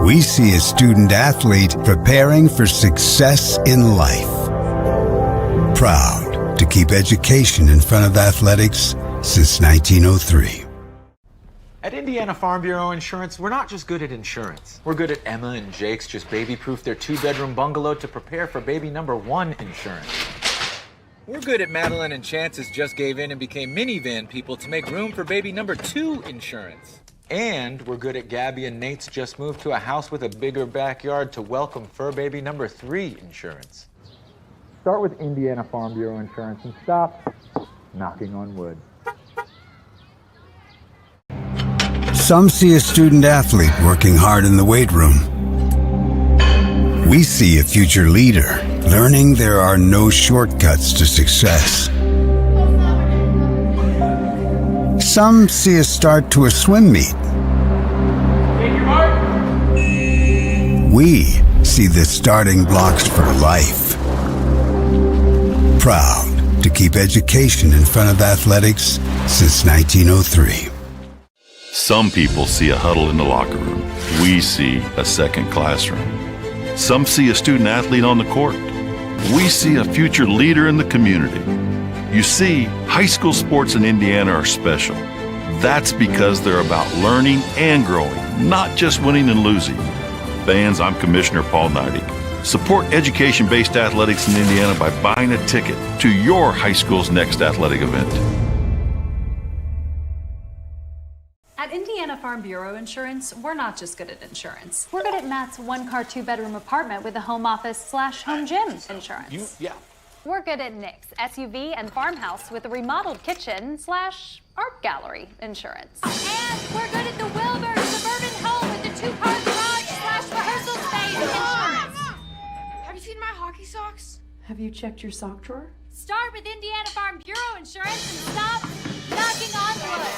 We see a student athlete preparing for success in life. Proud to keep education in front of athletics since 1903. At Indiana Farm Bureau Insurance, we're not just good at insurance. We're good at Emma and Jake's just baby-proof their 2-bedroom bungalow to prepare for baby number 1 insurance. We're good at Madeline and Chance's just gave in and became minivan people to make room for baby number 2 insurance. And we're good at Gabby and Nate's just moved to a house with a bigger backyard to welcome fur baby number 3 insurance. Start with Indiana Farm Bureau Insurance and stop knocking on wood. Some see a student athlete working hard in the weight room. We see a future leader learning there are no shortcuts to success. Some see a start to a swim meet. We see the starting blocks for life. Proud to keep education in front of athletics since 1903. Some people see a huddle in the locker room. We see a second classroom. Some see a student athlete on the court. We see a future leader in the community. You see, high school sports in Indiana are special. That's because they're about learning and growing, not just winning and losing. Fans, I'm Commissioner Paul Neidig. Support education-based athletics in Indiana by buying a ticket to your high school's next athletic event. At Indiana Farm Bureau Insurance, we're not just good at insurance. We're good at Matt's 1-car, 2-bedroom apartment with a home office/home gym insurance. We're good at Nick's SUV and farmhouse with a remodeled kitchen/art gallery insurance. And we're good at the Wilbur suburban home with the 2-car garage/rehearsal space insurance. Have you seen my hockey socks? Have you checked your sock drawer? Start with Indiana Farm Bureau Insurance and stop knocking on wood.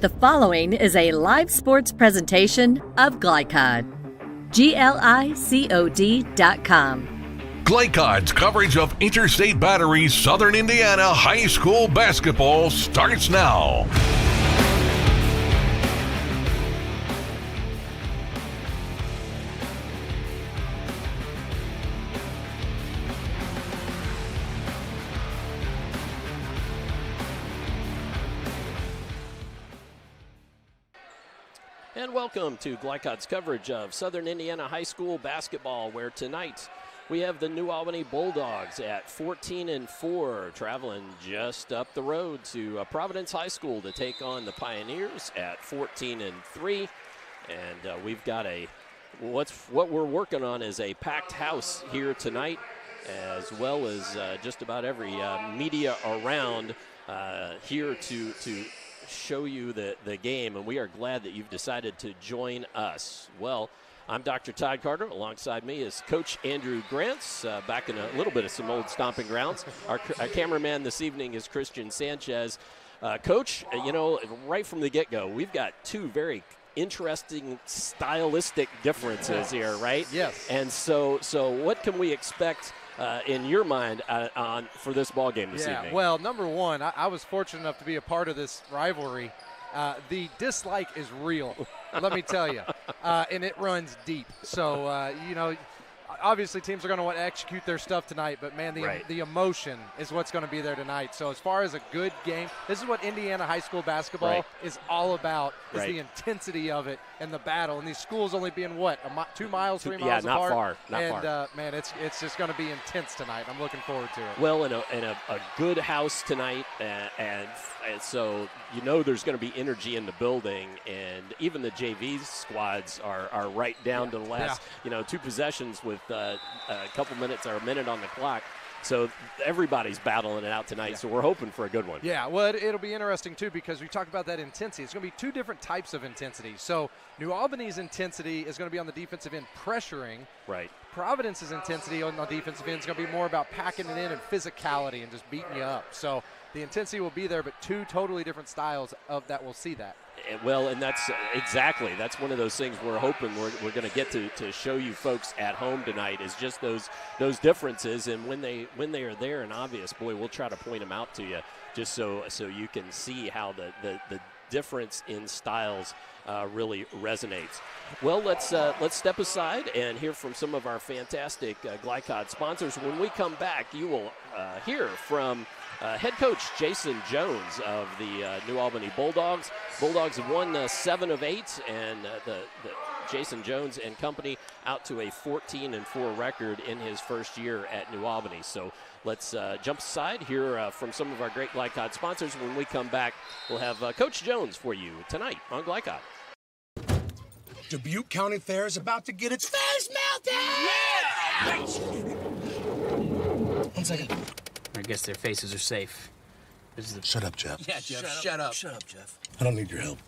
The following is a live sports presentation of Glycod. GLICOD.com. Glycod's coverage of Interstate Battery Southern Indiana High School basketball starts now. And welcome to Glycod's coverage of Southern Indiana High School basketball, where tonight we have the New Albany Bulldogs at 14-4, traveling just up the road to Providence High School to take on the Pioneers at 14-3. And we've got what we're working on is a packed house here tonight, as well as just about every media around here to show you the game, and we are glad that you've decided to join us. Well, I'm Dr. Todd Carter. Alongside me is Coach Andrew Grants, back in a little bit of some old stomping grounds. Our cameraman this evening is Christian Sanchez. Coach, right from the get-go, we've got two very interesting stylistic differences here, right? Yes. And so what can we expect in your mind for this ball game this evening? Well, number one, I was fortunate enough to be a part of this rivalry. The dislike is real, let me tell you, and it runs deep. So, obviously teams are going to want to execute their stuff tonight, but, man, the emotion is what's going to be there tonight. So as far as a good game, this is what Indiana high school basketball is all about, is the intensity of it and the battle. And these schools only being, 2 miles, 3 miles apart? Not far. Man, it's just going to be intense tonight. I'm looking forward to it. Well, in a good house tonight, and so there's going to be energy in the building, and even the JV squads are right down to the last, 2 possessions with a couple minutes or a minute on the clock. So everybody's battling it out tonight, so we're hoping for a good one. Yeah, well, it'll be interesting, too, because we talk about that intensity. It's going to be 2 different types of intensity. So New Albany's intensity is going to be on the defensive end, pressuring. Right. Providence's intensity on the defensive end is going to be more about packing it in and physicality and just beating you up. So the intensity will be there, but 2 totally different styles of that will see that. Well, and that's one of those things we're hoping we're going to get to show you folks at home tonight, is just those differences. And when they are there and obvious, boy, we'll try to point them out to you just so you can see how the difference in styles really resonates. Well, let's step aside and hear from some of our fantastic Glycod sponsors. When we come back, you will hear from head coach Jason Jones of the New Albany Bulldogs. Bulldogs have won 7 of 8, and the Jason Jones and company out to a 14-4 record in his first year at New Albany. So let's jump aside, hear from some of our great Glycod sponsors. When we come back, we'll have Coach Jones for you tonight on Glycod. Dubuque County Fair is about to get its face melted! Yeah! 1 second. I guess their faces are safe. Shut up, Jeff. Yeah, Jeff, shut up. Shut up, Jeff. I don't need your help.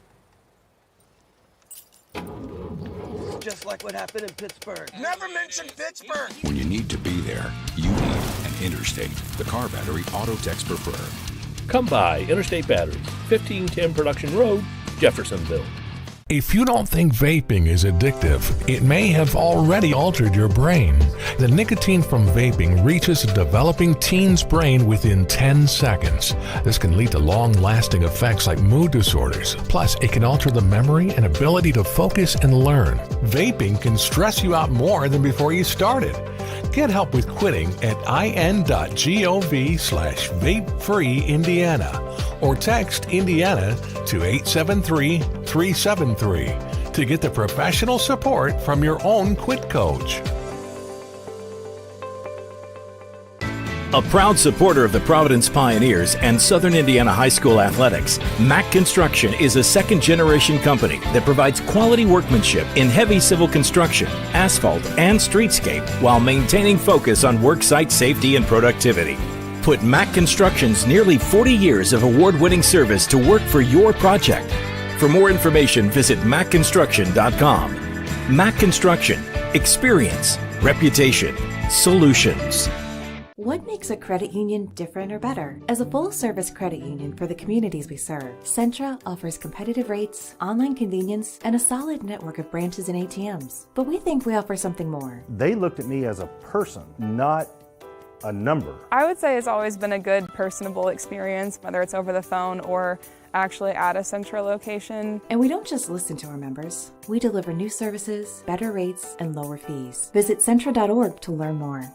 Just like what happened in Pittsburgh. Never mention Pittsburgh! When you need to be there, you need an Interstate, the car battery auto techs prefer. Come by Interstate Batteries, 1510 Production Road, Jeffersonville. If you don't think vaping is addictive, it may have already altered your brain. The nicotine from vaping reaches a developing teen's brain within 10 seconds. This can lead to long-lasting effects like mood disorders. Plus, it can alter the memory and ability to focus and learn. Vaping can stress you out more than before you started. Get help with quitting at in.gov/vapefreeindiana or text Indiana to 873-373 to get the professional support from your own quit coach. A proud supporter of the Providence Pioneers and Southern Indiana High School athletics, Mack Construction is a second-generation company that provides quality workmanship in heavy civil construction, asphalt, and streetscape while maintaining focus on worksite safety and productivity. Put Mack Construction's nearly 40 years of award-winning service to work for your project. For more information, visit mackconstruction.com. Mack Construction. Experience. Reputation. Solutions. What makes a credit union different or better? As a full-service credit union for the communities we serve, Centra offers competitive rates, online convenience, and a solid network of branches and ATMs. But we think we offer something more. They looked at me as a person, not a number. I would say it's always been a good, personable experience, whether it's over the phone or actually at a Centra location. And we don't just listen to our members. We deliver new services, better rates, and lower fees. Visit Centra.org to learn more.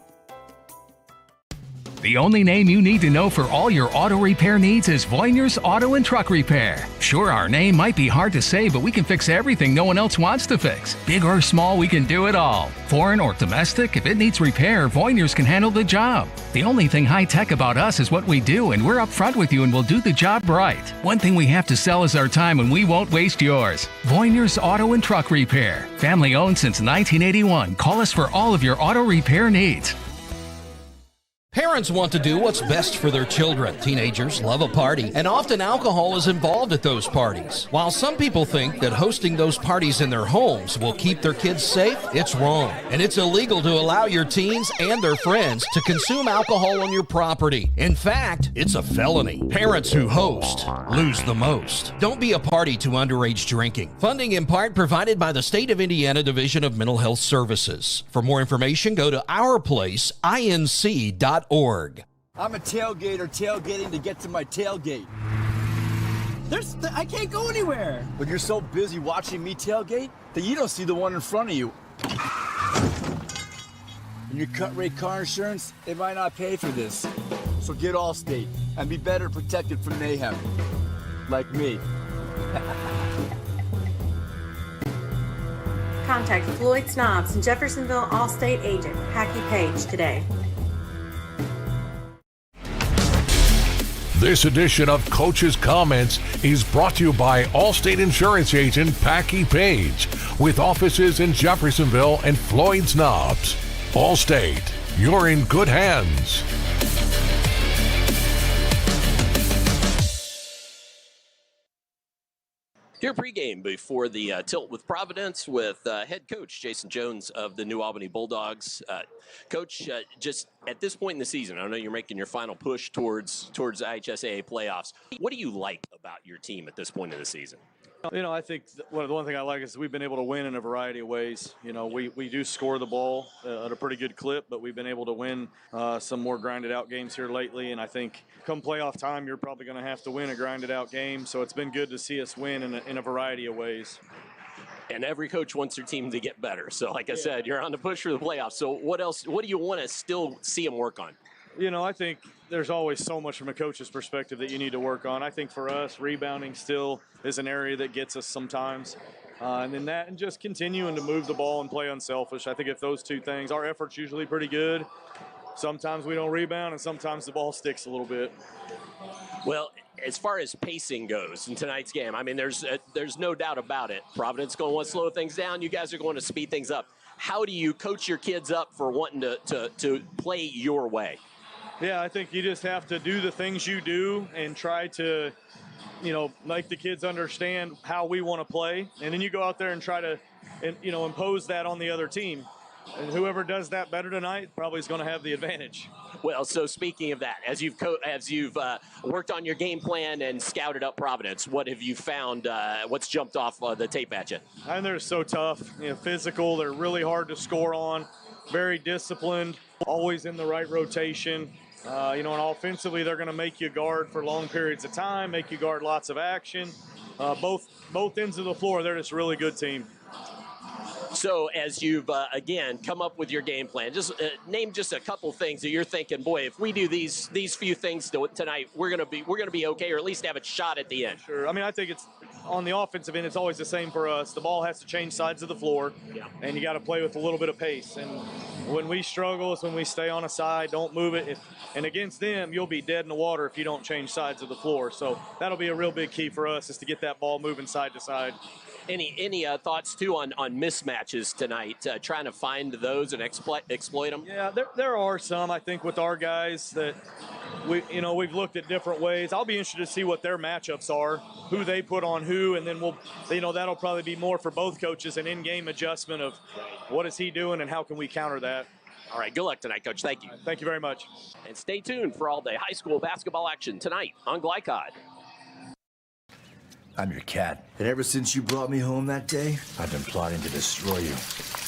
The only name you need to know for all your auto repair needs is Voyner's Auto and Truck Repair. Sure, our name might be hard to say, but we can fix everything no one else wants to fix. Big or small, we can do it all. Foreign or domestic, if it needs repair, Voyner's can handle the job. The only thing high-tech about us is what we do, and we're upfront with you and we'll do the job right. One thing we have to sell is our time, and we won't waste yours. Voyner's Auto and Truck Repair. Family owned since 1981. Call us for all of your auto repair needs. Parents want to do what's best for their children. Teenagers love a party, and often alcohol is involved at those parties. While some people think that hosting those parties in their homes will keep their kids safe, it's wrong. And it's illegal to allow your teens and their friends to consume alcohol on your property. In fact, it's a felony. Parents who host lose the most. Don't be a party to underage drinking. Funding in part provided by the State of Indiana Division of Mental Health Services. For more information, go to ourplaceinc.org. I'm a tailgater tailgating to get to my tailgate. I can't go anywhere. But you're so busy watching me tailgate that you don't see the one in front of you. And your cut rate car insurance, it might not pay for this. So get Allstate and be better protected from mayhem. Like me. Contact Floyd Snobs and Jeffersonville Allstate agent Hackey Page today. This edition of Coach's Comments is brought to you by Allstate Insurance Agent Packy Page, with offices in Jeffersonville and Floyd's Knobs. Allstate, you're in good hands. Here pregame before the tilt with Providence with head coach Jason Jones of the New Albany Bulldogs. Coach, just at this point in the season, I know you're making your final push towards IHSAA playoffs. What do you like about your team at this point in the season? I think the one thing I like is we've been able to win in a variety of ways. We do score the ball at a pretty good clip, but we've been able to win some more grinded out games here lately. And I think come playoff time, you're probably going to have to win a grinded out game. So it's been good to see us win in a variety of ways. And every coach wants their team to get better. So like I said, you're on the push for the playoffs. So what do you want to still see them work on? I think there's always so much from a coach's perspective that you need to work on. I think for us, rebounding still is an area that gets us sometimes. And then that and just continuing to move the ball and play unselfish. I think if those two things, our effort's usually pretty good. Sometimes we don't rebound, and sometimes the ball sticks a little bit. Well, as far as pacing goes in tonight's game, I mean, there's no doubt about it. Providence is going to want to slow things down. You guys are going to speed things up. How do you coach your kids up for wanting to play your way? Yeah, I think you just have to do the things you do and try to, make the kids understand how we want to play. And then you go out there and try to, impose that on the other team. And whoever does that better tonight probably is going to have the advantage. Well, so speaking of that, as you've worked on your game plan and scouted up Providence, what have you found? What's jumped off the tape at you? And they're so tough, physical. They're really hard to score on. Very disciplined. Always in the right rotation. And offensively, they're going to make you guard for long periods of time, make you guard lots of action. Both ends of the floor, they're just a really good team. So as you've, again, come up with your game plan, just name just a couple things that you're thinking, boy, if we do these few things tonight, we're gonna be okay, or at least have a shot at the end. Sure. I mean, I think it's on the offensive end, it's always the same for us. The ball has to change sides of the floor, and you got to play with a little bit of pace. And when we struggle, it's when we stay on a side, don't move it. And against them, you'll be dead in the water if you don't change sides of the floor. So that'll be a real big key for us, is to get that ball moving side to side. Any thoughts too on mismatches tonight? Trying to find those and exploit them. Yeah, there are some. I think with our guys that we've looked at different ways. I'll be interested to see what their matchups are, who they put on who, and then that'll probably be more for both coaches, an in-game adjustment of what is he doing and how can we counter that. All right, good luck tonight, Coach. Thank you. Thank you very much. And stay tuned for all the high school basketball action tonight on Glycod. I'm your cat. And ever since you brought me home that day, I've been plotting to destroy you.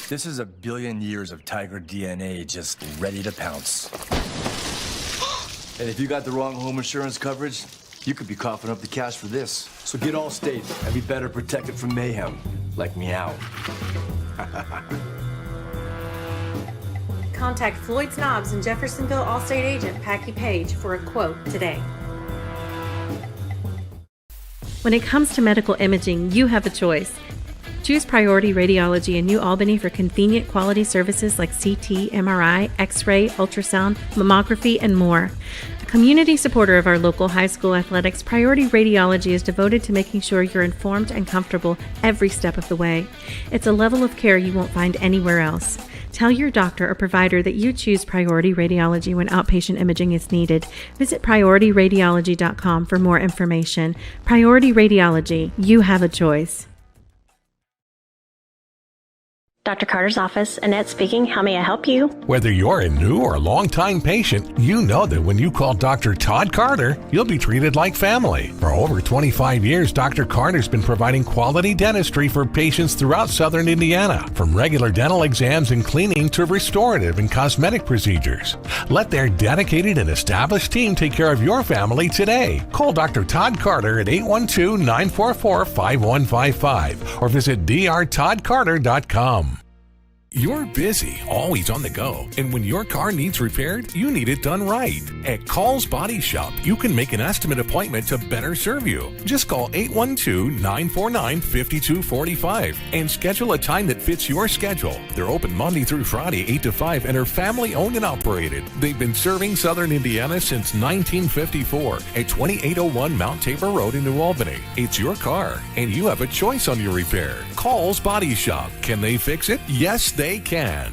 This is 1 billion years of tiger DNA just ready to pounce. And if you got the wrong home insurance coverage, you could be coughing up the cash for this. So get Allstate and be better protected from mayhem, like meow. Contact Floyd Snobbs and Jeffersonville Allstate agent Packy Page for a quote today. When it comes to medical imaging, you have a choice. Choose Priority Radiology in New Albany for convenient quality services like CT, MRI, X-ray, ultrasound, mammography, and more. A community supporter of our local high school athletics, Priority Radiology is devoted to making sure you're informed and comfortable every step of the way. It's a level of care you won't find anywhere else. Tell your doctor or provider that you choose Priority Radiology when outpatient imaging is needed. Visit PriorityRadiology.com for more information. Priority Radiology, you have a choice. Dr. Carter's office, Annette speaking. How may I help you? Whether you're a new or long-time patient, you know that when you call Dr. Todd Carter, you'll be treated like family. For over 25 years, Dr. Carter's been providing quality dentistry for patients throughout southern Indiana, from regular dental exams and cleaning to restorative and cosmetic procedures. Let their dedicated and established team take care of your family today. Call Dr. Todd Carter at 812-944-5155 or visit drtoddcarter.com. You're busy, always on the go, and when your car needs repaired, you need it done right. At Call's Body Shop, you can make an estimate appointment to better serve you. Just call 812-949-5245 and schedule a time that fits your schedule. They're open Monday through Friday, 8 to 5, and are family-owned and operated. They've been serving Southern Indiana since 1954 at 2801 Mount Tabor Road in New Albany. It's your car, and you have a choice on your repair. Call's Body Shop. Can they fix it? Yes, they can.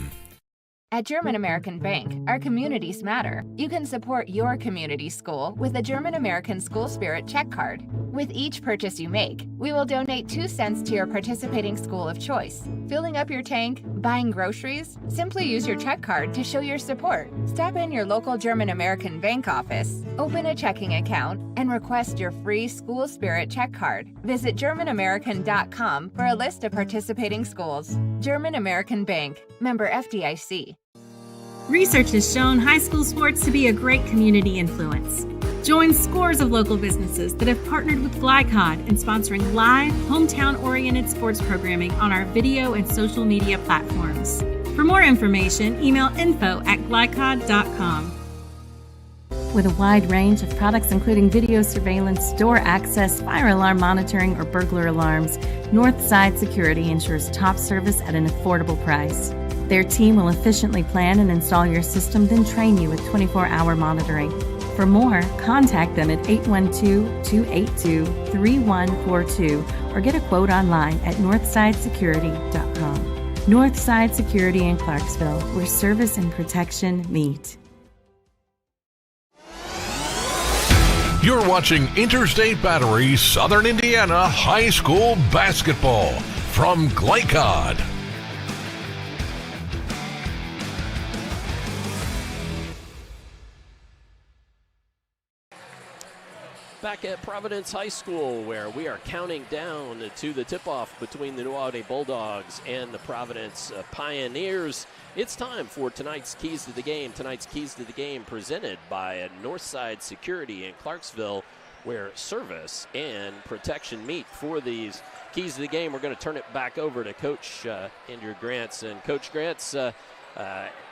At German American Bank, our communities matter. You can support your community school with a German American School Spirit check card. With each purchase you make, we will donate 2 cents to your participating school of choice. Filling up your tank, buying groceries? Simply use your check card to show your support. Stop in your local German American Bank office, open a checking account, and request your free School Spirit check card. Visit GermanAmerican.com for a list of participating schools. German American Bank, member FDIC. Research has shown high school sports to be a great community influence. Join scores of local businesses that have partnered with Glycod in sponsoring live, hometown-oriented sports programming on our video and social media platforms. For more information, email info@glycod.com. With a wide range of products including video surveillance, door access, fire alarm monitoring, or burglar alarms, Northside Security ensures top service at an affordable price. Their team will efficiently plan and install your system, then train you with 24-hour monitoring. For more, contact them at 812-282-3142 or get a quote online at northsidesecurity.com. Northside Security in Clarksville, where service and protection meet. You're watching Interstate Battery Southern Indiana High School Basketball from Glycod. Back at Providence High School, where we are counting down to the tip-off between the New Albany Bulldogs and the Providence Pioneers. It's time for tonight's Keys to the Game. Tonight's Keys to the Game presented by Northside Security in Clarksville, where service and protection meet. For these Keys to the Game, we're going to turn it back over to Coach Andrew Grants. And Coach Grants,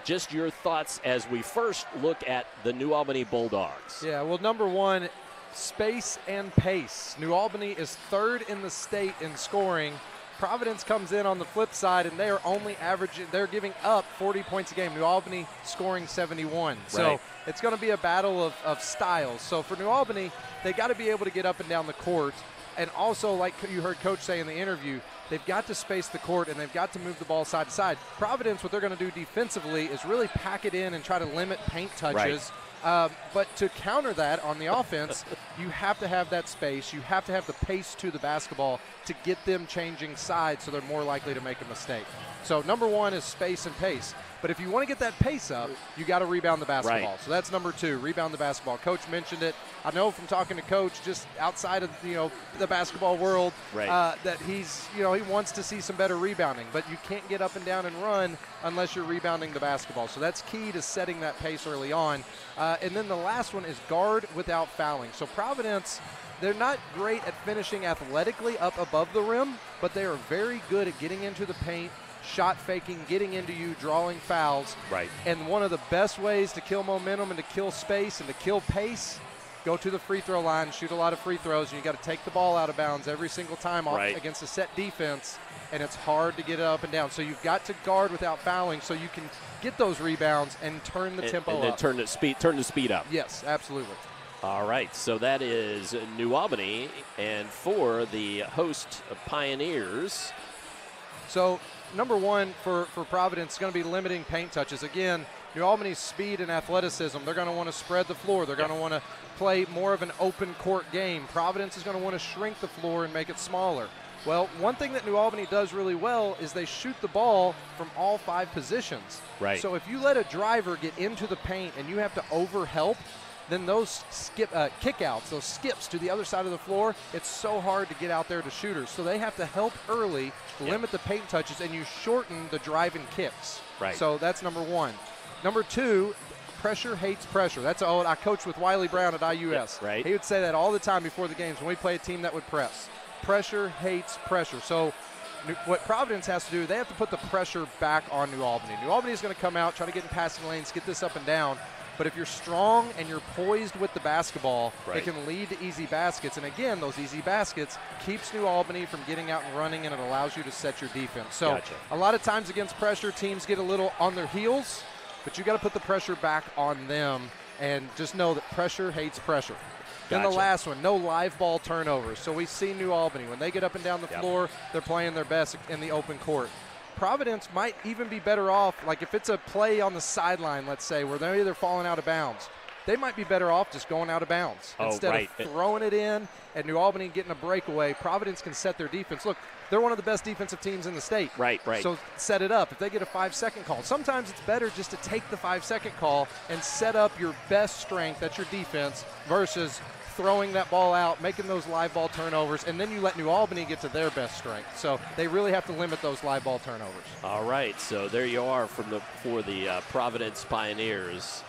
just your thoughts as we first look at the New Albany Bulldogs. Yeah, well, number one, space and pace. New Albany is third in the state in scoring. Providence comes in on the flip side, and they are only averaging, they're giving up 40 points a game. New Albany scoring 71. So it's going to be a battle of styles. So for New Albany, they got to be able to get up and down the court. And also, like you heard Coach say in the interview, they've got to space the court and they've got to move the ball side to side. Providence, what they're going to do defensively is really pack it in and try to limit paint touches. But to counter that on the offense, you have to have that space. You have to have the pace to the basketball to get them changing sides so they're more likely to make a mistake. So number one is space and pace. But if you want to get that pace up, you got to rebound the basketball. So that's number two, rebound the basketball. Coach mentioned it. I know from talking to Coach just outside of the basketball world that he's he wants to see some better rebounding. But you can't get up and down and run unless you're rebounding the basketball. So that's key to setting that pace early on. And then the last one is guard without fouling. So Providence, they're not great at finishing athletically up above the rim, but they are very good at getting into the paint, shot faking, getting into you, drawing fouls. And one of the best ways to kill momentum and to kill space and to kill pace, go to the free throw line, shoot a lot of free throws, and you got to take the ball out of bounds every single time against a set defense, and it's hard to get it up and down. So you've got to guard without fouling so you can get those rebounds and turn the tempo up. And then turn the speed up. Yes, absolutely. All right, so that is New Albany, and for the host Pioneers. So number one for Providence is going to be limiting paint touches. Again, New Albany's speed and athleticism, they're going to want to spread the floor. They're going to want to play more of an open court game. Providence is going to want to shrink the floor and make it smaller. Well, one thing that New Albany does really well is they shoot the ball from all 5 positions. So if you let a driver get into the paint and you have to overhelp, then those kickouts, those skips to the other side of the floor, it's so hard to get out there to shooters. So they have to help early, limit the paint touches, and you shorten the driving kicks. So that's number one. Number two, pressure hates pressure. That's old. I coached with Wiley Brown at IUS. He would say that all the time before the games when we play a team that would press. Pressure hates pressure. So what Providence has to do, they have to put the pressure back on New Albany. New Albany is going to come out, try to get in passing lanes, get this up and down. But if you're strong and you're poised with the basketball, it can lead to easy baskets. And again, those easy baskets keeps New Albany from getting out and running, and it allows you to set your defense. So a lot of times against pressure, teams get a little on their heels, but you got to put the pressure back on them and just know that pressure hates pressure. Then the last one, no live ball turnovers. So we see New Albany, when they get up and down the floor, they're playing their best in the open court. Providence might even be better off, like if it's a play on the sideline, let's say, where they're either falling out of bounds, they might be better off just going out of bounds. Instead of throwing it in and New Albany getting a breakaway, Providence can set their defense. Look, they're one of the best defensive teams in the state. Right. So set it up. If they get a 5-second call, sometimes it's better just to take the 5-second call and set up your best strength, that's your defense, versus throwing that ball out, making those live ball turnovers, and then you let New Albany get to their best strength. So they really have to limit those live ball turnovers. All right, so there you are for the Providence Pioneers.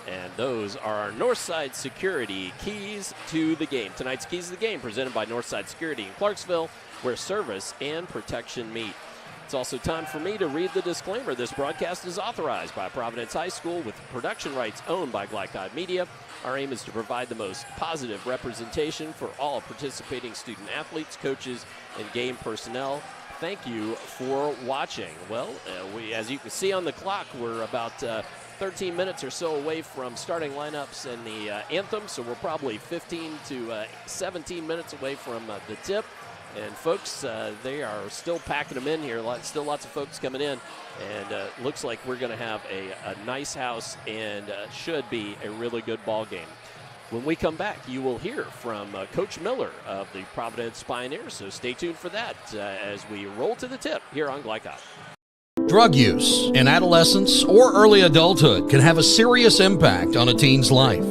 And those are our Northside Security keys to the game. Tonight's keys to the game presented by Northside Security in Clarksville, where service and protection meet. It's also time for me to read the disclaimer. This broadcast is authorized by Providence High School with production rights owned by Glycod Media. Our aim is to provide the most positive representation for all participating student athletes, coaches, and game personnel. Thank you for watching. Well, as you can see on the clock, we're about 13 minutes or so away from starting lineups and the anthem, so we're probably 15 to 17 minutes away from the tip. And folks, they are still packing them in here. Still lots of folks coming in. And looks like we're going to have a nice house and should be a really good ball game. When we come back, you will hear from Coach Miller of the Providence Pioneers. So stay tuned for that as we roll to the tip here on Glycod. Drug use in adolescence or early adulthood can have a serious impact on a teen's life.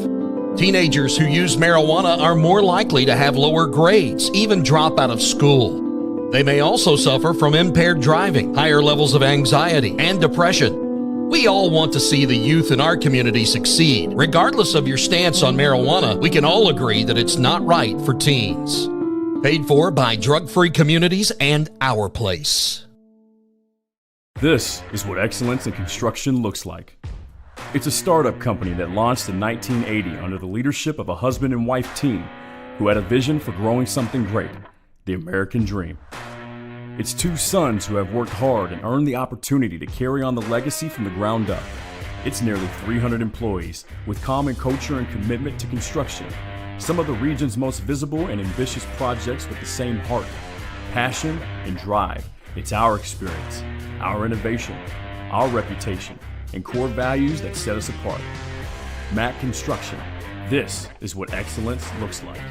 Teenagers who use marijuana are more likely to have lower grades, even drop out of school. They may also suffer from impaired driving, higher levels of anxiety, and depression. We all want to see the youth in our community succeed. Regardless of your stance on marijuana, we can all agree that it's not right for teens. Paid for by Drug-Free Communities and Our Place. This is what excellence in construction looks like. It's a startup company that launched in 1980 under the leadership of a husband and wife team who had a vision for growing something great, the American dream. It's two sons who have worked hard and earned the opportunity to carry on the legacy from the ground up. It's nearly 300 employees with common culture and commitment to construction, some of the region's most visible and ambitious projects with the same heart, passion, and drive. It's our experience, our innovation, our reputation, and core values that set us apart. Mack Construction. This is what excellence looks like.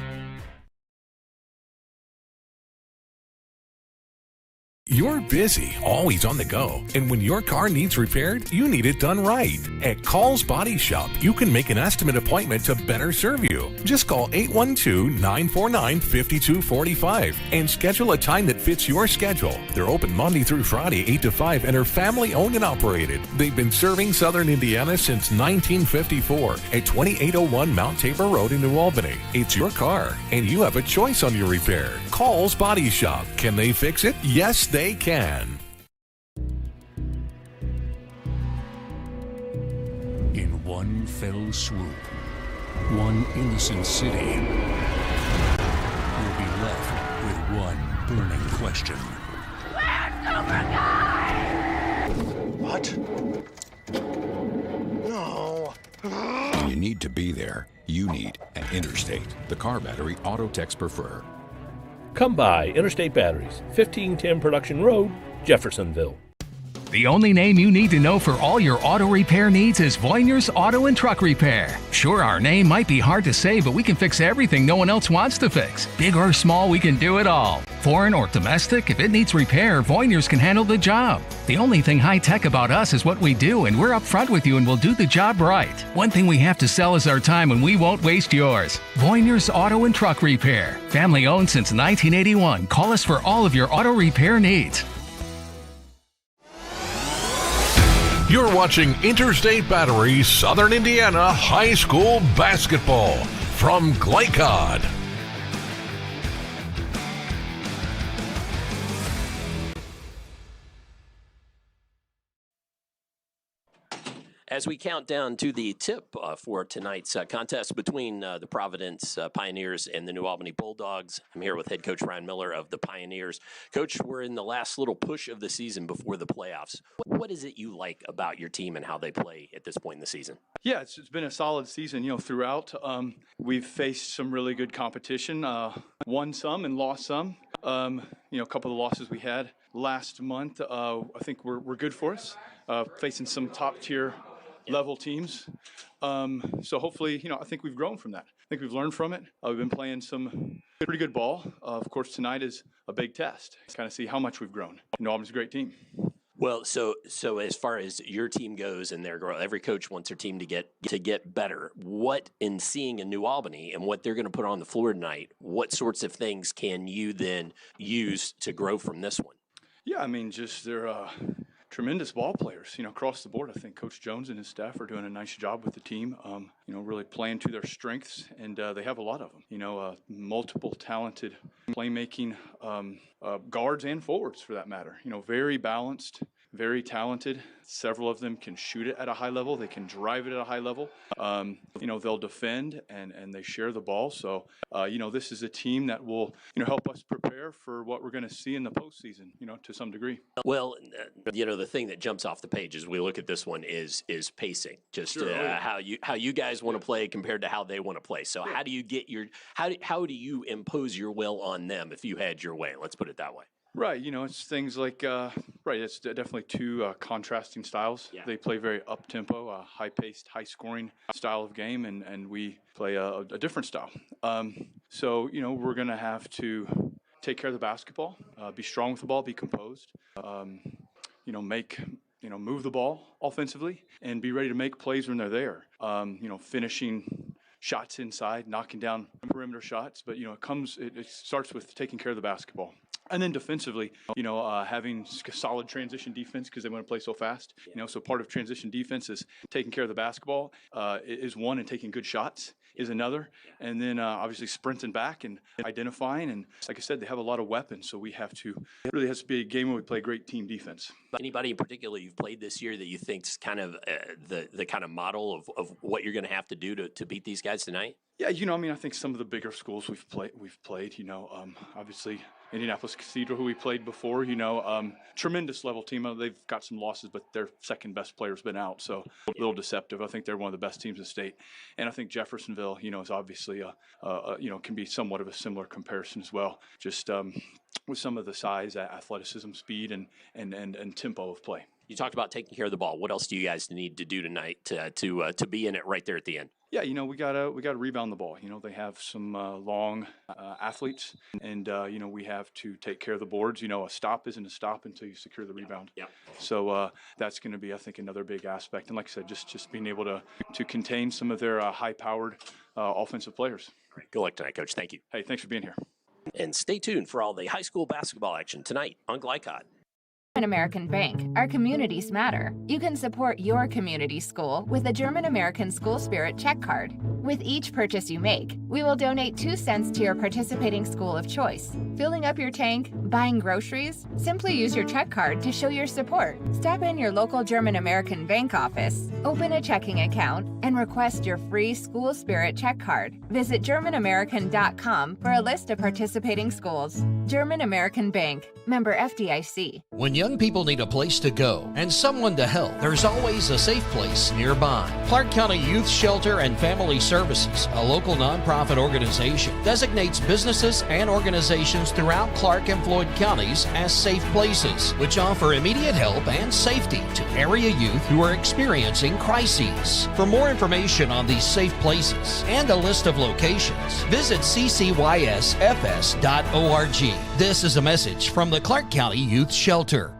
You're busy, always on the go, and when your car needs repaired, you need it done right. At Call's Body Shop, you can make an estimate appointment to better serve you. Just call 812-949-5245 and schedule a time that fits your schedule. They're open Monday through Friday, 8 to 5, and are family owned and operated. They've been serving Southern Indiana since 1954 at 2801 Mount Tabor Road in New Albany. It's your car, and you have a choice on your repair. Call's Body Shop. Can they fix it? Yes, they can. In one fell swoop, one innocent city will be left with one burning question. Where's Cobra Guy? What? No. When you need to be there, you need an Interstate, the car battery auto techs prefer. Come by Interstate Batteries, 1510 Production Road, Jeffersonville. The only name you need to know for all your auto repair needs is Voinier's Auto and Truck Repair. Sure, our name might be hard to say, but we can fix everything no one else wants to fix. Big or small, we can do it all. Foreign or domestic, if it needs repair, Voinier's can handle the job. The only thing high-tech about us is what we do, and we're upfront with you and we'll do the job right. One thing we have to sell is our time, and we won't waste yours. Voinier's Auto and Truck Repair. Family owned since 1981. Call us for all of your auto repair needs. You're watching Interstate Battery Southern Indiana High School Basketball from Glycod. As we count down to the tip for tonight's contest between the Providence Pioneers and the New Albany Bulldogs, I'm here with head coach Ryan Miller of the Pioneers. Coach, we're in the last little push of the season before the playoffs. What is it you like about your team and how they play at this point in the season? Yeah, it's been a solid season, throughout. We've faced some really good competition, won some and lost some. A couple of the losses we had last month, I think were good for us, facing some top-tier level teams. So hopefully, I think we've grown from that. I think we've learned from it. We've been playing some pretty good ball. Of course, tonight is a big test. Kind of see how much we've grown. Albany's a great team. Well, so as far as your team goes and their growth, every coach wants their team to get better. What, in seeing a New Albany and what they're going to put on the floor tonight, what sorts of things can you then use to grow from this one? Yeah, I mean, just they're tremendous ball players, across the board. I think Coach Jones and his staff are doing a nice job with the team, really playing to their strengths, and they have a lot of them, multiple talented playmaking guards and forwards for that matter, very balanced, very talented. Several of them can shoot it at a high level. They can drive it at a high level. They'll defend and they share the ball. So, this is a team that will, help us prepare for what we're going to see in the postseason, to some degree. Well, the thing that jumps off the page as we look at this one is pacing. Just sure. How you guys want to play compared to how they want to play. So how do you get how do you impose your will on them if you had your way? Let's put it that way. Right, it's things like, it's definitely two contrasting styles. Yeah. They play very up-tempo, high-paced, high-scoring style of game, and we play a different style. So, we're going to have to take care of the basketball, be strong with the ball, be composed, move the ball offensively, and be ready to make plays when they're there. Finishing shots inside, knocking down perimeter shots, but, it starts with taking care of the basketball. And then defensively, having solid transition defense because they want to play so fast. So part of transition defense is taking care of the basketball is one, and taking good shots is another. And then obviously sprinting back and identifying. And like I said, they have a lot of weapons. So it really has to be a game where we play great team defense. Anybody in particular you've played this year that you think's kind of the kind of model of what you're going to have to do to beat these guys tonight? Yeah, I think some of the bigger schools we've played, obviously Indianapolis Cathedral, who we played before, tremendous level team. They've got some losses, but their second best player's been out, so a little deceptive. I think they're one of the best teams in the state. And I think Jeffersonville, is obviously, can be somewhat of a similar comparison as well, just with some of the size, athleticism, speed, and tempo of play. You talked about taking care of the ball. What else do you guys need to do tonight to be in it right there at the end? Yeah, we gotta rebound the ball. They have some long athletes, and we have to take care of the boards. A stop isn't a stop until you secure the rebound. Yeah. So that's going to be, I think, another big aspect. And like I said, just being able to contain some of their high-powered offensive players. All right. Good luck tonight, Coach. Thank you. Hey, thanks for being here. And stay tuned for all the high school basketball action tonight on Glycod. American Bank. Our communities matter. You can support your community school with a German American School Spirit check card. With each purchase you make, we will donate 2 cents to your participating school of choice. Filling up your tank, buying groceries? Simply use your check card to show your support. Stop in your local German American Bank office, open a checking account, and request your free School Spirit check card. Visit GermanAmerican.com for a list of participating schools. German American Bank. Member FDIC. When young people need a place to go and someone to help, there's always a safe place nearby. Clark County Youth Shelter and Family Services, a local nonprofit organization, designates businesses and organizations throughout Clark and Floyd counties as safe places, which offer immediate help and safety to area youth who are experiencing crises. For more information on these safe places and a list of locations, visit ccysfs.org. This is a message from the Clark County Youth Shelter.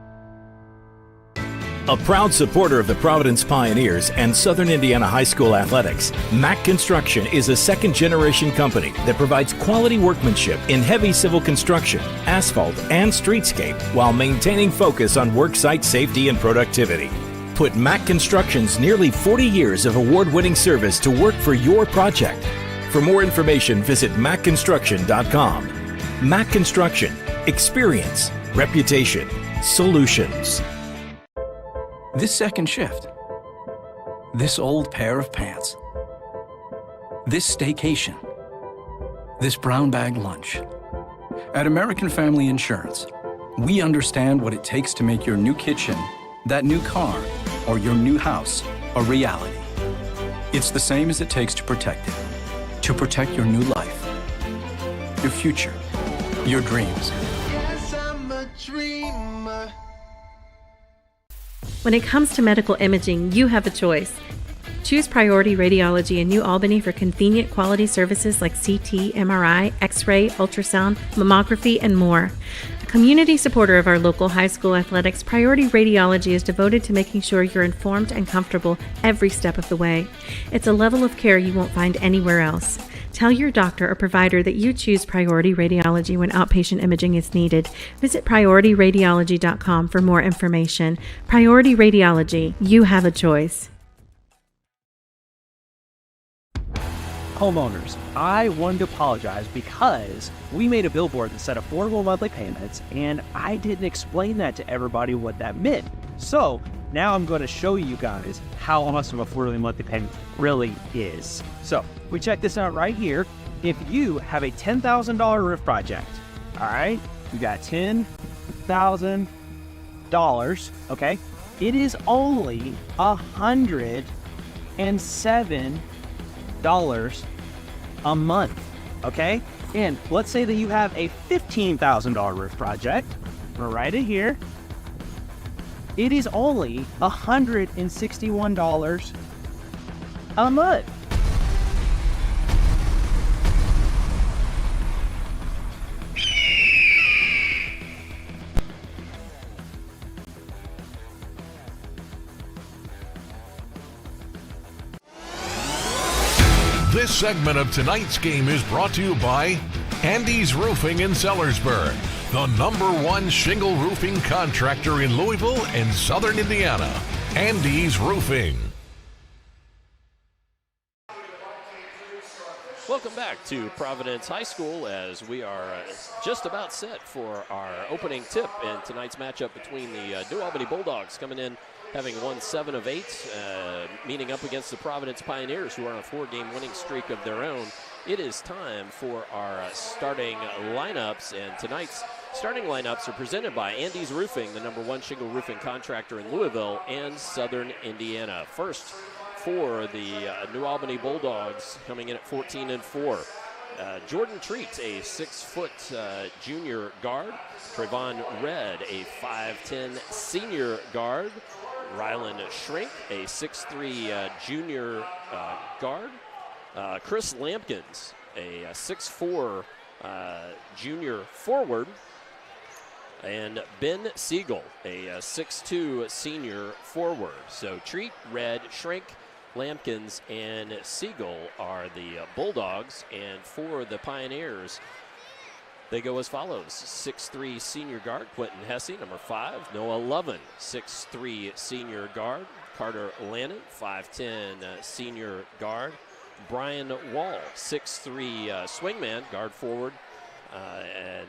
A proud supporter of the Providence Pioneers and Southern Indiana High School athletics, Mack Construction is a second-generation company that provides quality workmanship in heavy civil construction, asphalt, and streetscape while maintaining focus on worksite safety and productivity. Put Mack Construction's nearly 40 years of award-winning service to work for your project. For more information, visit mackconstruction.com. Mack Construction. Experience. Reputation. Solutions. This second shift. This old pair of pants. This staycation. This brown bag lunch. At American Family Insurance, we understand what it takes to make your new kitchen, that new car, or your new house a reality. It's the same as it takes to protect it. To protect your new life, your future, your dreams. dreamer. When it comes to medical imaging, you have a choice. Choose Priority Radiology in New Albany for convenient quality services like CT, MRI, X-ray, ultrasound, mammography, and more. A community supporter of our local high school athletics, Priority Radiology is devoted to making sure you're informed and comfortable every step of the way. It's a level of care you won't find anywhere else. Tell your doctor or provider that you choose Priority Radiology when outpatient imaging is needed. Visit PriorityRadiology.com for more information. Priority Radiology, you have a choice. Homeowners, I wanted to apologize because we made a billboard that said affordable monthly payments, and I didn't explain that to everybody what that meant. So now I'm going to show you guys how much of affordable monthly payment really is. So we check this out right here. If you have a $10,000 roof project, all right, you got $10,000, okay, it is only $107 a month, okay? And let's say that you have a $15,000 roof project. We'll write it here. It is only $161 a month. This segment of tonight's game is brought to you by Andy's Roofing in Sellersburg, the #1 shingle roofing contractor in Louisville and Southern Indiana. Andy's Roofing. Welcome back to Providence High School as we are just about set for our opening tip in tonight's matchup between the New Albany Bulldogs coming in having won 7 of 8, meeting up against the Providence Pioneers, who are on a 4-game winning streak of their own. It is time for our starting lineups, and tonight's starting lineups are presented by Andy's Roofing, the #1 shingle roofing contractor in Louisville and Southern Indiana. First, for the New Albany Bulldogs, coming in at 14-4. Jordan Treat, a 6-foot junior guard. Trayvon Red, a 5'10 senior guard. Rylan Shrink, a 6'3 junior guard. Chris Lampkins, a 6'4 junior forward. And Ben Siegel, a 6'2 senior forward. So Treat, Red, Shrink, Lampkins, and Siegel are the Bulldogs. And for the Pioneers, they go as follows. 6'3 senior guard, Quentin Hesse, number 5. Noah Lovin, 6'3 senior guard. Carter Lannon, 5'10 senior guard. Brian Wall, 6'3 swingman, guard forward, and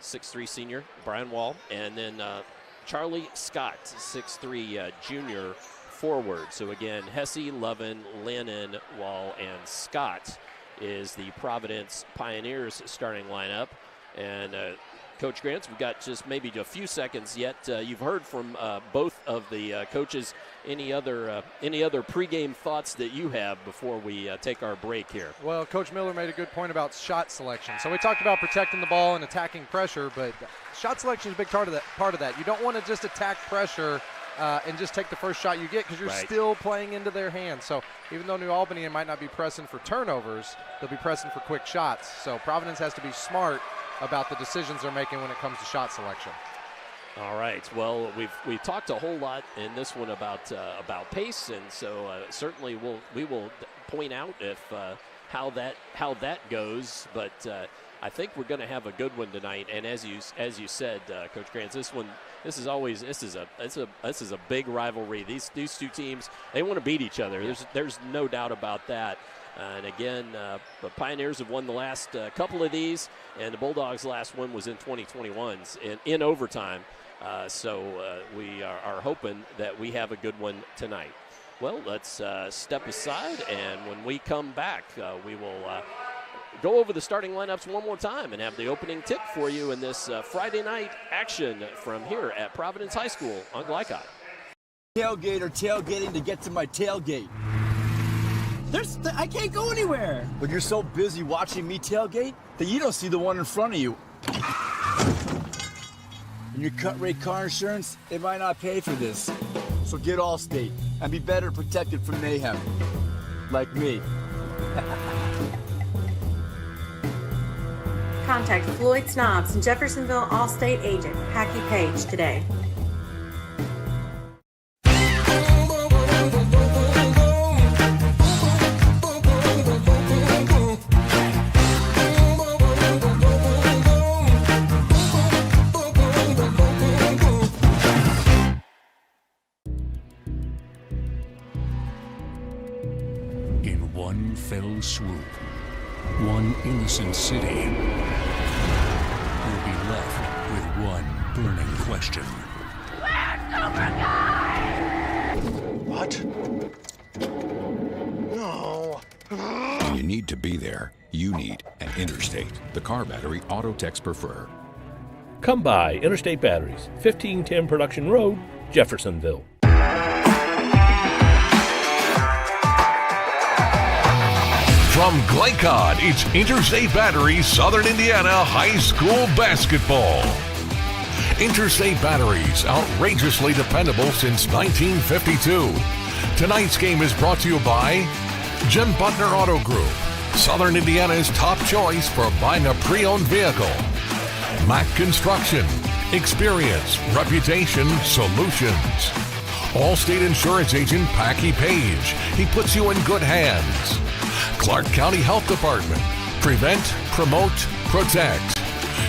6'3 senior, Brian Wall. And then Charlie Scott, 6'3 junior forward. So again, Hesse, Lovin, Lannon, Wall, and Scott is the Providence Pioneers starting lineup. And Coach Grants, we've got just maybe a few seconds yet. You've heard from both of the coaches. Any other pregame thoughts that you have before we take our break here? Well, Coach Miller made a good point about shot selection. So we talked about protecting the ball and attacking pressure, but shot selection is a big part of that. You don't want to just attack pressure and just take the first shot you get, because you're still playing into their hands. So even though New Albany might not be pressing for turnovers, they'll be pressing for quick shots. So Providence has to be smart about the decisions they're making when it comes to shot selection. All right. Well, we've talked a whole lot in this one about pace, and so certainly we will point out if how that goes. But I think we're going to have a good one tonight. And as you said, Coach Grants, this is a big rivalry. These two teams, they want to beat each other. There's no doubt about that. And again, the Pioneers have won the last couple of these, and the Bulldogs' last one was in 2021 in overtime. So we are hoping that we have a good one tonight. Well, let's step aside, and when we come back, we will go over the starting lineups one more time and have the opening tip for you in this Friday night action from here at Providence High School on Glycott. Tailgate or tailgating to get to my tailgate. I can't go anywhere. But you're so busy watching me tailgate that you don't see the one in front of you. And your cut rate car insurance, it might not pay for this. So get Allstate and be better protected from mayhem. Like me. Contact Floyd Snobs and Jeffersonville Allstate agent Packy Page today. In one fell swoop, one innocent city will be left with one burning question. What? No. When you need to be there, you need an Interstate, the car battery auto techs prefer. Come by Interstate Batteries, 1510 Production Road, Jeffersonville. From Glycod, it's Interstate Batteries Southern Indiana High School Basketball. Interstate Batteries, outrageously dependable since 1952. Tonight's game is brought to you by Jim Butner Auto Group, Southern Indiana's top choice for buying a pre-owned vehicle. Mack Construction, experience, reputation, solutions. Allstate Insurance Agent Packy Page, he puts you in good hands. Clark County Health Department, prevent, promote, protect.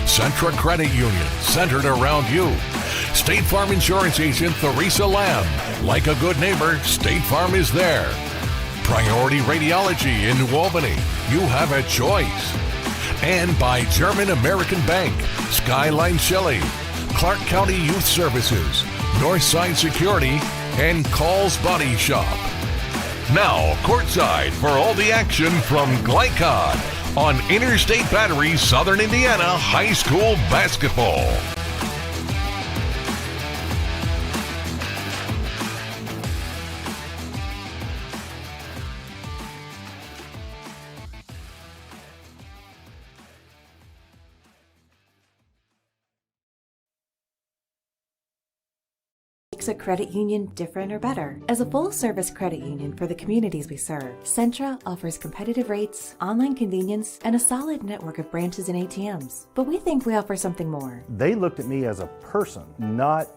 Centra Credit Union, centered around you. State Farm Insurance Agent Theresa Lamb, like a good neighbor, State Farm is there. Priority Radiology in New Albany, you have a choice. And by German American Bank, Skyline Chili, Clark County Youth Services, Northside Security, and Call's Body Shop. Now, courtside for all the action from Glycod on Interstate Batteries Southern Indiana High School Basketball. Makes a credit union different or better? As a full-service credit union for the communities we serve, Centra offers competitive rates, online convenience, and a solid network of branches and ATMs. But we think we offer something more. They looked at me as a person, not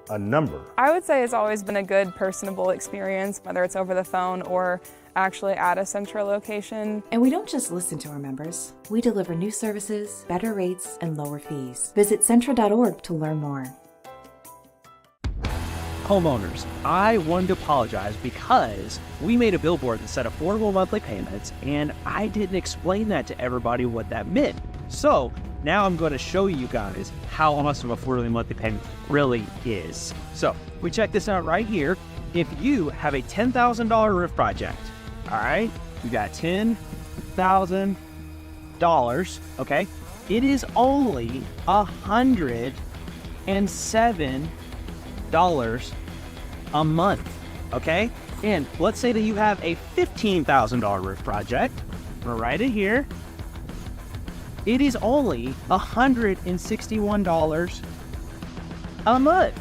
a number. I would say it's always been a good, personable experience, whether it's over the phone or actually at a Centra location. And we don't just listen to our members. We deliver new services, better rates, and lower fees. Visit Centra.org to learn more. Homeowners, I wanted to apologize because we made a billboard that said affordable monthly payments, and I didn't explain that to everybody what that meant. So now I'm going to show you guys how much of affordable monthly payment really is. So we check this out right here. If you have a $10,000 roof project, all right, you got $10,000, okay, it is only $107 a month, okay? And let's say that you have a $15,000 roof project. I'm gonna write it here. It is only $161 a month.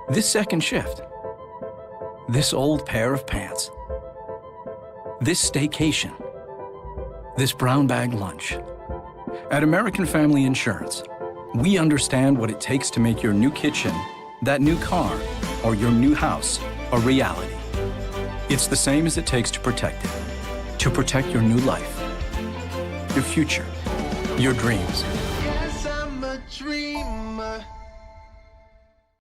This second shift, this old pair of pants, this staycation, this brown bag lunch. At American Family Insurance, we understand what it takes to make your new kitchen, that new car, or your new house a reality. It's the same as it takes to protect it, to protect your new life, your future, your dreams. Yes, I'm a dreamer.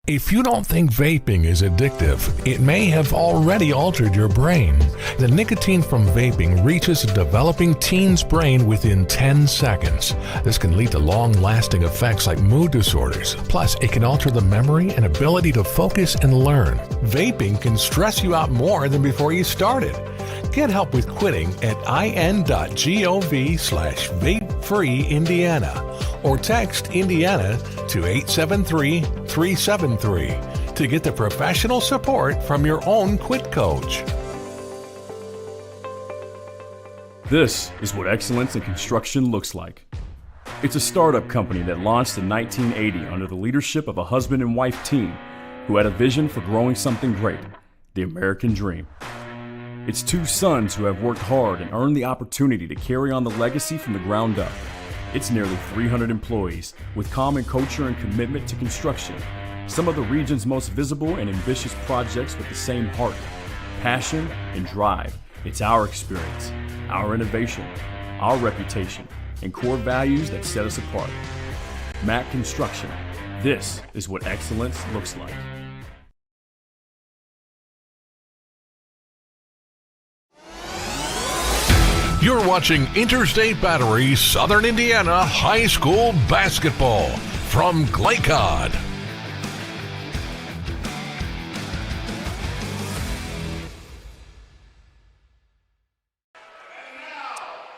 If you don't think vaping is addictive, it may have already altered your brain. The nicotine from vaping reaches a developing teen's brain within 10 seconds. This can lead to long-lasting effects like mood disorders. Plus, it can alter the memory and ability to focus and learn. Vaping can stress you out more than before you started. Get help with quitting at in.gov/vapefreeindiana or text Indiana to 873-373 to get the professional support from your own quit coach. This is what excellence in construction looks like. It's a startup company that launched in 1980 under the leadership of a husband and wife team who had a vision for growing something great, the American dream. It's two sons who have worked hard and earned the opportunity to carry on the legacy from the ground up. It's nearly 300 employees with common culture and commitment to construction. Some of the region's most visible and ambitious projects with the same heart, passion, and drive. It's our experience, our innovation, our reputation, and core values that set us apart. Mack Construction. This is what excellence looks like. You're watching Interstate Battery Southern Indiana High School Basketball from Glaycod.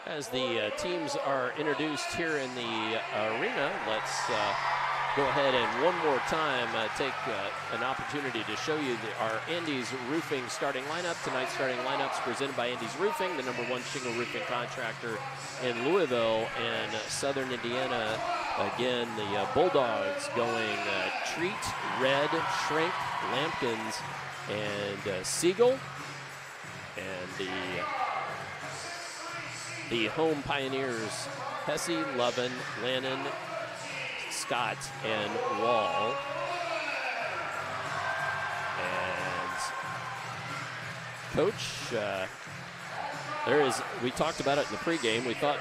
As the teams are introduced here in the arena, let's go ahead and one more time take an opportunity to show you our Andy's Roofing starting lineup. Tonight's starting lineups presented by Andy's Roofing, the #1 shingle roofing contractor in Louisville and Southern Indiana. Again, the Bulldogs going Treat, Red, Shrink, Lampkins, and Siegel. And the home Pioneers, Hesse, Lovin, Lannon, Scott, and Wall. And Coach, we talked about it in the pregame. We thought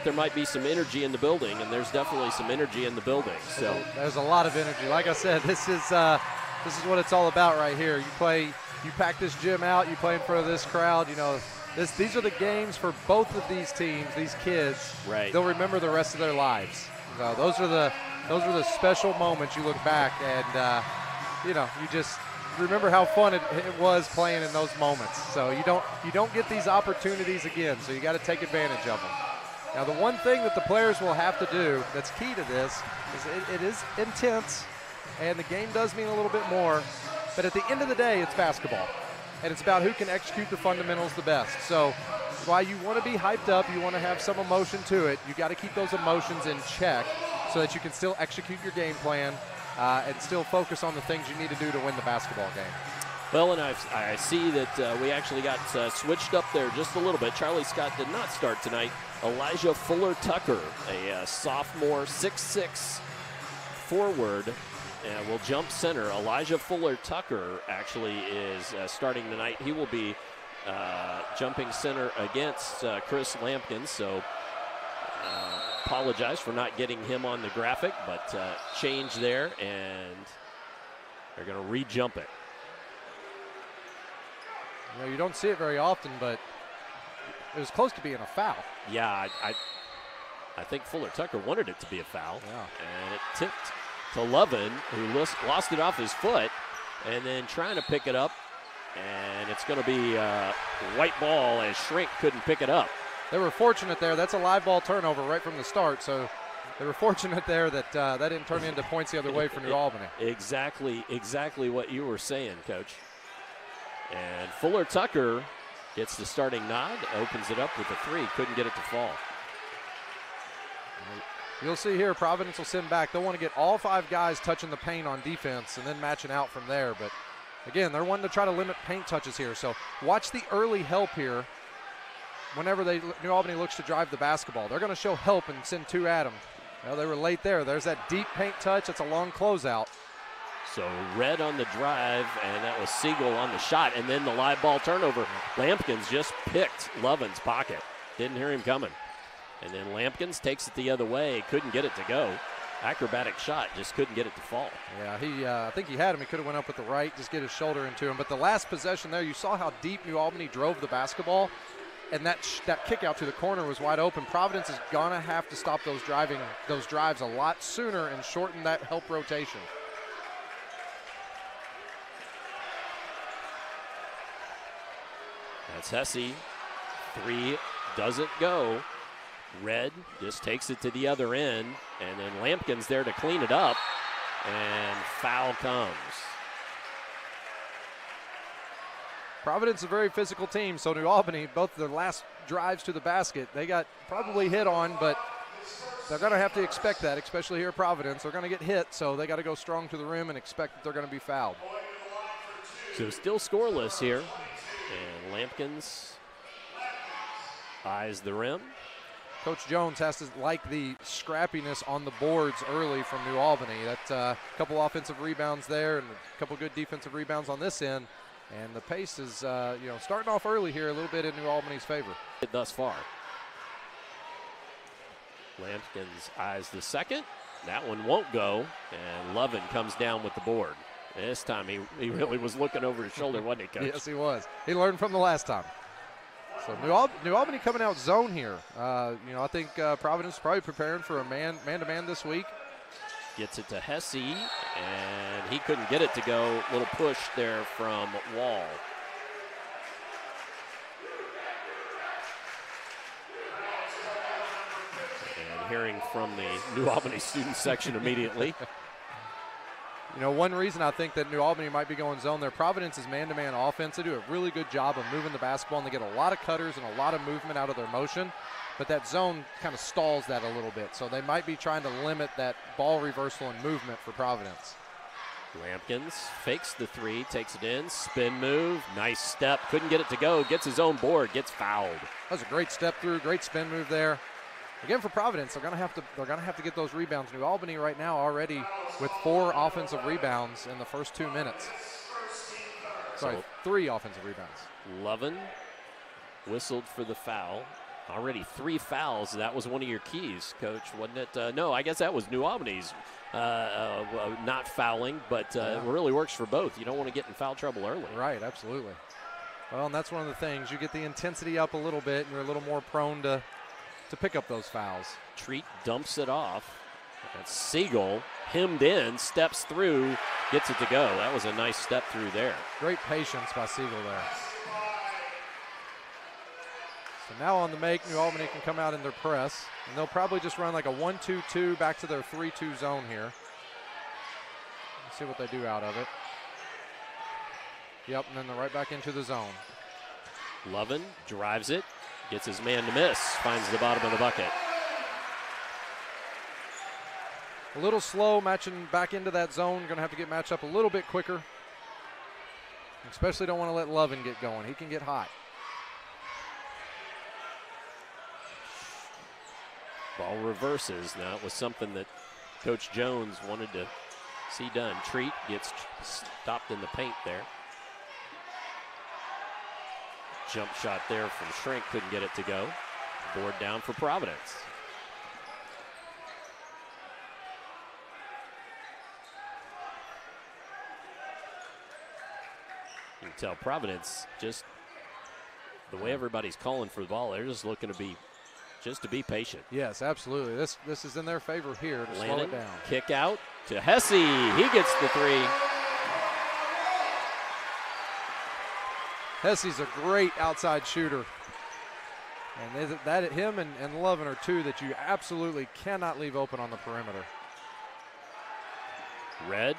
there might be some energy in the building, and there's definitely some energy in the building. So there's a lot of energy. Like I said, this is what it's all about right here. You pack this gym out, you play in front of this crowd, you know. These are the games for both of these teams, these kids. Right. They'll remember the rest of their lives. So those are the special moments you look back and you just remember how fun it was playing in those moments. So you don't get these opportunities again. So you got to take advantage of them. Now the one thing that the players will have to do that's key to this is it is intense, and the game does mean a little bit more. But at the end of the day, it's basketball. And it's about who can execute the fundamentals the best. So while you want to be hyped up, you want to have some emotion to it, you got to keep those emotions in check so that you can still execute your game plan and still focus on the things you need to do to win the basketball game. Well, and I see that we actually got switched up there just a little bit. Charlie Scott did not start tonight. Elijah Fuller-Tucker, a sophomore, 6'6", forward, will jump center. Elijah Fuller-Tucker actually is starting tonight. He will be jumping center against Chris Lampkin. So apologize for not getting him on the graphic, but change there, and they're going to re-jump it. You don't see it very often, but it was close to being a foul. Yeah, I think Fuller-Tucker wanted it to be a foul. Yeah. And it tipped to Lovin, who lost it off his foot, and then trying to pick it up, and it's going to be a white ball as Shrink couldn't pick it up. They were fortunate there. That's a live ball turnover right from the start, so they were fortunate there that that didn't turn into points the other way for New Albany. Exactly what you were saying, Coach. And Fuller-Tucker gets the starting nod, opens it up with a three, couldn't get it to fall. You'll see here, Providence will send back. They'll want to get all 5 guys touching the paint on defense and then matching out from there. But, again, they're wanting to try to limit paint touches here. So watch the early help here whenever New Albany looks to drive the basketball. They're going to show help and send 2 at them. Well, they were late there. There's that deep paint touch. It's a long closeout. So Red on the drive, and that was Siegel on the shot. And then the live ball turnover. Lampkins just picked Lovin's pocket. Didn't hear him coming. And then Lampkins takes it the other way, couldn't get it to go. Acrobatic shot, just couldn't get it to fall. Yeah, I think he had him. He could have went up with the right, just get his shoulder into him. But the last possession there, you saw how deep New Albany drove the basketball, and that kick out to the corner was wide open. Providence is gonna have to stop those drives a lot sooner and shorten that help rotation. That's Hesse. 3 doesn't go. Red just takes it to the other end, and then Lampkin's there to clean it up, and foul comes. Providence is a very physical team, so New Albany, both their last drives to the basket, they got probably hit on, but they're going to have to expect that, especially here at Providence. They're going to get hit, so they got to go strong to the rim and expect that they're going to be fouled. So still scoreless here, and Lampkin's eyes the rim. Coach Jones has to like the scrappiness on the boards early from New Albany. That's a couple offensive rebounds there and a couple good defensive rebounds on this end. And the pace is, starting off early here a little bit in New Albany's favor. Thus far. Lampkin's eyes the second. That one won't go, and Lovin comes down with the board. This time he really was looking over his shoulder, wasn't he, Coach? Yes, he was. He learned from the last time. So New Albany coming out zone here. I think Providence is probably preparing for a man-to-man this week. Gets it to Hesse, and he couldn't get it to go. Little push there from Wall. And hearing from the New Albany student section immediately. One reason I think that New Albany might be going zone there, Providence is man-to-man offense. They do a really good job of moving the basketball, and they get a lot of cutters and a lot of movement out of their motion. But that zone kind of stalls that a little bit. So they might be trying to limit that ball reversal and movement for Providence. Lampkins fakes the three, takes it in, spin move, nice step, couldn't get it to go, gets his own board, gets fouled. That was a great step through, great spin move there. Again, for Providence, they're gonna have to get those rebounds. New Albany right now already with 4 offensive rebounds in the first 2 minutes. Sorry, 3 offensive rebounds. Lovin whistled for the foul. Already 3 fouls. That was one of your keys, Coach, wasn't it? No, I guess that was New Albany's not fouling, but it really works for both. You don't want to get in foul trouble early. Right, absolutely. Well, and that's one of the things. You get the intensity up a little bit, and you're a little more prone to pick up those fouls. Treat dumps it off. That's Siegel, hemmed in, steps through, gets it to go. That was a nice step through there. Great patience by Siegel there. So now on the make, New Albany can come out in their press, and they'll probably just run like a 1-2-2 back to their 3-2 zone here. Let's see what they do out of it. Yep, and then they're right back into the zone. Lovin drives it, gets his man to miss, finds the bottom of the bucket. A little slow matching back into that zone. Going to have to get matched up a little bit quicker. Especially don't want to let Lovin get going. He can get hot. Ball reverses. Now it was something that Coach Jones wanted to see done. Treat gets stopped in the paint there. Jump shot there from Shrink, couldn't get it to go. Board down for Providence. You can tell Providence, just the way everybody's calling for the ball, they're just looking to be patient. Yes, absolutely. This is in their favor here to slow it down. Kick out to Hesse. He gets the 3. Hesse's a great outside shooter. And him and Lovin are 2 that you absolutely cannot leave open on the perimeter. Red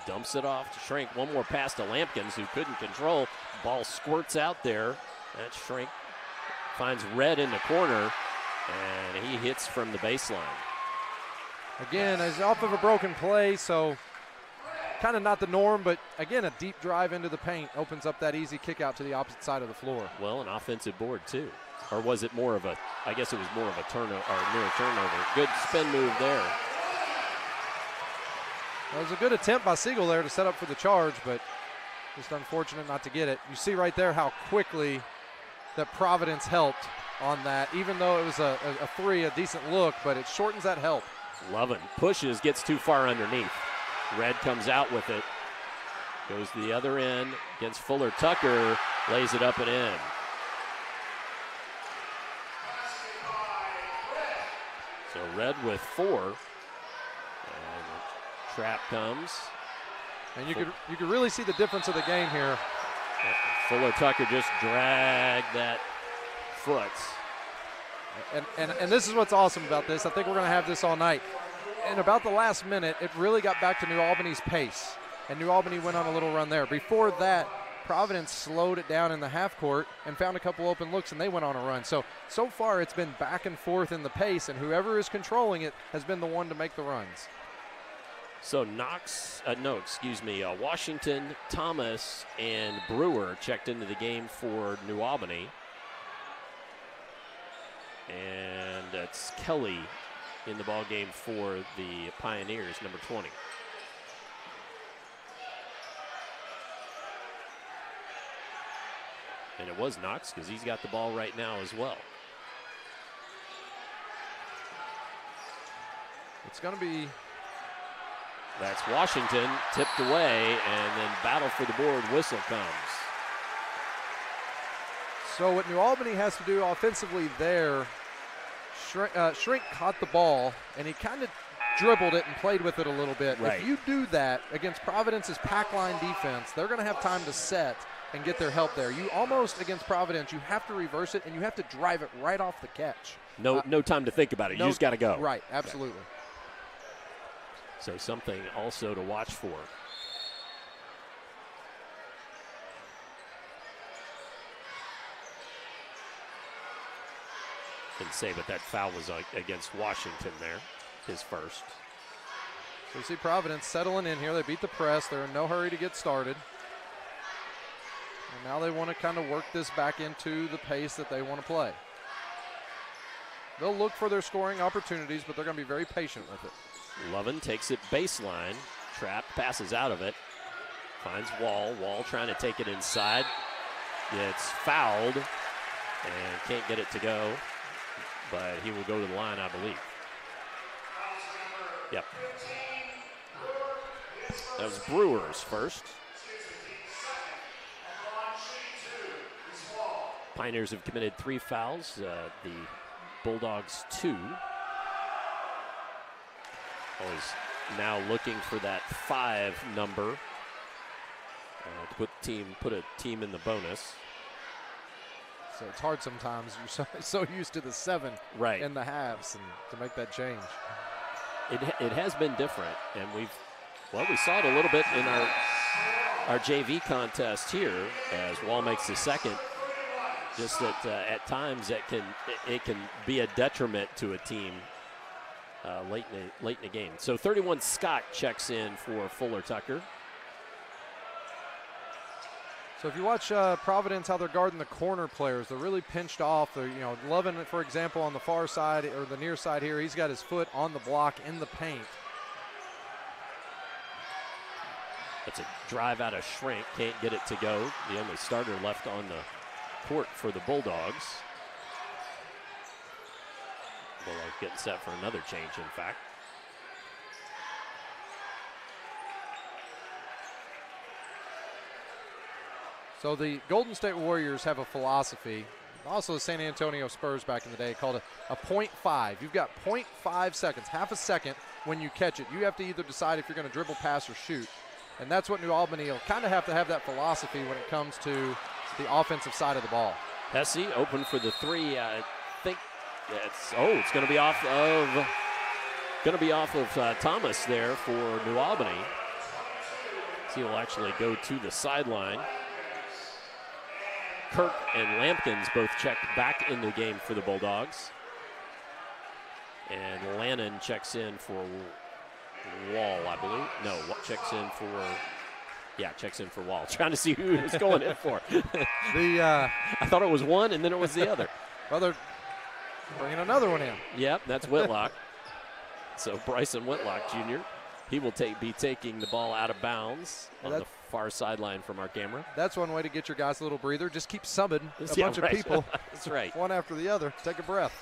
dumps it off to Shrink. One more pass to Lampkins, who couldn't control. Ball squirts out there. That Shrink finds Red in the corner, and he hits from the baseline. Again, he's off of a broken play, so kind of not the norm, but again, a deep drive into the paint opens up that easy kick out to the opposite side of the floor. Well, an offensive board too. Or was it more of I guess it was more of a turnover, or near a turnover. Good spin move there. Well, it was a good attempt by Siegel there to set up for the charge, but just unfortunate not to get it. You see right there how quickly that Providence helped on that, even though it was a 3, a decent look, but it shortens that help. Lovin pushes, gets too far underneath. Red comes out with it. Goes to the other end against Fuller Tucker, lays it up and in. So Red with 4. And the trap comes. And you could really see the difference of the game here. Fuller Tucker just dragged that foot. And this is what's awesome about this. I think we're going to have this all night. In about the last minute, it really got back to New Albany's pace, and New Albany went on a little run there. Before that, Providence slowed it down in the half court and found a couple open looks, and they went on a run. So far it's been back and forth in the pace, and whoever is controlling it has been the one to make the runs. So Washington, Thomas, and Brewer checked into the game for New Albany. And it's Kelly in the ball game for the Pioneers, number 20. And it was Knox because he's got the ball right now as well. It's going to be... That's Washington, tipped away, and then battle for the board, whistle comes. So what New Albany has to do offensively there, Shrink caught the ball, and he kind of dribbled it and played with it a little bit. Right. If you do that against Providence's pack line defense, they're going to have time to set and get their help there. You almost, against Providence, you have to reverse it, and you have to drive it right off the catch. No time to think about it. You just got to go. Right, absolutely. Okay. So something also to watch for. Didn't say, but that foul was against Washington there, his first. So you see Providence settling in here. They beat the press. They're in no hurry to get started. And now they want to kind of work this back into the pace that they want to play. They'll look for their scoring opportunities, but they're going to be very patient with it. Lovin takes it baseline. Trap passes out of it. Finds Wall. Wall trying to take it inside. It's fouled and can't get it to go. But he will go to the line, I believe. Yep. That was Brewers first. Pioneers have committed 3 fouls. The Bulldogs 2. Always now looking for that 5 number to put a team in the bonus. So it's hard sometimes. You're so used to the 7 right in the halves, and to make that change. It has been different, and we saw it a little bit in our JV contest here as Wall makes the second. Just that at times it can be a detriment to a team late in the game. So 31 Scott checks in for Fuller Tucker. So if you watch Providence, how they're guarding the corner players, they're really pinched off. They're, Lovin, for example, on the far side or the near side here, he's got his foot on the block in the paint. That's a drive out of Shrink. Can't get it to go. The only starter left on the court for the Bulldogs. Bulldogs getting set for another change, in fact. So the Golden State Warriors have a philosophy, also the San Antonio Spurs back in the day, called a 0.5. You've got 0.5 seconds, half a second when you catch it. You have to either decide if you're going to dribble, pass, or shoot. And that's what New Albany will kind of have to have that philosophy when it comes to the offensive side of the ball. Hesse open for the 3. I think it's going to be off of Thomas there for New Albany. So he'll actually go to the sideline. Kirk and Lampkins both checked back in the game for the Bulldogs. And Lannon checks in for Wall, I believe. No, checks in for Wall. Trying to see who he was going in for. I thought it was one, and then it was the other. Well, they're bringing another one in. Yep, that's Whitlock. So Bryson Whitlock, Jr., he will be taking the ball out of bounds on the far sideline from our camera. That's one way to get your guys a little breather. Just keep subbing a bunch of people. That's right. One after the other. Take a breath.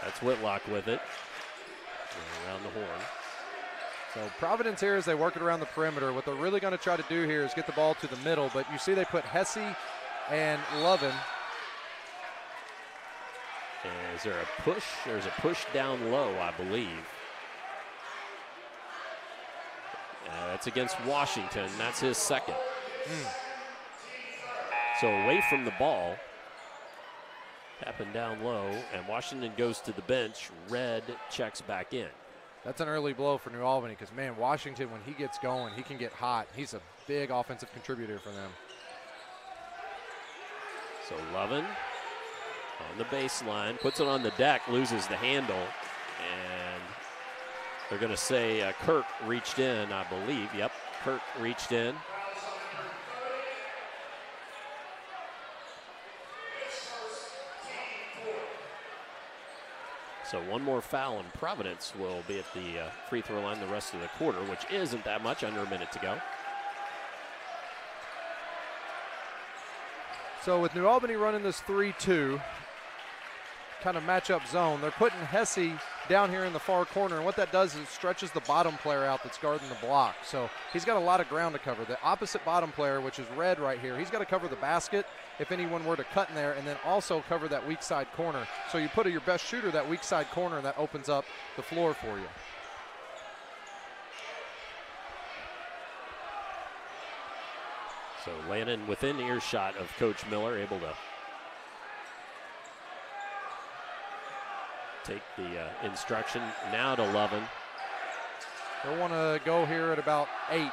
That's Whitlock with it. Around the horn. So Providence here, as they work it around the perimeter, what they're really going to try to do here is get the ball to the middle. But you see they put Hesse and Lovin. Is there a push? There's a push down low, I believe. That's against Washington. That's his second. So away from the ball. Tapping down low, and Washington goes to the bench. Red checks back in. That's an early blow for New Albany because, man, Washington, when he gets going, he can get hot. He's a big offensive contributor for them. So Lovin on the baseline, puts it on the deck, loses the handle, and they're going to say Kirk reached in, I believe. Yep, Kirk reached in. So one more foul, and Providence will be at the free throw line the rest of the quarter, which isn't that much, under a minute to go. So with New Albany running this 3-2 kind of matchup zone, they're putting Hesse down here in the far corner, and what that does is it stretches the bottom player out that's guarding the block. So he's got a lot of ground to cover. The opposite bottom player, which is Red right here, he's got to cover the basket if anyone were to cut in there, and then also cover that weak side corner. So you put your best shooter that weak side corner, and that opens up the floor for you. So Lannon within earshot of Coach Miller, able to take the instruction. Now to Lovin. They'll want to go here at about 8.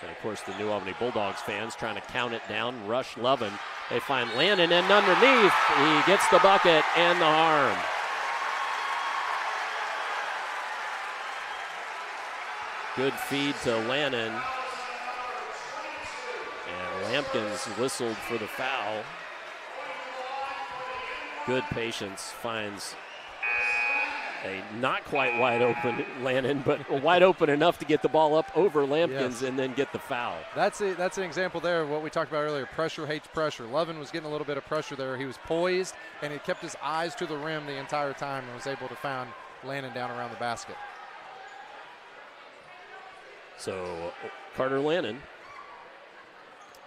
And, of course, the New Albany Bulldogs fans trying to count it down. Rush Lovin. They find Lannon, and underneath, he gets the bucket and the harm. Good feed to Lannon. And Lampkins whistled for the foul. Good patience, finds a not quite wide open Lannon, but wide open enough to get the ball up over Lampkins and then get the foul. That's an example there of what we talked about earlier. Pressure hates pressure. Lovin was getting a little bit of pressure there. He was poised, and he kept his eyes to the rim the entire time and was able to find Lannon down around the basket. So Carter Lannon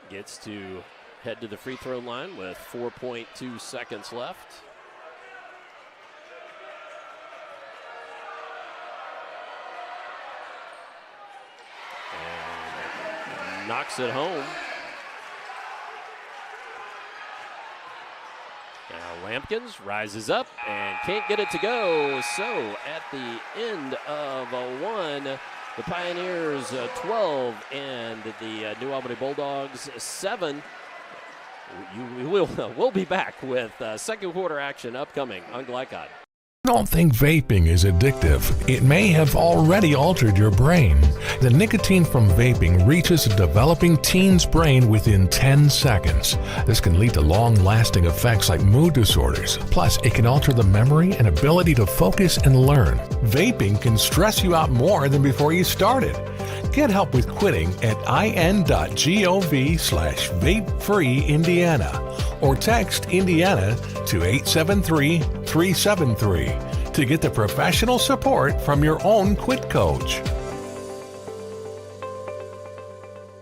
gets to head to the free throw line with 4.2 seconds left. And knocks it home. Now Lampkins rises up and can't get it to go. So at the end of a 1, the Pioneers 12 and the New Albany Bulldogs 7. We'll be back with second quarter action upcoming on Glycod. Don't think vaping is addictive. It may have already altered your brain. The nicotine from vaping reaches a developing teen's brain within 10 seconds. This can lead to long-lasting effects like mood disorders. Plus, it can alter the memory and ability to focus and learn. Vaping can stress you out more than before you started. Get help with quitting at in.gov/vapefreeindiana or text Indiana to 873-373 to get the professional support from your own quit coach.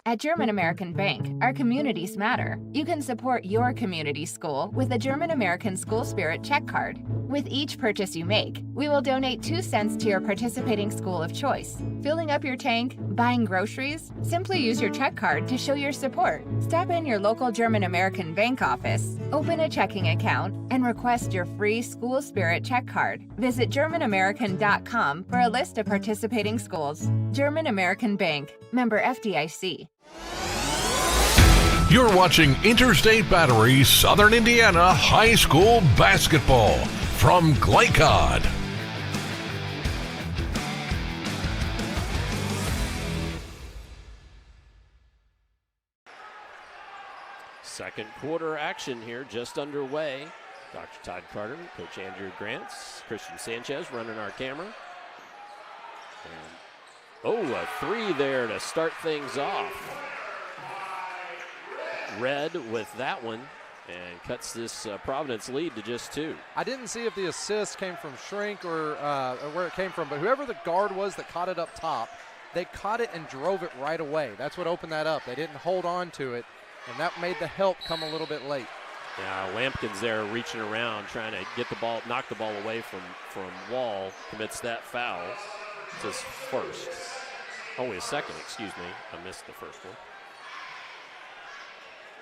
At German American Bank, our communities matter. You can support your community school with a German American School Spirit check card. With each purchase you make, we will donate 2 cents to your participating school of choice. Filling up your tank, buying groceries? Simply use your check card to show your support. Stop in your local German American Bank office, open a checking account, and request your free School Spirit check card. Visit GermanAmerican.com for a list of participating schools. German American Bank, member FDIC. You're watching Interstate Battery Southern Indiana High School Basketball from Glycod. Second quarter action here just underway. Dr. Todd Carter, Coach Andrew Grants, Christian Sanchez running our camera. And, a 3 there to start things off. Red with that one and cuts this Providence lead to just 2. I didn't see if the assist came from Shrink or where it came from, but whoever the guard was that caught it up top, they caught it and drove it right away. That's what opened that up. They didn't hold on to it, and that made the help come a little bit late. Now Lampkins there reaching around, trying to get the ball, knock the ball away from Wall, commits that foul. It's his first. Only a second, excuse me. I missed the first one.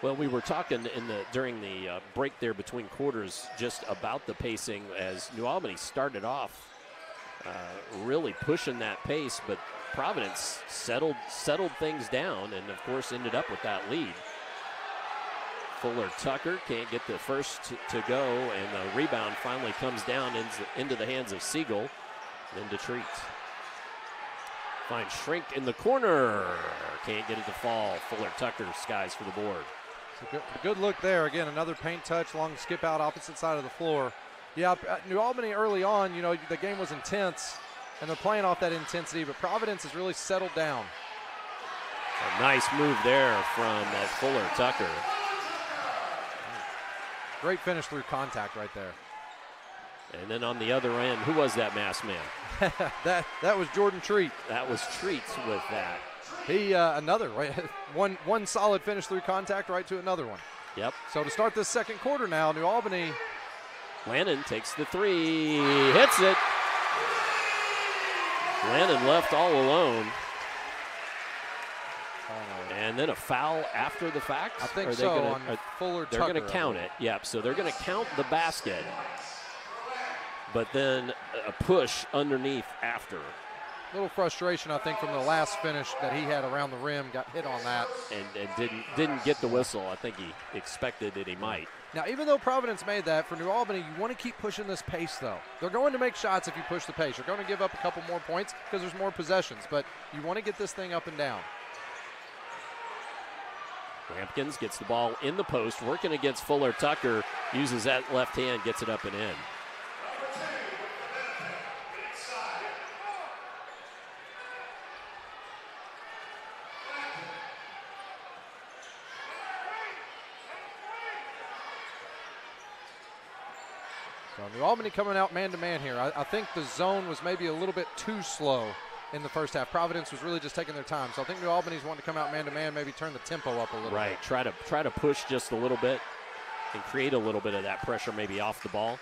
Well, we were talking during the break there between quarters just about the pacing as New Albany started off really pushing that pace, but Providence settled things down and, of course, ended up with that lead. Fuller Tucker can't get the first to go, and the rebound finally comes down into the hands of Siegel. Then to Treat. Finds Shrink in the corner. Can't get it to fall. Fuller Tucker skies for the board. A good look there. Again, another paint touch, long skip out opposite side of the floor. Yeah, New Albany early on, the game was intense, and they're playing off that intensity, but Providence has really settled down. A nice move there from Fuller Tucker. Great finish through contact right there. And then on the other end, who was that masked man? that was Jordan Treat. That was Treats with that. He another right, one solid finish through contact right to another one. Yep. So to start this second quarter now, New Albany. Lannon takes the three, hits it. Lannon left all alone. And then a foul after the fact? I think so. On Fuller Tucker. They're going to count it. Yep. So they're going to count the basket, but then a push underneath after. A little frustration, I think, from the last finish that he had around the rim. Got hit on that. And didn't get the whistle. I think he expected that he might. Now, even though Providence made that, for New Albany, you want to keep pushing this pace, though. They're going to make shots if you push the pace. You're going to give up a couple more points because there's more possessions, but you want to get this thing up and down. Lampkins gets the ball in the post, working against Fuller Tucker, uses that left hand, gets it up and in. So New Albany coming out man-to-man here. I think the zone was maybe a little bit too slow in the first half. Providence was really just taking their time. So I think New Albany's wanting to come out man-to-man, maybe turn the tempo up a little bit. Right, try to push just a little bit and create a little bit of that pressure maybe off the ball.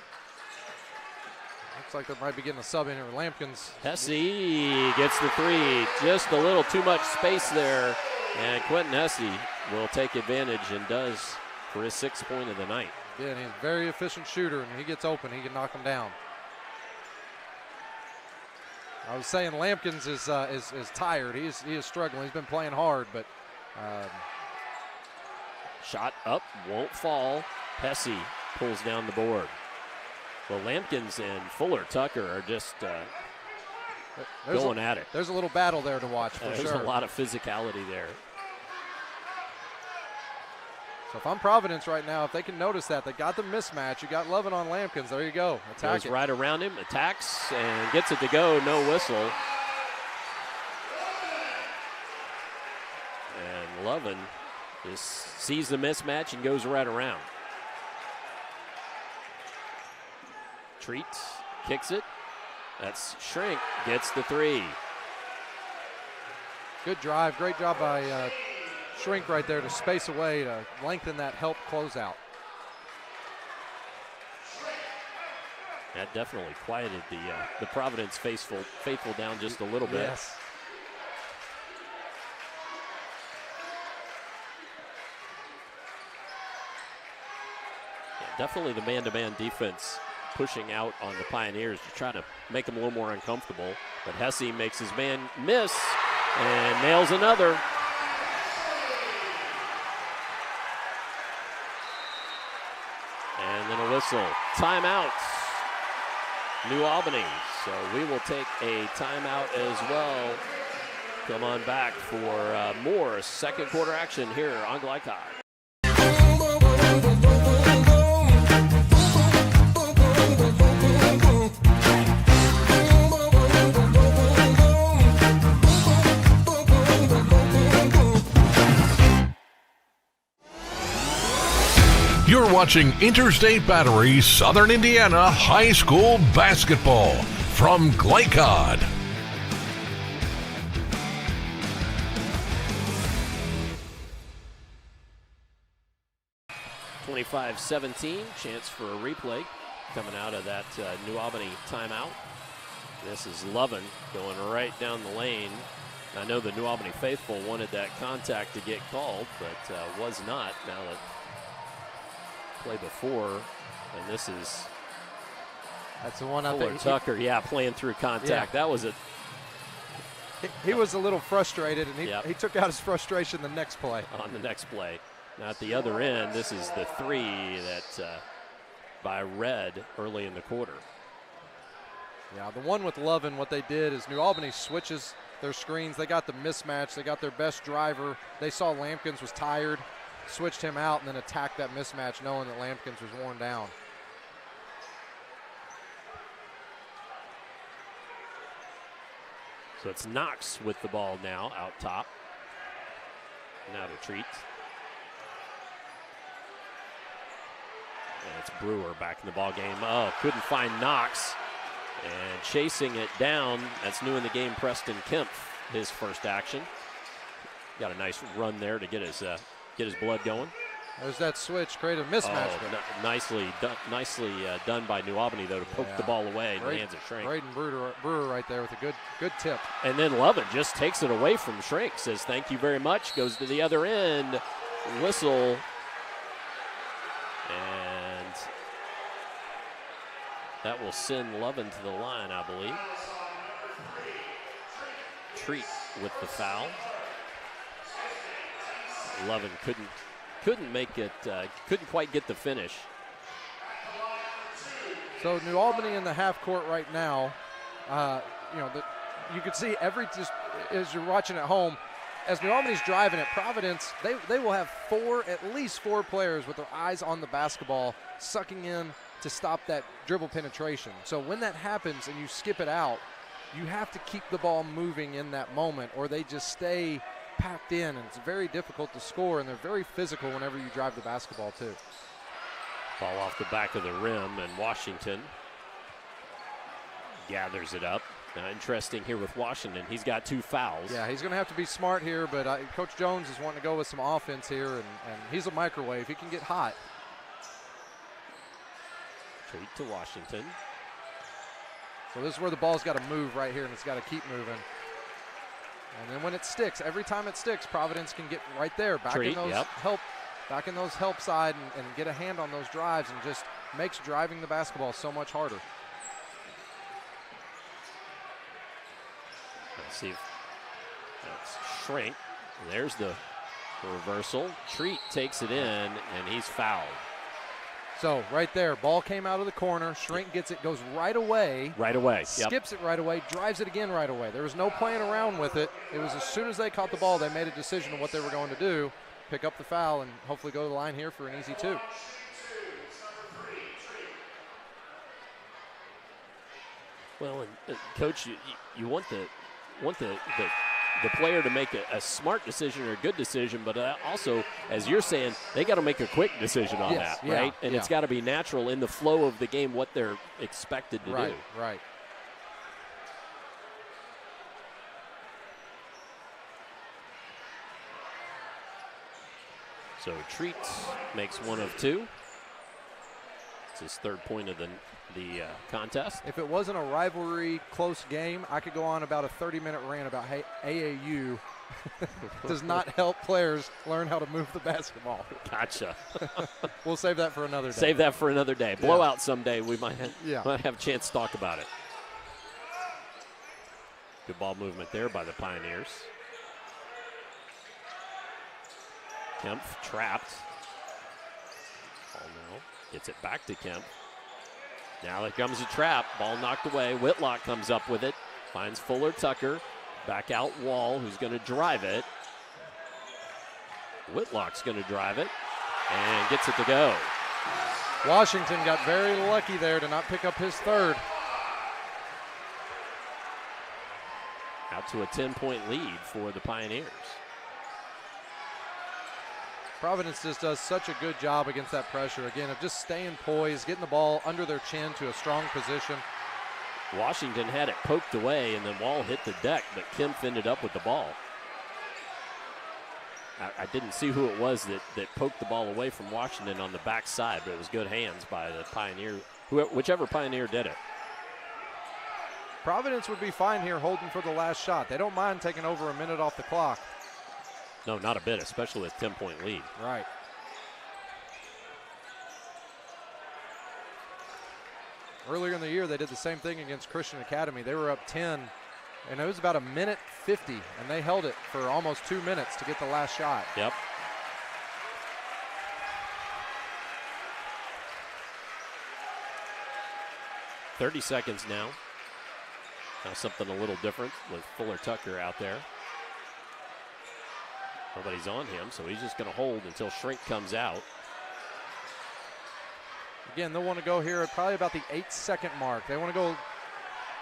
Looks like they might be getting a sub in here. Lampkins. Hesse gets the three. Just a little too much space there. And Quentin Hesse will take advantage and does for his 6th point of the night. Yeah, and he's a very efficient shooter, and he gets open, he can knock him down. I was saying Lampkins is tired. He is struggling. He's been playing hard, but shot up, won't fall. Hesse pulls down the board. Well, Lampkins and Fuller Tucker are just going at it. There's a little battle there to watch for There's sure. a lot of physicality there. So if I'm Providence right now, if they can notice that, they got the mismatch. You got Lovin on Lampkins. There you go. Attack Goes right around him, attacks, and gets it to go. No whistle. And Lovin just sees the mismatch and goes right around. Treat kicks it. That's Shrink. Gets the three. Good drive. Great job by Shrink right there to space away, to lengthen that help closeout. That definitely quieted the Providence faithful down just a little bit. Yes. Yeah, definitely the man-to-man defense pushing out on the Pioneers to try to make them a little more uncomfortable. But Hesse makes his man miss and nails another. And then a whistle. Timeout, New Albany. So we will take a timeout as well. Come on back for more second quarter action here on Glycod. You're watching Interstate Battery Southern Indiana High School Basketball from Glycod. (25-17), chance for a replay coming out of that New Albany timeout. This is Lovin going right down the lane. I know the New Albany faithful wanted that contact to get called, but was not. Now that play before, and this is that's the one I Fuller think Tucker, playing through contact. Yeah. That was it. He was a little frustrated, and he took out his frustration the next play. On the next play. Now at the other end, this is the three that by Red early in the quarter. Yeah, the one with Lovin, what they did is New Albany switches their screens. They got the mismatch. They got their best driver. They saw Lampkins was tired, switched him out, and then attacked that mismatch knowing that Lampkins was worn down. So it's Knox with the ball now out top. Now to Treat. And it's Brewer back in the ball game. Oh, couldn't find Knox. And chasing it down, that's new in the game, Preston Kemp, his first action. Got a nice run there to get his blood going. There's that switch, create a mismatch. Oh, nicely done by New Albany, though, to poke the ball away in the hands of Shrink. Braden Brewer right there with a good tip. And then Lovin just takes it away from Shrink, says thank you very much, goes to the other end, whistle, and that will send Lovin to the line, I believe. Treat with the foul. Lovin couldn't make it, couldn't quite get the finish. So New Albany in the half court right now, you can see just as you're watching at home, as New Albany's driving at Providence, they will have at least four players with their eyes on the basketball, sucking in to stop that dribble penetration. So when that happens and you skip it out, you have to keep the ball moving in that moment, or they just stay packed in, and it's very difficult to score, and they're very physical whenever you drive the basketball too. Ball off the back of the rim, and Washington gathers it up. Now, interesting here with Washington, he's got 2 fouls. Yeah, he's going to have to be smart here, but Coach Jones is wanting to go with some offense here, and he's a microwave. He can get hot. Treat to Washington. So this is where the ball's got to move right here, and it's got to keep moving. And then when it sticks, every time it sticks, Providence can get right there, back in those help side, and get a hand on those drives, and just makes driving the basketball so much harder. Let's see if that's Shrink. There's the reversal. Treat takes it in, and he's fouled. So right there, ball came out of the corner. Shrink gets it, goes right away. Right away. Skips it right away, drives it again right away. There was no playing around with it. It was as soon as they caught the ball, they made a decision on what they were going to do, pick up the foul, and hopefully go to the line here for an easy 2. Well, and Coach, you want the player to make a smart decision or a good decision, but also, as you're saying, they got to make a quick decision on that, right? And it's got to be natural in the flow of the game, what they're expected to do. Right. So Treat makes 1 of 2. It's his 3rd point of the contest. If it wasn't a rivalry close game, I could go on about a 30-minute rant about AAU does not help players learn how to move the basketball. Gotcha. We'll save that for another day. Save that for another day. Blowout someday. We might have a chance to talk about it. Good ball movement there by the Pioneers. Kemp trapped. Ball now gets it back to Kemp. Now there comes a trap. Ball knocked away. Whitlock comes up with it. Finds Fuller Tucker. Back out Wall, who's going to drive it. Whitlock's going to drive it and gets it to go. Washington got very lucky there to not pick up his 3rd. Out to a 10-point lead for the Pioneers. Providence just does such a good job against that pressure, again, of just staying poised, getting the ball under their chin to a strong position. Washington had it poked away, and then Wall hit the deck, but Kemp ended up with the ball. I didn't see who it was that poked the ball away from Washington on the backside, but it was good hands by the Pioneer, whichever Pioneer did it. Providence would be fine here holding for the last shot. They don't mind taking over a minute off the clock. No, not a bit, especially with 10-point lead. Right. Earlier in the year, they did the same thing against Christian Academy. They were up 10, and it was about 1:50, and they held it for almost 2 minutes to get the last shot. Yep. "30 seconds now. Now something a little different with Fuller Tucker out there. Nobody's on him, so he's just going to hold until Shrink comes out. Again, they'll want to go here at probably about the 8-second mark. They want to go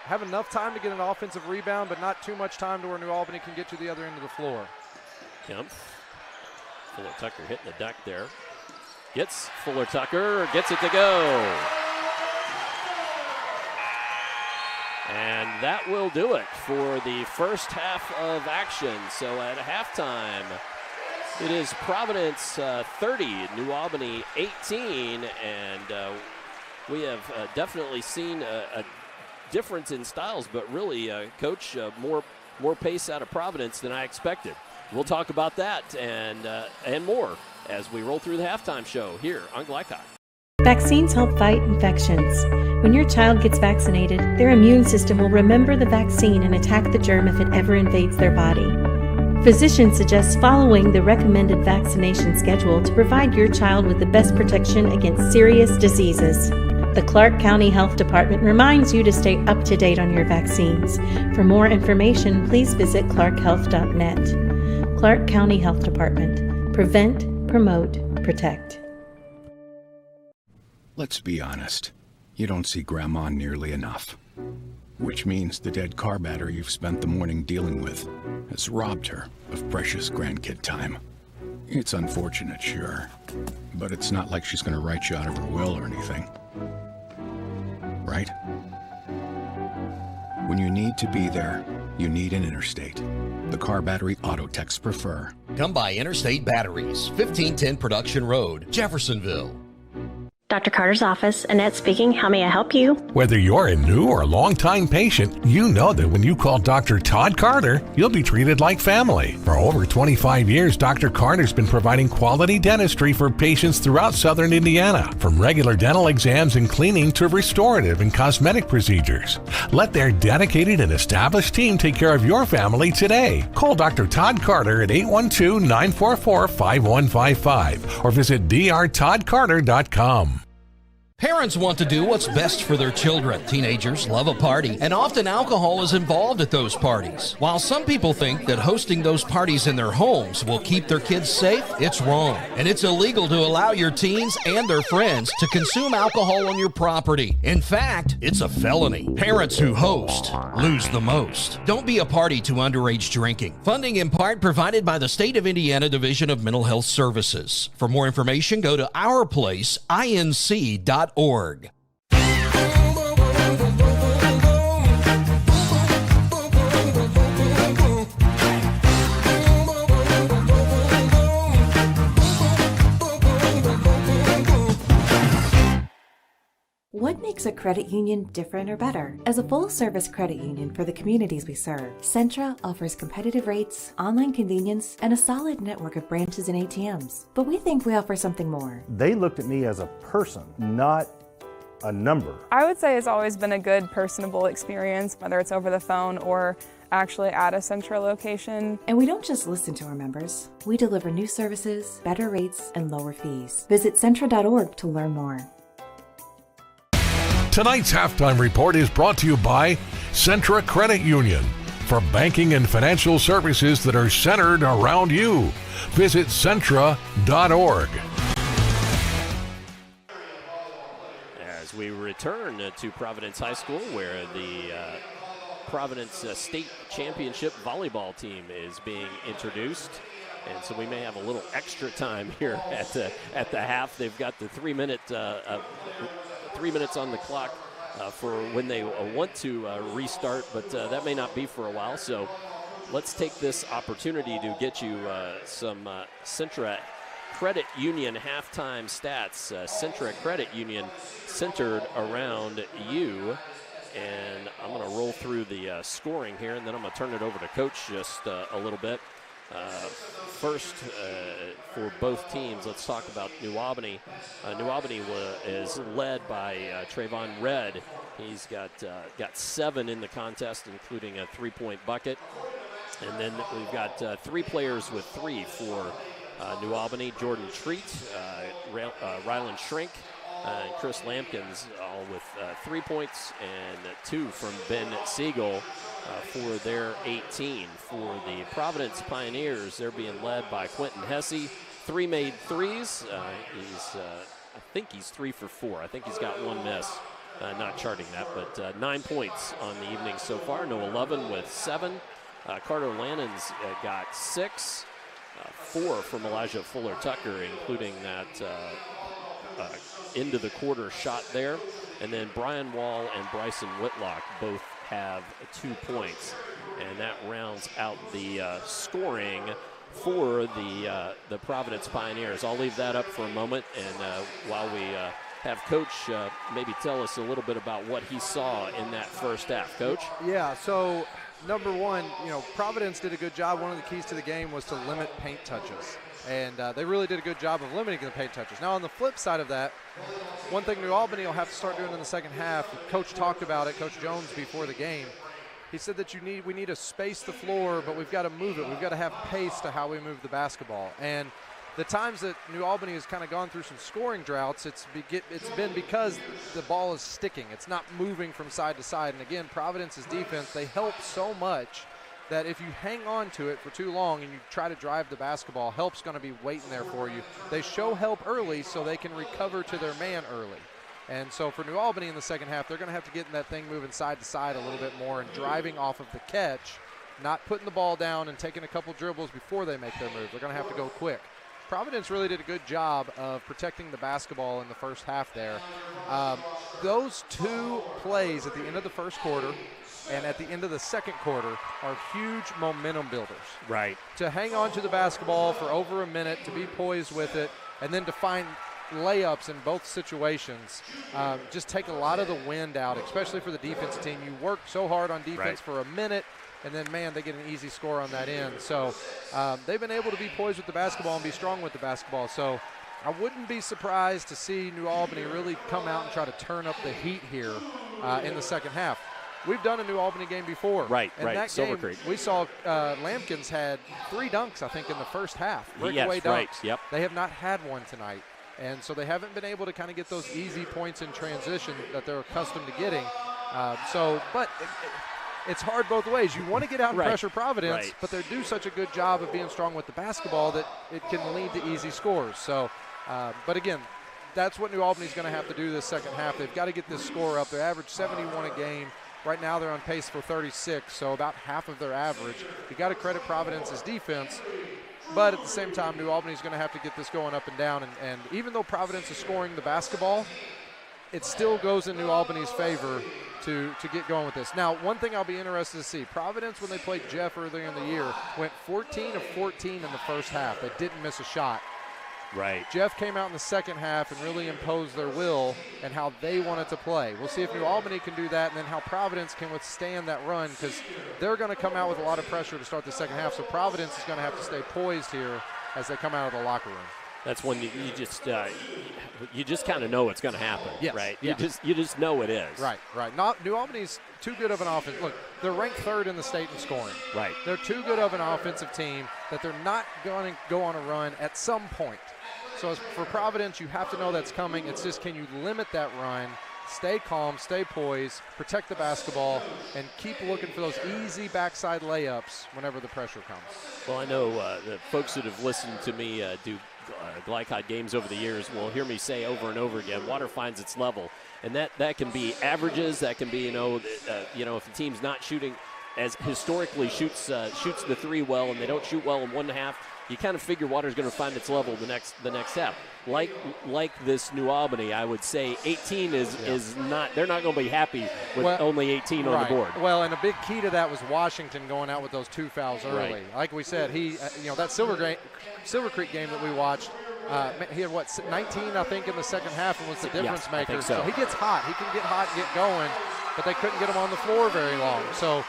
have enough time to get an offensive rebound, but not too much time to where New Albany can get to the other end of the floor. Kemp. Fuller Tucker hitting the deck there. Gets Fuller Tucker, gets it to go. And that will do it for the first half of action. So at halftime, it is Providence 30, New Albany 18, and we have definitely seen a difference in styles, but really, Coach, more pace out of Providence than I expected. We'll talk about that and more as we roll through the halftime show here on Glycott. Vaccines help fight infections. When your child gets vaccinated, their immune system will remember the vaccine and attack the germ if it ever invades their body. Physicians suggest following the recommended vaccination schedule to provide your child with the best protection against serious diseases. The Clark County Health Department reminds you to stay up to date on your vaccines. For more information, please visit clarkhealth.net. Clark County Health Department. Prevent, promote, protect. Let's be honest. You don't see Grandma nearly enough. Which means the dead car battery you've spent the morning dealing with has robbed her of precious grandkid time. It's unfortunate, sure, but it's not like she's going to write you out of her will or anything. Right? When you need to be there, you need an Interstate. The car battery auto techs prefer. Come by Interstate Batteries, 1510 Production Road, Jeffersonville. Dr. Carter's office, Annette speaking. How may I help you? Whether you're a new or long-time patient, you know that when you call Dr. Todd Carter, you'll be treated like family. For over 25 years, Dr. Carter's been providing quality dentistry for patients throughout Southern Indiana, from regular dental exams and cleaning to restorative and cosmetic procedures. Let their dedicated and established team take care of your family today. Call Dr. Todd Carter at 812-944-5155 or visit drtoddcarter.com. Parents want to do what's best for their children. Teenagers love a party, and often alcohol is involved at those parties. While some people think that hosting those parties in their homes will keep their kids safe, it's wrong. And it's illegal to allow your teens and their friends to consume alcohol on your property. In fact, it's a felony. Parents who host lose the most. Don't be a party to underage drinking. Funding in part provided by the State of Indiana Division of Mental Health Services. For more information, go to ourplaceinc.org. What makes a credit union different or better? As a full-service credit union for the communities we serve, Centra offers competitive rates, online convenience, and a solid network of branches and ATMs. But we think we offer something more. They looked at me as a person, not a number. I would say it's always been a good, personable experience, whether it's over the phone or actually at a Centra location. And we don't just listen to our members. We deliver new services, better rates, and lower fees. Visit Centra.org to learn more. Tonight's halftime report is brought to you by Centra Credit Union. For banking and financial services that are centered around you, visit Centra.org. As we return to Providence High School, where the Providence State Championship volleyball team is being introduced. And so we may have a little extra time here at the half. They've got the 3 minutes on the clock for when they want to restart, but that may not be for a while. So let's take this opportunity to get you some Centra Credit Union halftime stats. Centra Credit Union centered around you. And I'm going to roll through the scoring here, and then I'm going to turn it over to Coach just a little bit. First, for both teams, let's talk about New Albany. New Albany is led by Trayvon Redd. He's got 7 in the contest, including a 3-point bucket. And then we've got 3 players with 3 for New Albany. Jordan Treat, Rylan Shrink, and Chris Lampkins, all with 3 points, and 2 from Ben Siegel for their 18. For the Providence Pioneers, they're being led by Quentin Hesse. 3 made threes. I think he's 3 for 4. I think he's got 1 miss. Not charting that, but 9 points on the evening so far. No 11 with 7. Carter Lannon's got 6. 4 from Elijah Fuller-Tucker, including that into the quarter shot there. And then Brian Wall and Bryson Whitlock both have 2 points. And that rounds out the scoring for the Providence Pioneers. I'll leave that up for a moment, and while we have Coach maybe tell us a little bit about what he saw in that first half. Coach? Yeah, so number one, Providence did a good job. One of the keys to the game was to limit paint touches. And they really did a good job of limiting the paint touches. Now, on the flip side of that, one thing New Albany will have to start doing in the second half, Coach talked about it, Coach Jones, before the game. He said that we need to space the floor, but we've got to move it. We've got to have pace to how we move the basketball. And the times that New Albany has kind of gone through some scoring droughts, it's been because the ball is sticking. It's not moving from side to side. And, again, Providence's defense, they help so much that if you hang on to it for too long and you try to drive the basketball, help's going to be waiting there for you. They show help early so they can recover to their man early. And so for New Albany in the second half, they're going to have to get in that thing moving side to side a little bit more and driving off of the catch, not putting the ball down and taking a couple dribbles before they make their move. They're going to have to go quick. Providence really did a good job of protecting the basketball in the first half there. Those 2 plays at the end of the first quarter and at the end of the second quarter are huge momentum builders. Right. To hang on to the basketball for over a minute, to be poised with it, and then to find layups in both situations, just take a lot of the wind out, especially for the defensive team. You work so hard on defense for a minute, and then, man, they get an easy score on that end. So they've been able to be poised with the basketball and be strong with the basketball. So I wouldn't be surprised to see New Albany really come out and try to turn up the heat here in the second half. We've done a New Albany game before. Right, and right, that Silver game, Creek. we saw Lampkins had 3 dunks, I think, in the first half. Breakaway dunks. Right, yep. They have not had one tonight. And so they haven't been able to kind of get those easy points in transition that they're accustomed to getting. But it's hard both ways. You want to get out and pressure Providence, but they do such a good job of being strong with the basketball that it can lead to easy scores. So, but again, that's what New Albany's going to have to do this second half. They've got to get this score up. They average 71 a game. Right now they're on pace for 36, so about half of their average. You got to credit Providence's defense, but at the same time, New Albany's going to have to get this going up and down. And even though Providence is scoring the basketball, it still goes in New Albany's favor to get going with this. Now, one thing I'll be interested to see, Providence, when they played Jeff earlier in the year, went 14 of 14 in the first half. They didn't miss a shot. Right. Jeff came out in the second half and really imposed their will and how they wanted to play. We'll see if New Albany can do that, and then how Providence can withstand that run, because they're going to come out with a lot of pressure to start the second half. So Providence is going to have to stay poised here as they come out of the locker room. That's when you just kind of know it's going to happen, right? You just know it is. Right. New Albany's too good of an offense. Look, they're ranked 3rd in the state in scoring. Right. They're too good of an offensive team that they're not going to go on a run at some point. So for Providence, you have to know that's coming. It's just, can you limit that run, stay calm, stay poised, protect the basketball, and keep looking for those easy backside layups whenever the pressure comes. Well, I know the folks that have listened to me do Glycod games over the years will hear me say over and over again, water finds its level. And that can be averages. That can be, if the team's not shooting, as historically shoots the 3 well, and they don't shoot well in 1.5, you kind of figure water's going to find its level the next half. Like this New Albany, I would say 18 is not. They're not going to be happy with only 18 on the board. Well, and a big key to that was Washington going out with those 2 fouls early. Right. Like we said, he that Silver Creek game that we watched. He had 19, I think, in the second half, and was the difference maker. So he gets hot. He can get hot, get going. but they couldn't get him on the floor very long. So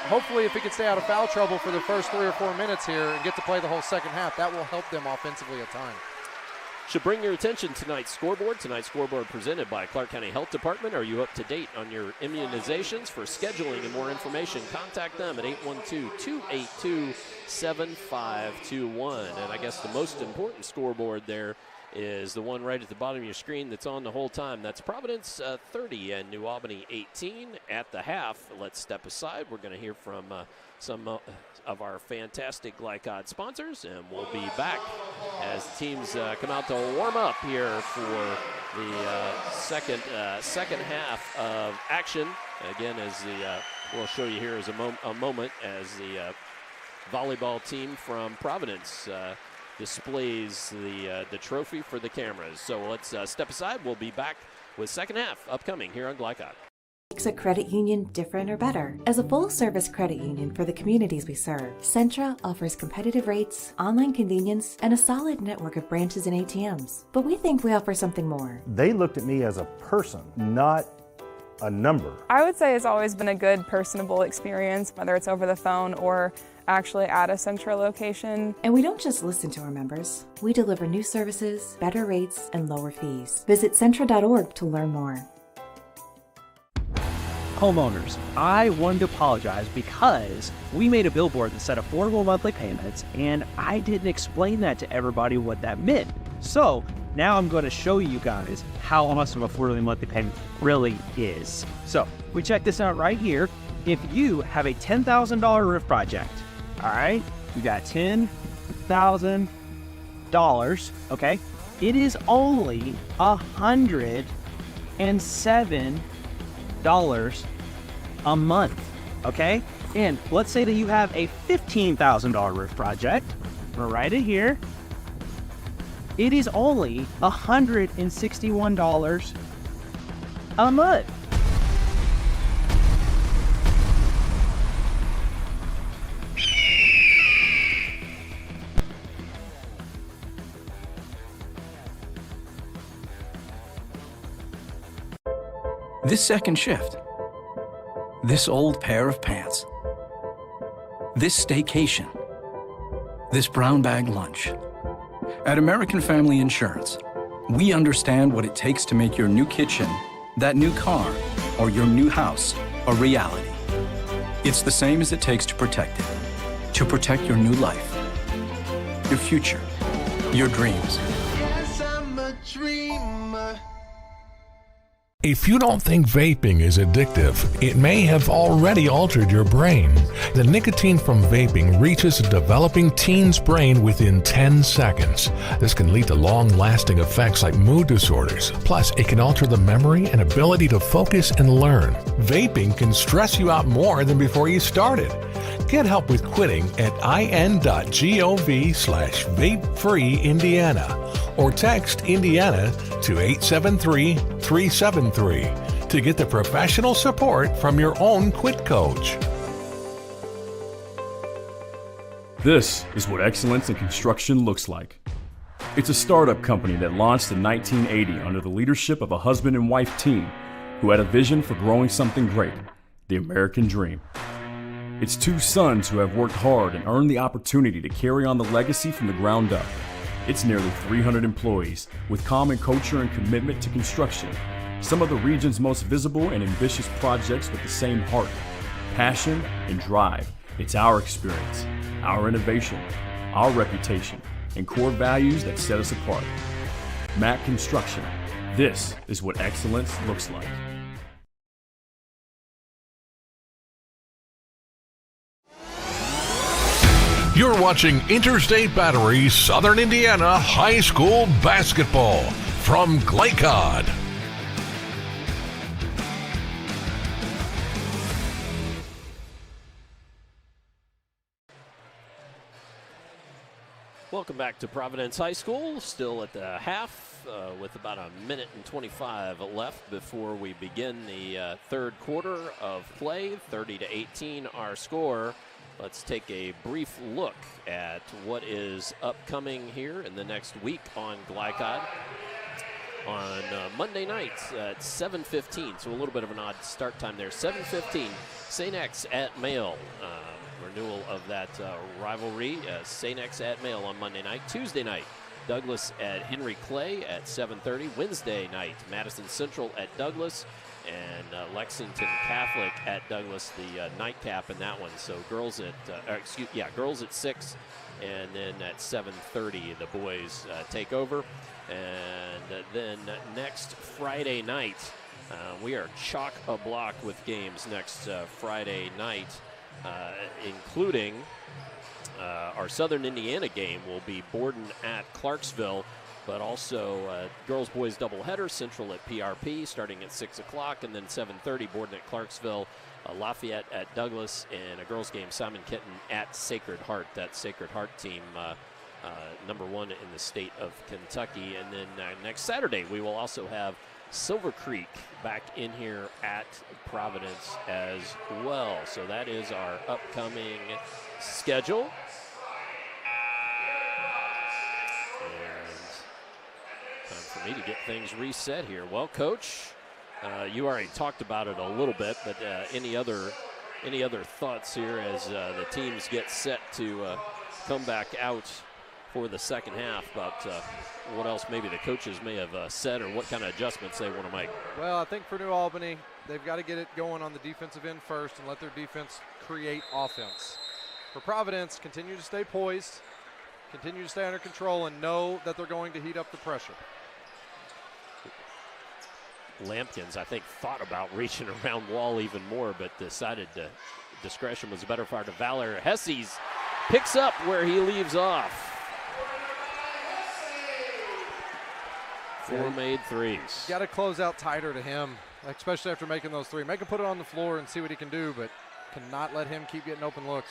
hopefully if he can stay out of foul trouble for the first 3 or 4 minutes here and get to play the whole second half, that will help them offensively at times. Should bring your attention to tonight's scoreboard. Tonight's scoreboard presented by Clark County Health Department. Are you up to date on your immunizations? For scheduling and more information, contact them at 812-282-7521. And I guess the most important scoreboard there is the one right at the bottom of your screen that's on the whole time. That's Providence 30 and New Albany 18 at the half. Let's step aside. We're going to hear from some of our fantastic Glycod sponsors, and we'll be back as the teams come out to warm up here for the second half of action. Again, as we'll show you here as a moment as the volleyball team from Providence displays the trophy for the cameras. So let's step aside. We'll be back with second half upcoming here on Glycod. Makes a credit union different or better? As a full-service credit union for the communities we serve, Centra offers competitive rates, online convenience, and a solid network of branches and ATMs. But we think we offer something more. They looked at me as a person, not a number. I would say it's always been a good, personable experience, whether it's over the phone or actually at a Centra location. And we don't just listen to our members. We deliver new services, better rates, and lower fees. Visit Centra.org to learn more. Homeowners, I wanted to apologize because we made a billboard that said affordable monthly payments, and I didn't explain that to everybody what that meant. So now I'm going to show you guys how much of affordable monthly payment really is. So we check this out right here. If you have a $10,000 roof project, all right, you got $10,000, okay, it is only $107 a month, okay? And let's say that you have a $15,000 roof project. We'll write it here. It is only $161 a month. This second shift, this old pair of pants, this staycation, this brown bag lunch. At American Family Insurance, we understand what it takes to make your new kitchen, that new car, or your new house a reality. It's the same as it takes to protect it, to protect your new life, your future, your dreams. Yes, I'm a dreamer. If you don't think vaping is addictive, it may have already altered your brain. The nicotine from vaping reaches a developing teen's brain within 10 seconds. This can lead to long-lasting effects like mood disorders. Plus, it can alter the memory and ability to focus and learn. Vaping can stress you out more than before you started. Get help with quitting at in.gov/vapefreeindiana or text Indiana to 873-373 to get the professional support from your own quit coach. This is what excellence in construction looks like. It's a startup company that launched in 1980 under the leadership of a husband and wife team who had a vision for growing something great, the American dream. It's two sons who have worked hard and earned the opportunity to carry on the legacy from the ground up. It's nearly 300 employees with common culture and commitment to construction. Some of the region's most visible and ambitious projects with the same heart, passion, and drive. It's our experience, our innovation, our reputation, and core values that set us apart. Mack Construction. This is what excellence looks like. You're watching Interstate Battery Southern Indiana High School Basketball from Glycod. Welcome back to Providence High School. Still at the half with about a minute and 25 left before we begin the third quarter of play. 30-18 our score. Let's take a brief look at what is upcoming here in the next week on Glycod. on Monday nights at 7:15, so a little bit of an odd start time there. 7:15, St. X at Mail. Renewal of that rivalry. St. X at Mail on Monday night. Tuesday night, Douglas at Henry Clay at 7:30. Wednesday night, Madison Central at Douglas, and Lexington Catholic at Douglas, the nightcap in that one. So girls at girls at 6, and then at 7:30 the boys take over. And then next Friday night, we are chock-a-block with games next Friday night, including our Southern Indiana game will be Borden at Clarksville, but also girls-boys doubleheader, Central at PRP starting at 6 o'clock, and then 7:30 Borden at Clarksville, Lafayette at Douglas, and a girls game, Simon Kenton at Sacred Heart. That Sacred Heart team, number 1 in the state of Kentucky. And then next Saturday, we will also have Silver Creek back in here at Providence as well. So that is our upcoming schedule. And time for me to get things reset here. Well, Coach, you already talked about it a little bit, but any other thoughts here as the teams get set to come back out for the second half about what else maybe the coaches may have said or what kind of adjustments they want to make? Well, I think for New Albany, they've got to get it going on the defensive end first and let their defense create offense. For Providence, continue to stay poised, continue to stay under control, and know that they're going to heat up the pressure. Lampkins, I think, thought about reaching around Wall even more, but decided discretion was better for Valor. Hesse's picks up where he leaves off. 4 made threes. Got to close out tighter to him, especially after making those 3. Make him put it on the floor and see what he can do, but cannot let him keep getting open looks.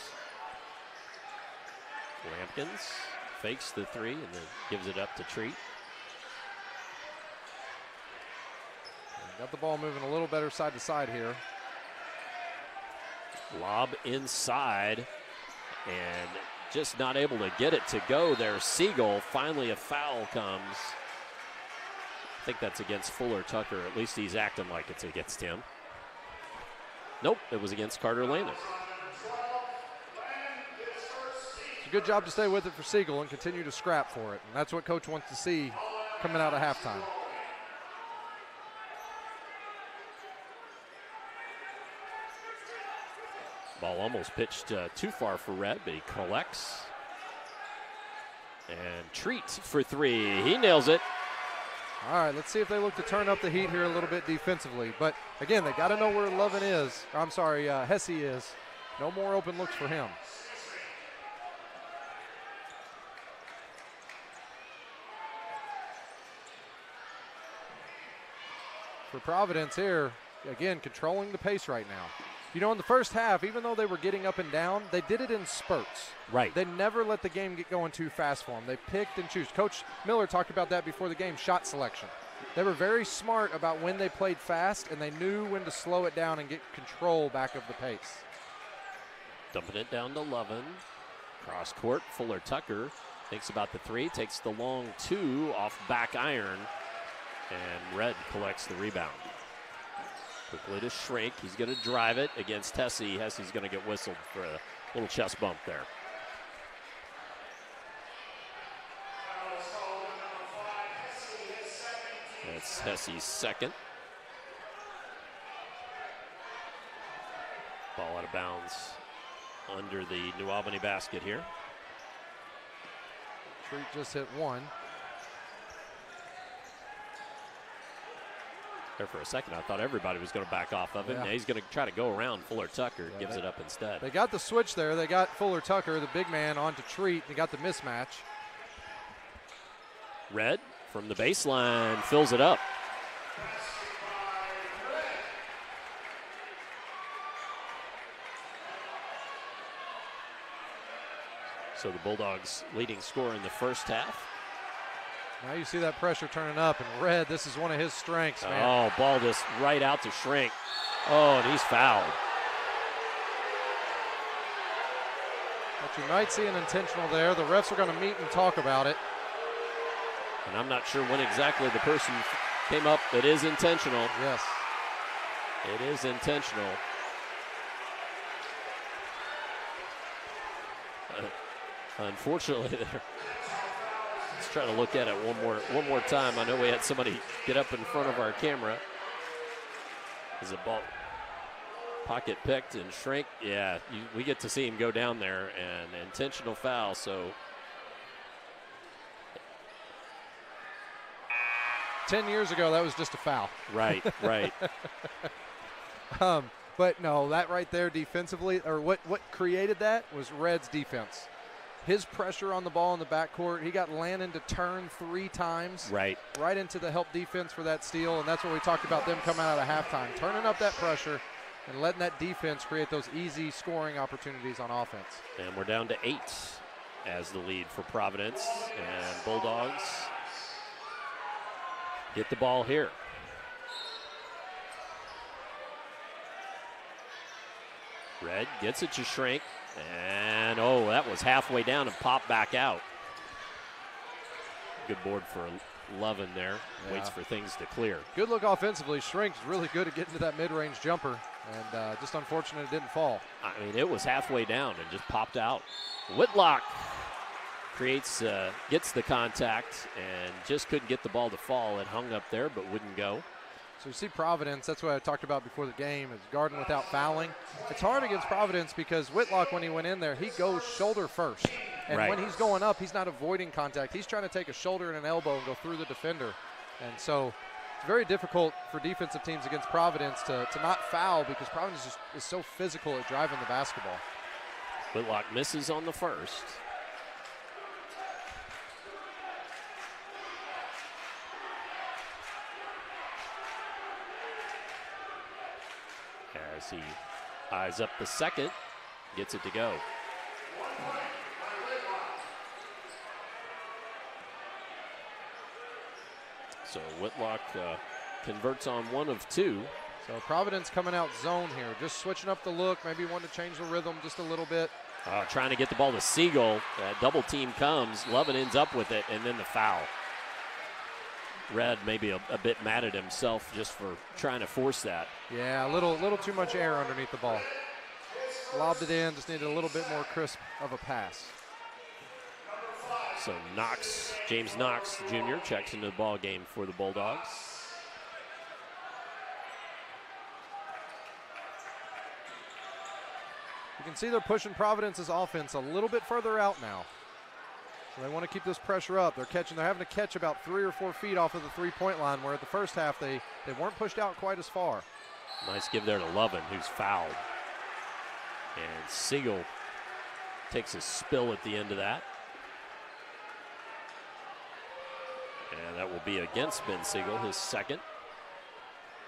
Lampkins fakes the 3 and then gives it up to Treat. Got the ball moving a little better side to side here. Lob inside and just not able to get it to go there. Siegel, finally a foul comes. I think that's against Fuller Tucker. At least he's acting like it's against him. Nope, it was against Carter Landon. It's a good job to stay with it for Siegel and continue to scrap for it. And that's what Coach wants to see coming out of halftime. Ball almost pitched too far for Red, but he collects. And Treat for 3. He nails it. All right, let's see if they look to turn up the heat here a little bit defensively. But, again, they got to know where Lovin is. I'm sorry, Hesse is. No more open looks for him. For Providence here, again, controlling the pace right now. You know, in the first half, even though they were getting up and down, they did it in spurts. Right. They never let the game get going too fast for them. They picked and choose. Coach Miller talked about that before the game, shot selection. They were very smart about when they played fast, and they knew when to slow it down and get control back of the pace. Dumping it down to Lovin. Cross court, Fuller Tucker thinks about the 3, takes the long 2 off back iron, and Red collects the rebound. Quickly to Shrink. He's going to drive it against Hesse. Hesse's going to get whistled for a little chest bump there. That's Hesse's second. Ball out of bounds under the New Albany basket here. Treat just hit 1. There for a second, I thought everybody was going to back off of him. Yeah. Now he's going to try to go around Fuller Tucker. Gives it up instead. They got the switch there. They got Fuller Tucker, the big man, onto Treat. They got the mismatch. Red from the baseline fills it up. So the Bulldogs leading scorer in the first half. Now you see that pressure turning up, and Red, this is one of his strengths, man. Oh, ball just right out to Shrink. Oh, and he's fouled. But you might see an intentional there. The refs are going to meet and talk about it. And I'm not sure when exactly the person Came up. It is intentional. Yes. It is intentional. Unfortunately, let's try to look at it one more time. I know we had somebody get up in front of our camera. As a ball pocket picked and shrink. Yeah, we get to see him go down there, and intentional foul. So 10 years ago, that was just a foul. Right, right. But no, that right there defensively, or what created that was Red's defense. His pressure on the ball in the backcourt, he got Lannon to turn 3 times. Right into the help defense for that steal, and that's what we talked about them coming out of halftime, turning up that pressure and letting that defense create those easy scoring opportunities on offense. And we're down to 8 as the lead for Providence, and Bulldogs get the ball here. Red gets it to Shrink, and that was halfway down and popped back out. Good board for Lovin there. Yeah. Waits for things to clear. Good look offensively. Shrink's really good at getting to that mid-range jumper, and just unfortunate it didn't fall. I mean, it was halfway down and just popped out. Whitlock gets the contact and just couldn't get the ball to fall. It hung up there but wouldn't go. So you see Providence, that's what I talked about before the game, is guarding without fouling. It's hard against Providence because Whitlock, when he went in there, he goes shoulder first. And when he's going up, he's not avoiding contact. He's trying to take a shoulder and an elbow and go through the defender. And so it's very difficult for defensive teams against Providence to not foul because Providence is so physical at driving the basketball. Whitlock misses on the first. As he eyes up the second, gets it to go. So Whitlock converts on 1 of 2. So Providence coming out zone here, just switching up the look, maybe wanting to change the rhythm just a little bit. Trying to get the ball to Siegel. Double team comes, Lovin ends up with it, and then the foul. Red maybe a bit mad at himself just for trying to force that. Yeah, a little too much air underneath the ball. Lobbed it in, just needed a little bit more crisp of a pass. So James Knox Jr. checks into the ball game for the Bulldogs. You can see they're pushing Providence's offense a little bit further out now. So they want to keep this pressure up. They're having to catch about 3 or 4 feet off of the three-point line, where at the first half they weren't pushed out quite as far. Nice give there to Lovin, who's fouled. And Siegel takes a spill at the end of that. And that will be against Ben Siegel, his second.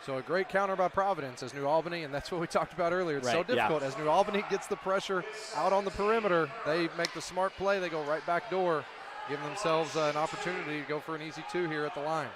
So a great counter by Providence as New Albany, and that's what we talked about earlier. It's so difficult. As New Albany gets the pressure out on the perimeter, they make the smart play. They go right back door, giving themselves an opportunity to go for an easy 2 here at the line.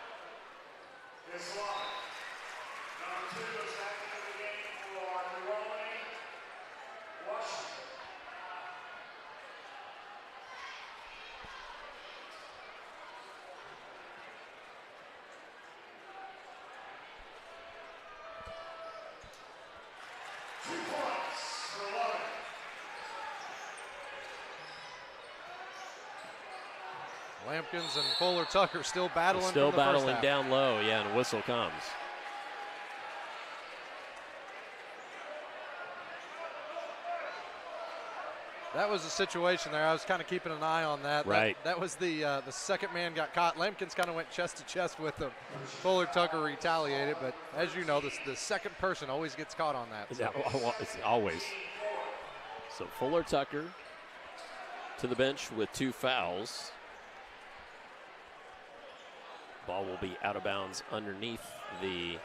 Lampkins and Fuller Tucker still battling. Still battling down low, and a whistle comes. That was a situation there. I was kind of keeping an eye on that. Right. That was the second man got caught. Lampkins kind of went chest to chest with him. Fuller Tucker retaliated, but as you know, the second person always gets caught on that. So. It's always. So Fuller Tucker to the bench with 2 fouls. Ball will be out of bounds underneath the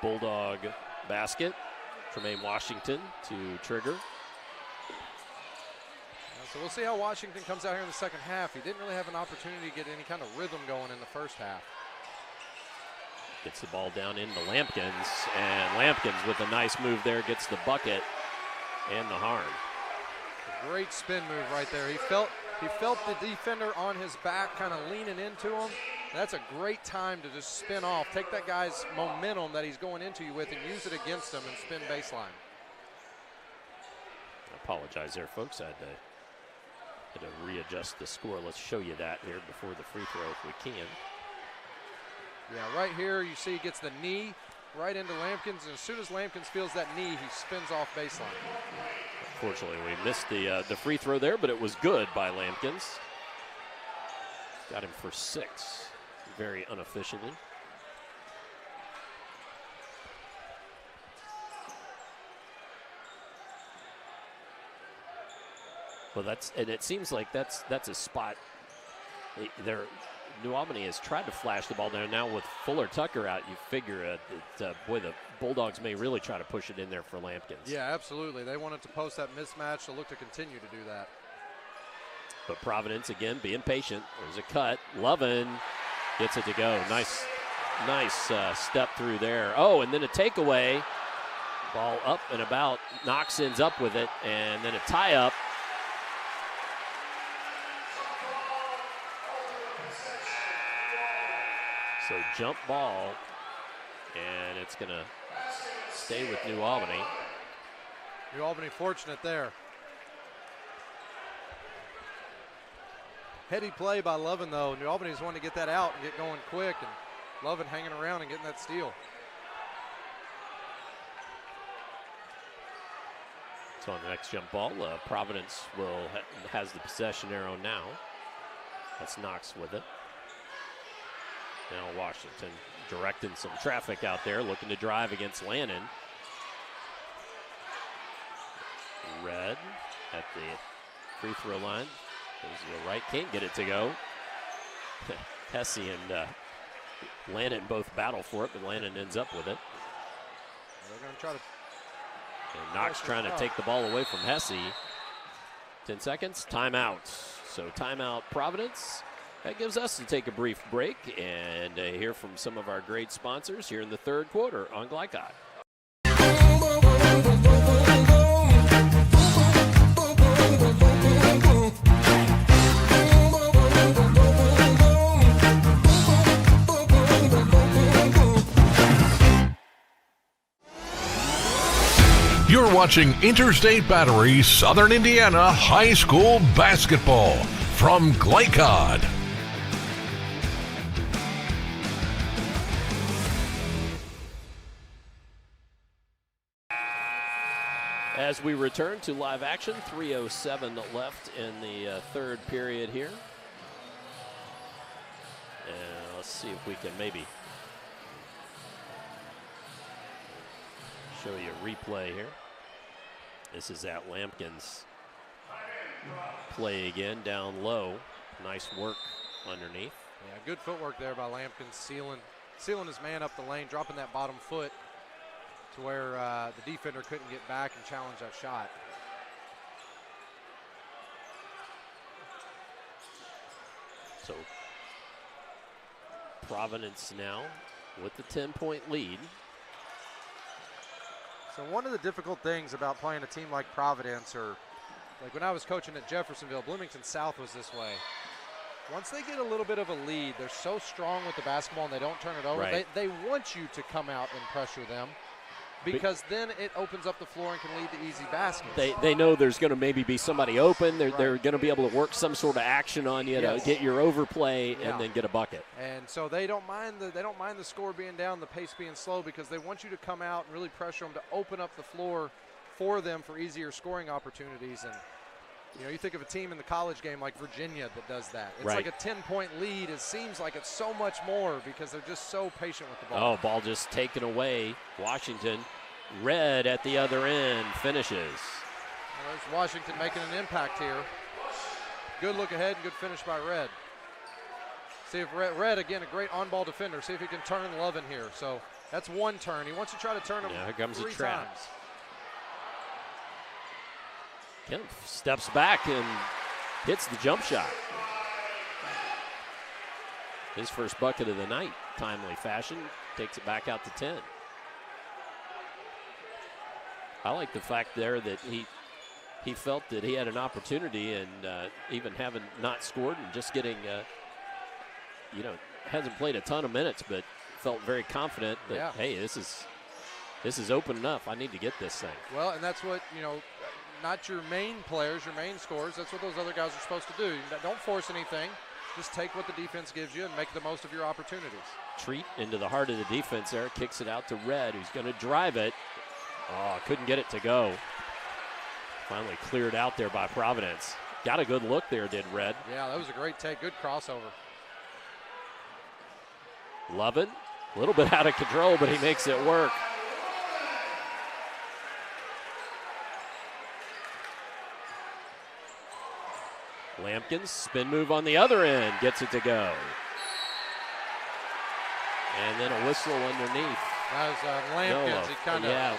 Bulldog basket. Tremaine Washington to trigger. So we'll see how Washington comes out here in the second half. He didn't really have an opportunity to get any kind of rhythm going in the first half. Gets the ball down into Lampkins, and Lampkins with a nice move there gets the bucket and the harm. A great spin move right there. He felt the defender on his back kind of leaning into him, That's a great time to just spin off, take that guy's momentum that he's going into you with and use it against him and spin baseline. I apologize there, folks. I had to readjust the score. Let's show you that here before the free throw if we can. Yeah, right here you see he gets the knee right into Lampkins, and as soon as Lampkins feels that knee, he spins off baseline. Unfortunately, we missed the free throw there, but it was good by Lampkins. Got him for 6, very unofficially. Well, it seems like that's a spot. New Albany has tried to flash the ball down. Now with Fuller Tucker out, you figure boy, the Bulldogs may really try to push it in there for Lampkins. Yeah, absolutely. They wanted to post that mismatch, so look to continue to do that. But Providence again being patient. There's a cut. Lovin gets it to go. Nice step through there. Oh, and then a takeaway. Ball up and about. Knox ends up with it, and then a tie-up. So jump ball, and it's going to stay with New Albany. New Albany fortunate there. Heady play by Lovin, though. New Albany's wanting to get that out and get going quick, and Lovin hanging around and getting that steal. So on the next jump ball, Providence has the possession arrow now. That's Knox with it. Now Washington directing some traffic out there, looking to drive against Lannon. Red at the free throw line. Goes to the right, can't get it to go. Hesse and Lannon both battle for it, but Lannon ends up with it. They're going to try to. And Knox trying to take the ball away from Hesse. 10 seconds, timeout. So timeout Providence. That gives us to take a brief break and hear from some of our great sponsors here in the third quarter on Glycod. You're watching Interstate Battery Southern Indiana High School Basketball from Glycod. As we return to live action, 3:07 left in the third period here. And let's see if we can maybe show you a replay here. This is at Lampkins play again, down low. Nice work underneath. Yeah, good footwork there by Lampkins, sealing his man up the lane, dropping that bottom foot to where the defender couldn't get back and challenge that shot. So Providence now with the 10-point lead. So one of the difficult things about playing a team like Providence, or like when I was coaching at Jeffersonville, Bloomington South was this way. Once they get a little bit of a lead, they're so strong with the basketball and they don't turn it over. Right. They want you to come out and pressure them, because then it opens up the floor and can lead to easy baskets. They know there's going to maybe be somebody open. They're going to be able to work some sort of action on you to get your overplay and then get a bucket. And so they don't mind the score being down, the pace being slow, because they want you to come out and really pressure them to open up the floor for them for easier scoring opportunities. And you think of a team in the college game like Virginia that does that. It's like a 10-point lead. It seems like it's so much more because they're just so patient with the ball. Oh, ball just taken away. Washington, Red at the other end, finishes. Well, there's Washington making an impact here. Good look ahead and good finish by Red. See if Red again, a great on-ball defender. See if he can turn Lovin here. So that's one turn. He wants to try to turn him. Yeah, here comes 3 a trap. times. Kemp steps back and hits the jump shot. His first bucket of the night, timely fashion, takes it back out to 10. I like the fact there that he felt that he had an opportunity, and even having not scored and just getting hasn't played a ton of minutes, but felt very confident that, hey, this is open enough. I need to get this thing. Well, and that's what, not your main players, your main scorers, that's what those other guys are supposed to do. Don't force anything. Just take what the defense gives you and make the most of your opportunities. Treat into the heart of the defense there. Kicks it out to Red, who's going to drive it. Oh, couldn't get it to go. Finally cleared out there by Providence. Got a good look there, did Red. Yeah, that was a great take. Good crossover. Lovin, a little bit out of control, but he makes it work. Lampkins, spin move on the other end, gets it to go. And then a whistle underneath. That was Lampkins. He kind of. Yeah.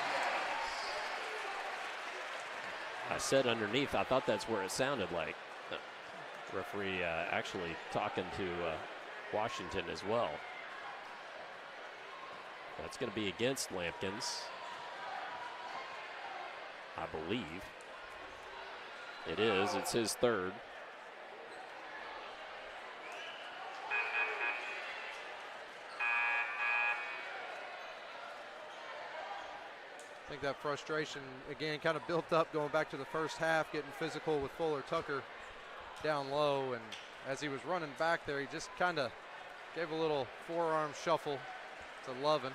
I said underneath. I thought that's where it sounded like. The referee actually talking to Washington as well. That's going to be against Lampkins, I believe. It is. It's his third. I think that frustration, again, kind of built up going back to the first half, getting physical with Fuller Tucker down low. And as he was running back there, he just kind of gave a little forearm shuffle to Lovin.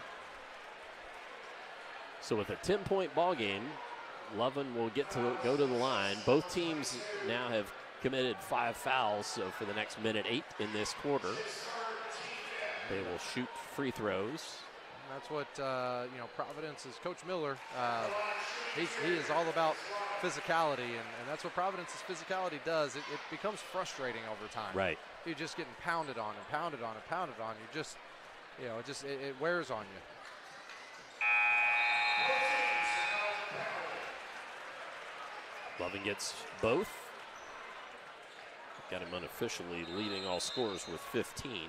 So with a 10-point ball game, Lovin will go to the line. Both teams now have committed 5 fouls, so for the next minute 8 in this quarter, they will shoot free throws. That's what, Providence's Coach Miller, he is all about physicality, and that's what Providence's physicality does. It becomes frustrating over time. Right. You're just getting pounded on and pounded on and pounded on. You just, it wears on you. Lovin gets both. Got him unofficially leading all scorers with 15.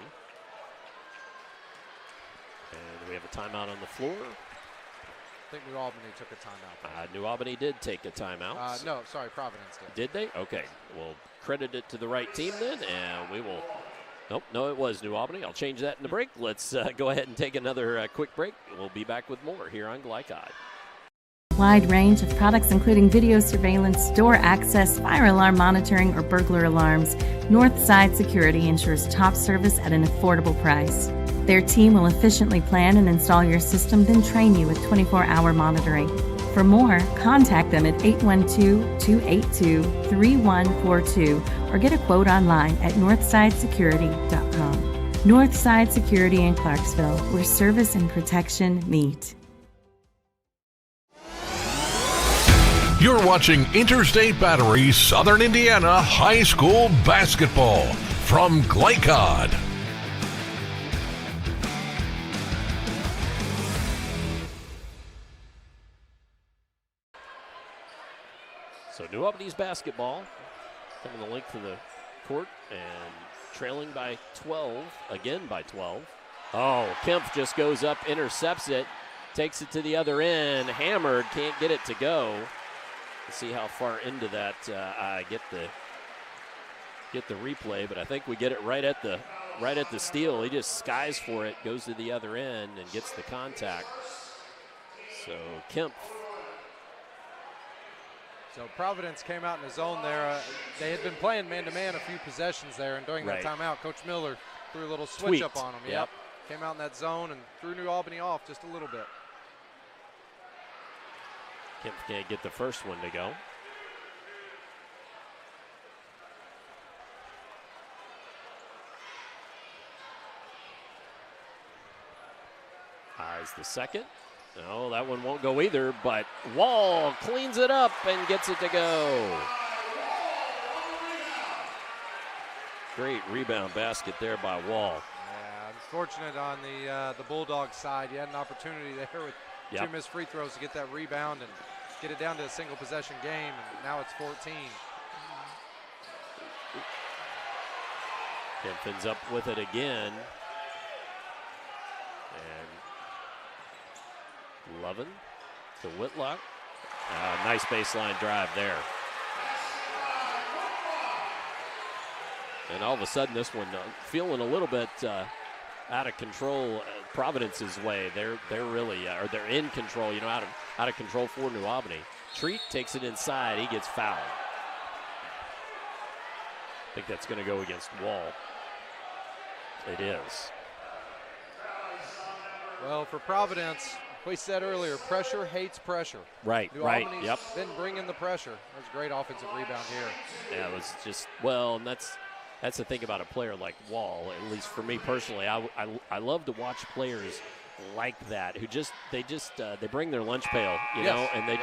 And we have a timeout on the floor. I think New Albany took a timeout. New Albany did take a timeout. No, sorry, Providence did. Did they? Okay. We'll credit it to the right team then, and we will. Nope, no, it was New Albany. I'll change that in the break. Let's go ahead and take another quick break. We'll be back with more here on Glycod. Wide range of products including video surveillance, door access, fire alarm monitoring, or burglar alarms. Northside Security ensures top service at an affordable price. Their team will efficiently plan and install your system, then train you with 24-hour monitoring. For more, contact them at 812-282-3142 or get a quote online at northsidesecurity.com. Northside Security in Clarksville, where service and protection meet. You're watching Interstate Battery Southern Indiana High School Basketball from Glycod. So New Albany's basketball coming the length of the court and trailing by 12, again by 12. Oh, Kempf just goes up, intercepts it, takes it to the other end, hammered, can't get it to go. Let's see how far into that I get the replay, but I think we get it right at the steal. He just skies for it, goes to the other end, and gets the contact. So Kempf. So Providence came out in the zone there. They had been playing man-to-man a few possessions there, and during that timeout, Coach Miller threw a little switch up on them. Yep. Came out in that zone and threw New Albany off just a little bit. Kempf can't get the first one to go. Eyes the second. No, that one won't go either, but Wall cleans it up and gets it to go. Great rebound basket there by Wall. Yeah, unfortunate on the Bulldogs side. You had an opportunity there with 2 missed free throws to get that rebound and get it down to a single possession game, and now it's 14. Kempf ends up with it again. And Lovin to Whitlock. Nice baseline drive there. And all of a sudden this one feeling a little bit out of control Providence's way. They're really or they're in control, out of control for New Albany. Treat takes it inside. He gets fouled. I think that's going to go against Wall. It is. Well, for Providence, we said earlier, pressure hates pressure. Right, New right, Albany's yep. been bringing the pressure. That was a great offensive rebound here. Yeah, it was just, and that's the thing about a player like Wall, at least for me personally. I love to watch players like that who they bring their lunch pail, you know, and they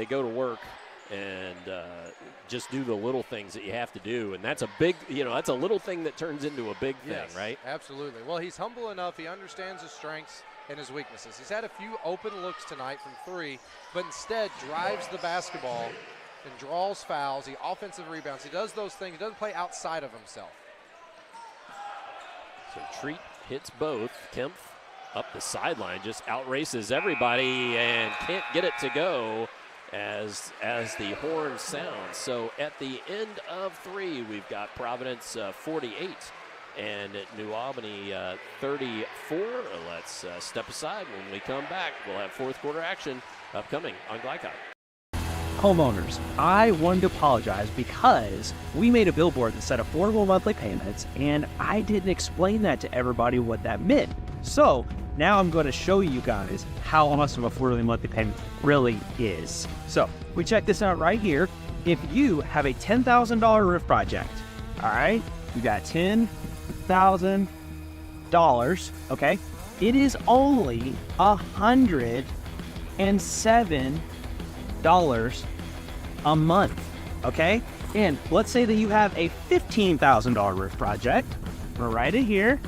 go to work and just do the little things that you have to do. And that's a big, that's a little thing that turns into a big thing, right? Absolutely. Well, he's humble enough. He understands his strengths and his weaknesses. He's had a few open looks tonight from three, but instead drives the basketball and draws fouls. He offensive rebounds. He does those things. He doesn't play outside of himself. So Treat hits both. Kempf up the sideline, just outraces everybody and can't get it to go as the horn sounds. So at the end of three, we've got Providence 48 and New Albany 34. Let's step aside. When we come back, we'll have fourth quarter action upcoming on Glycott. Homeowners, I wanted to apologize because we made a billboard that said affordable monthly payments, and I didn't explain that to everybody what that meant. So now I'm going to show you guys how awesome affordable monthly payment really is. So we check this out right here. If you have a $10,000 roof project, all right, you got $10,000, okay, it is only $107 a month, okay? And let's say that you have a $15,000 roof project. We'll write it here.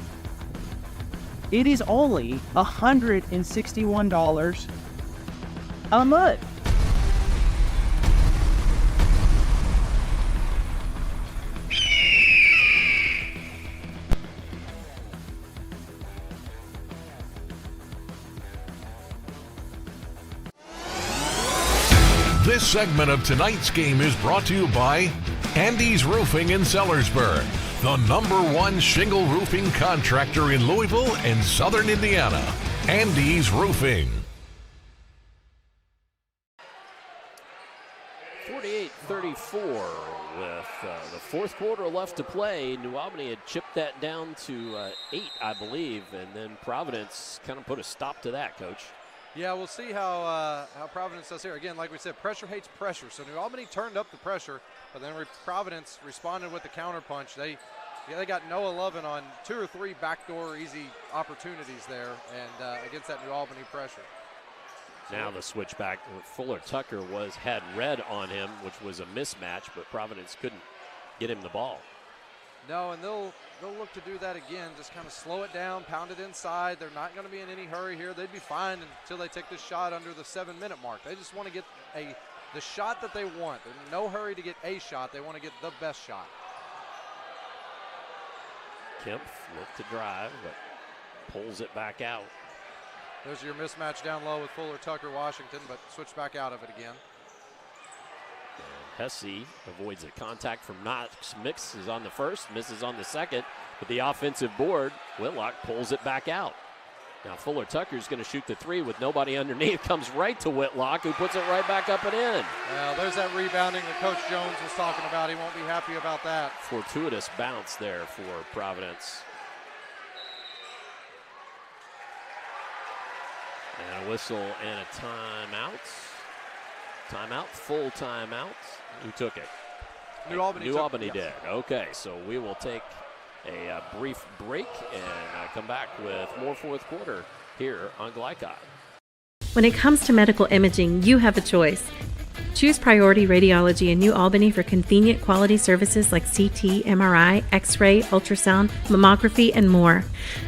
It is only $161 a month. This segment of tonight's game is brought to you by Andy's Roofing in Sellersburg, the #1 shingle roofing contractor in Louisville and Southern Indiana. Andy's Roofing. 48-34 with the fourth quarter left to play. New Albany had chipped that down to 8, I believe, and then Providence kind of put a stop to that, Coach. Yeah, we'll see how Providence does here. Again, like we said, pressure hates pressure. So New Albany turned up the pressure, but then Providence responded with the counterpunch. They got Noah Lovin on 2 or 3 backdoor easy opportunities there, and against that New Albany pressure. Now the switch back. Fuller Tucker had red on him, which was a mismatch, but Providence couldn't get him the ball. No, and they'll look to do that again, just kind of slow it down, pound it inside. They're not going to be in any hurry here. They'd be fine until they take this shot under the 7-minute mark. They just want to get the shot that they want. They're in no hurry to get a shot. They want to get the best shot. Kempf looked to drive, but pulls it back out. There's your mismatch down low with Fuller Tucker Washington, but switch back out of it again. Hesse avoids a contact from Knox. Mixes on the first, misses on the second. But the offensive board, Whitlock pulls it back out. Now Fuller Tucker's going to shoot the 3 with nobody underneath. Comes right to Whitlock, who puts it right back up and in. Well, there's that rebounding that Coach Jones was talking about. He won't be happy about that. Fortuitous bounce there for Providence. And a whistle and a timeout. Timeout, full timeout. Who took it? New Albany did. Okay, so we will take a brief break and come back with more fourth quarter here on Glycott. When it comes to medical imaging, you have a choice. Choose Priority Radiology in New Albany for convenient quality services like CT, MRI, X-ray, ultrasound, mammography, and more.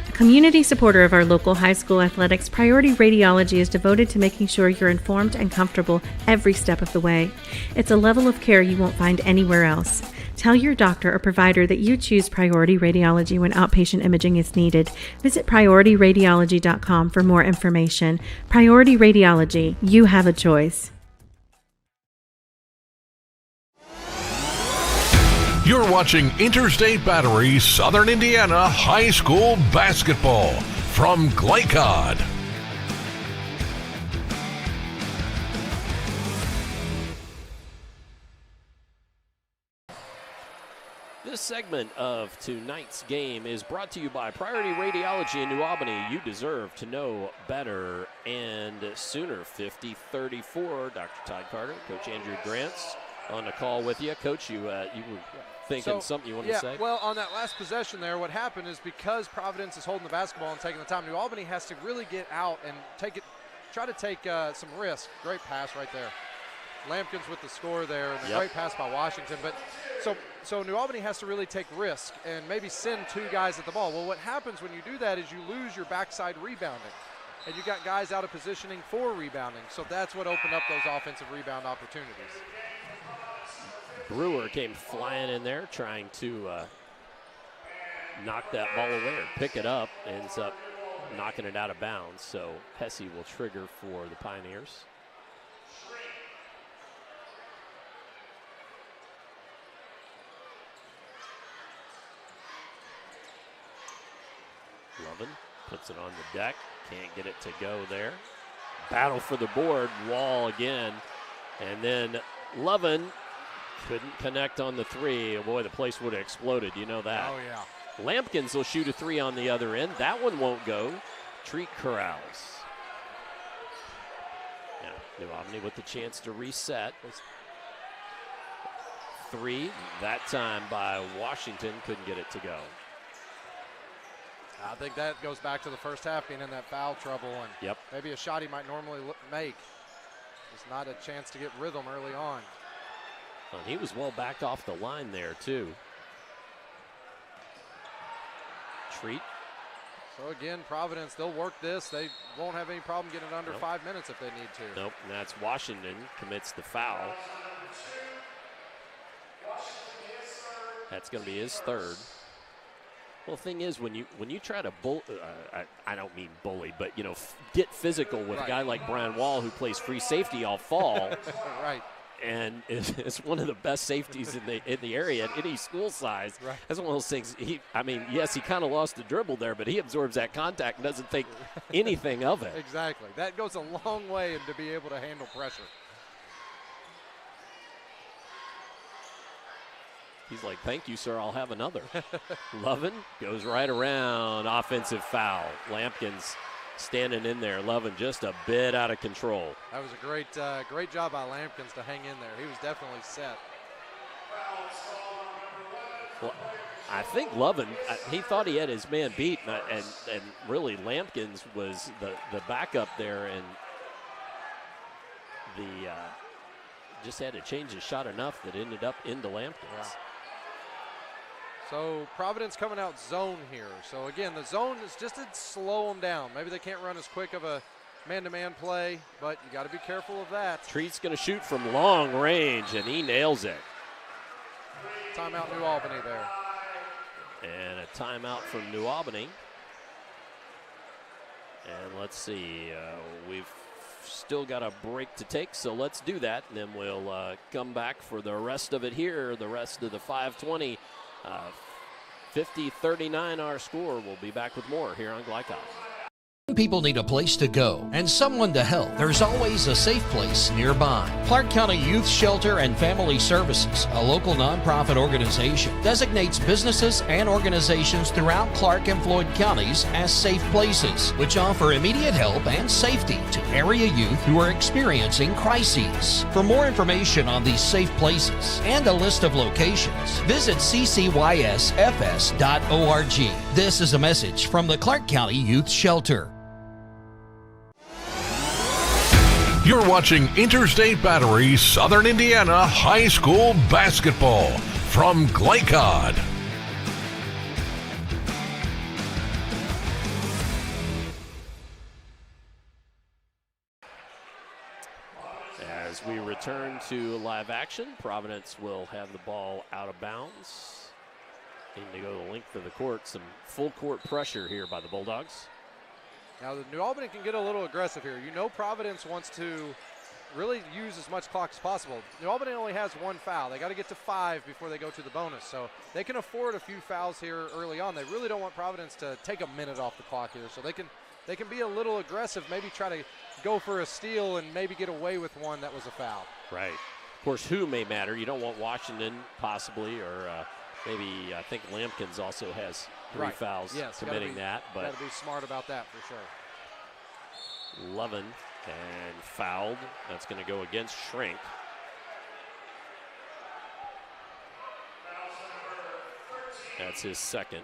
A community supporter of our local high school athletics, Priority Radiology is devoted to making sure you're informed and comfortable every step of the way. It's a level of care you won't find anywhere else. Tell your doctor or provider that you choose Priority Radiology when outpatient imaging is needed. Visit PriorityRadiology.com for more information. Priority Radiology, you have a choice. You're watching Interstate Battery Southern Indiana High School Basketball from Glycod. This segment of tonight's game is brought to you by Priority Radiology in New Albany. You deserve to know better. And Sooner 50-34. Dr. Todd Carter, Coach Andrew Grants on the call with you. Coach, you were thinking something you wanted to say? Well, on that last possession there, what happened is because Providence is holding the basketball and taking the time, New Albany has to really get out and try to take some risk. Great pass right there. Lampkins with the score there, and a great pass by Washington. But so New Albany has to really take risk and maybe send two guys at the ball. Well, what happens when you do that is you lose your backside rebounding, and you got guys out of positioning for rebounding. So that's what opened up those offensive rebound opportunities. Brewer came flying in there trying to knock that ball away or pick it up. Ends up knocking it out of bounds. So Hesse will trigger for the Pioneers. Lovin puts it on the deck. Can't get it to go there. Battle for the board. Wall again. And then Lovin couldn't connect on the three. Oh boy, the place would have exploded. You know that. Oh, yeah. Lampkins will shoot a three on the other end. That one won't go. Treat corrals. Now, New Albany with the chance to reset. Three, that time by Washington. Couldn't get it to go. I think that goes back to the first half being in that foul trouble, and maybe a shot he might normally make. Just not a chance to get rhythm early on. And he was well back off the line there, too. Treat. So, again, Providence, they'll work this. They won't have any problem getting it under 5 minutes if they need to. Nope, and that's Washington commits the foul. That's going to be his third. Well, the thing is, when you try to I don't mean bully, but get physical with a guy like Brian Wall who plays free safety all fall, right? And is one of the best safeties in the area at any school size. Right. That's one of those things. Yes, he kind of lost the dribble there, but he absorbs that contact and doesn't think anything of it. Exactly. That goes a long way to be able to handle pressure. He's like, thank you, sir, I'll have another. Lovin goes right around, offensive foul. Lampkins standing in there. Lovin just a bit out of control. That was a great job by Lampkins to hang in there. He was definitely set. Well, I think Lovin, he thought he had his man beat, and really Lampkins was the backup there, and just had to change his shot enough that ended up into Lampkins. Yeah. So Providence coming out zone here. So again, the zone is just to slow them down. Maybe they can't run as quick of a man-to-man play, but you got to be careful of that. Treat's going to shoot from long range, and he nails it. Timeout New Albany there. And a timeout from New Albany. And let's see, we've still got a break to take, so let's do that, and then we'll come back for the rest of it here, the rest of the 5:20. 50-39 our score. We'll be back with more here on Glycod. People need a place to go and someone to help. There's always a safe place nearby. Clark County Youth Shelter and Family Services, a local nonprofit organization, designates businesses and organizations throughout Clark and Floyd counties as safe places, which offer immediate help and safety to area youth who are experiencing crises. For more information on these safe places and a list of locations, visit ccysfs.org. This is a message from the Clark County Youth Shelter. You're watching Interstate Battery Southern Indiana High School Basketball from Glycod. As we return to live action, Providence will have the ball out of bounds. Need to go the length of the court. Some full court pressure here by the Bulldogs. Now, the New Albany can get a little aggressive here. You know Providence wants to really use as much clock as possible. New Albany only has 1 foul. They got to get to 5 before they go to the bonus. So they can afford a few fouls here early on. They really don't want Providence to take a minute off the clock here. So they can be a little aggressive, maybe try to go for a steal and maybe get away with one that was a foul. Right. Of course, who may matter. You don't want Washington possibly, or maybe I think Lampkins also has 3 fouls committing that. But got to be smart about that for sure. Lovin and fouled. That's going to go against Shrink. That's his second.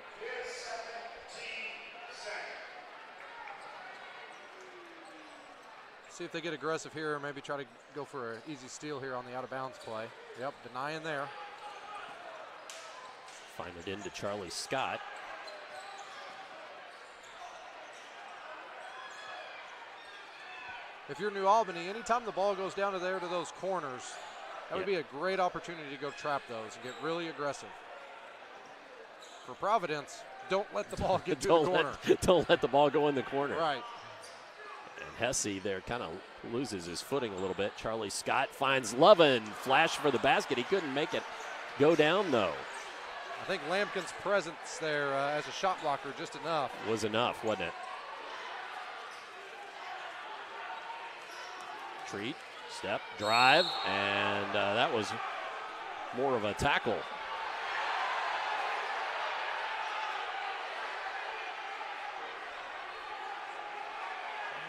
See if they get aggressive here, or maybe try to go for an easy steal here on the out-of-bounds play. Yep, denying there. Find it into Charlie Scott. If you're New Albany, anytime the ball goes down to those corners, that would be a great opportunity to go trap those and get really aggressive. For Providence, don't let the ball get to the corner. Don't let the ball go in the corner. Right. And Hesse there kind of loses his footing a little bit. Charlie Scott finds Lovin. Flash for the basket. He couldn't make it go down, though. I think Lampkin's presence there as a shot blocker just enough. Was enough, wasn't it? Treat, step, drive, and that was more of a tackle.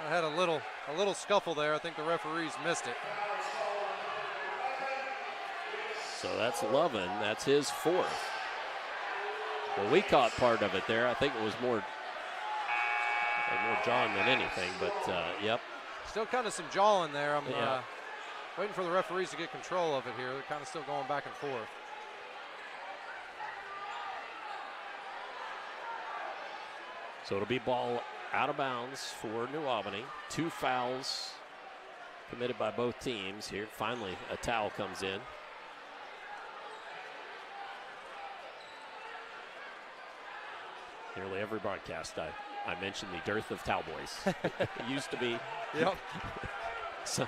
I had a little scuffle there. I think the referees missed it. So that's Lovin. That's his 4th. Well, we caught part of it there. I think it was more jawing than anything, but yep. Still kind of some jawing there. I'm waiting for the referees to get control of it here. They're kind of still going back and forth. So it'll be ball out of bounds for New Albany. 2 fouls committed by both teams here. Finally, a towel comes in. Nearly every broadcast I mentioned the dearth of towel boys. It used to be. Yep. Some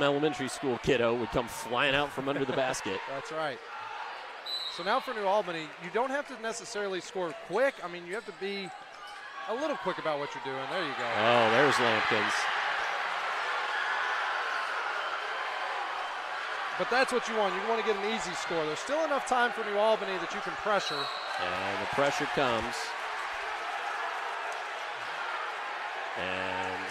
elementary school kiddo would come flying out from under the basket. That's right. So now for New Albany, you don't have to necessarily score quick. I mean, you have to be a little quick about what you're doing. There you go. Oh, there's Lampkins. But that's what you want. You want to get an easy score. There's still enough time for New Albany that you can pressure. And the pressure comes. And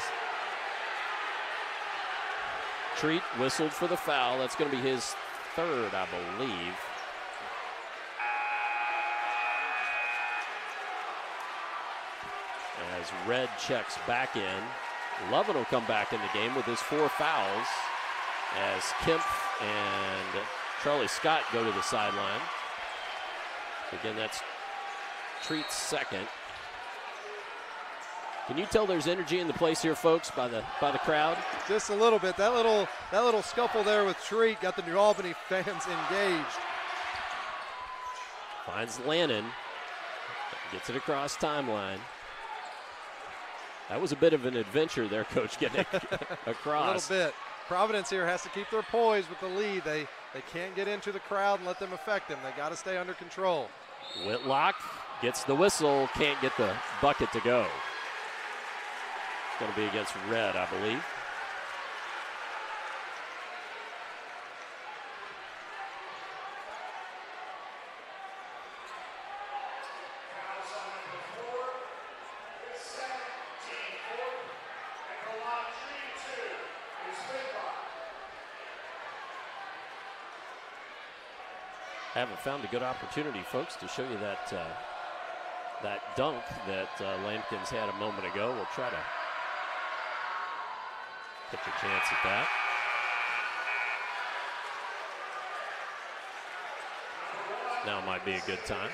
Treat whistled for the foul. That's going to be his 3rd, I believe. As Red checks back in. Lovin will come back in the game with his 4 fouls as Kemp and Charlie Scott go to the sideline. Again, that's Treat's 2nd. Can you tell there's energy in the place here, folks, by the crowd? Just a little bit. That little scuffle there with Treat got the New Albany fans engaged. Finds Lannon. Gets it across timeline. That was a bit of an adventure there, Coach, getting it across. A little bit. Providence here has to keep their poise with the lead. They can't get into the crowd and let them affect them. They got to stay under control. Whitlock gets the whistle, can't get the bucket to go. It's going to be against Red, I believe. Haven't found a good opportunity, folks, to show you that that dunk that Lampkins had a moment ago. We'll try to get your chance at that. Now might be a good time.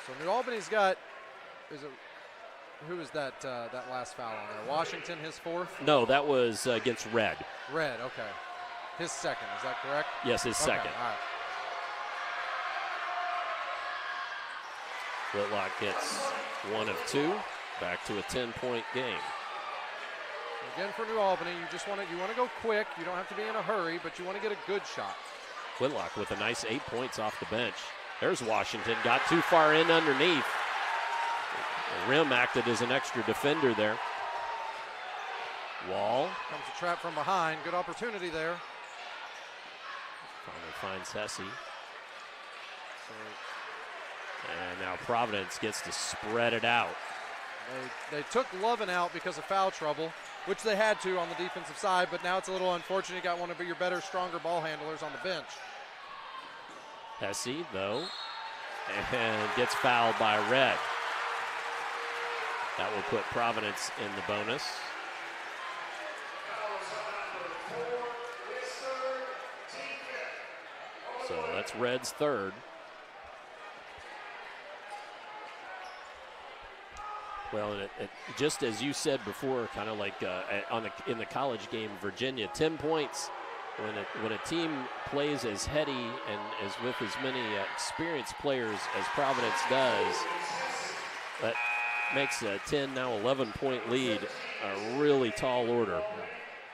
So New Albany's got, who was that that last foul on there? Washington, his 4th? No, that was against Red. Red, okay. His 2nd, is that correct? Yes, his 2nd. All right. Whitlock gets 1 of 2, back to a 10-point game. Again for New Albany, you want to go quick. You don't have to be in a hurry, but you want to get a good shot. Whitlock with a nice 8 points off the bench. There's Washington, got too far in underneath. The rim acted as an extra defender there. Wall. Comes a trap from behind. Good opportunity there. Finally finds Hesse. And now Providence gets to spread it out. They took Lovin out because of foul trouble, which they had to on the defensive side, but now it's a little unfortunate. You got one of your better, stronger ball handlers on the bench. Hesse, though, and gets fouled by Red. That will put Providence in the bonus. So that's Red's third. Well, and it just as you said before, kind of like in the college game, Virginia, 10 points when a team plays as heady and as with as many experienced players as Providence does, that makes a 10, now 11-point lead a really tall order.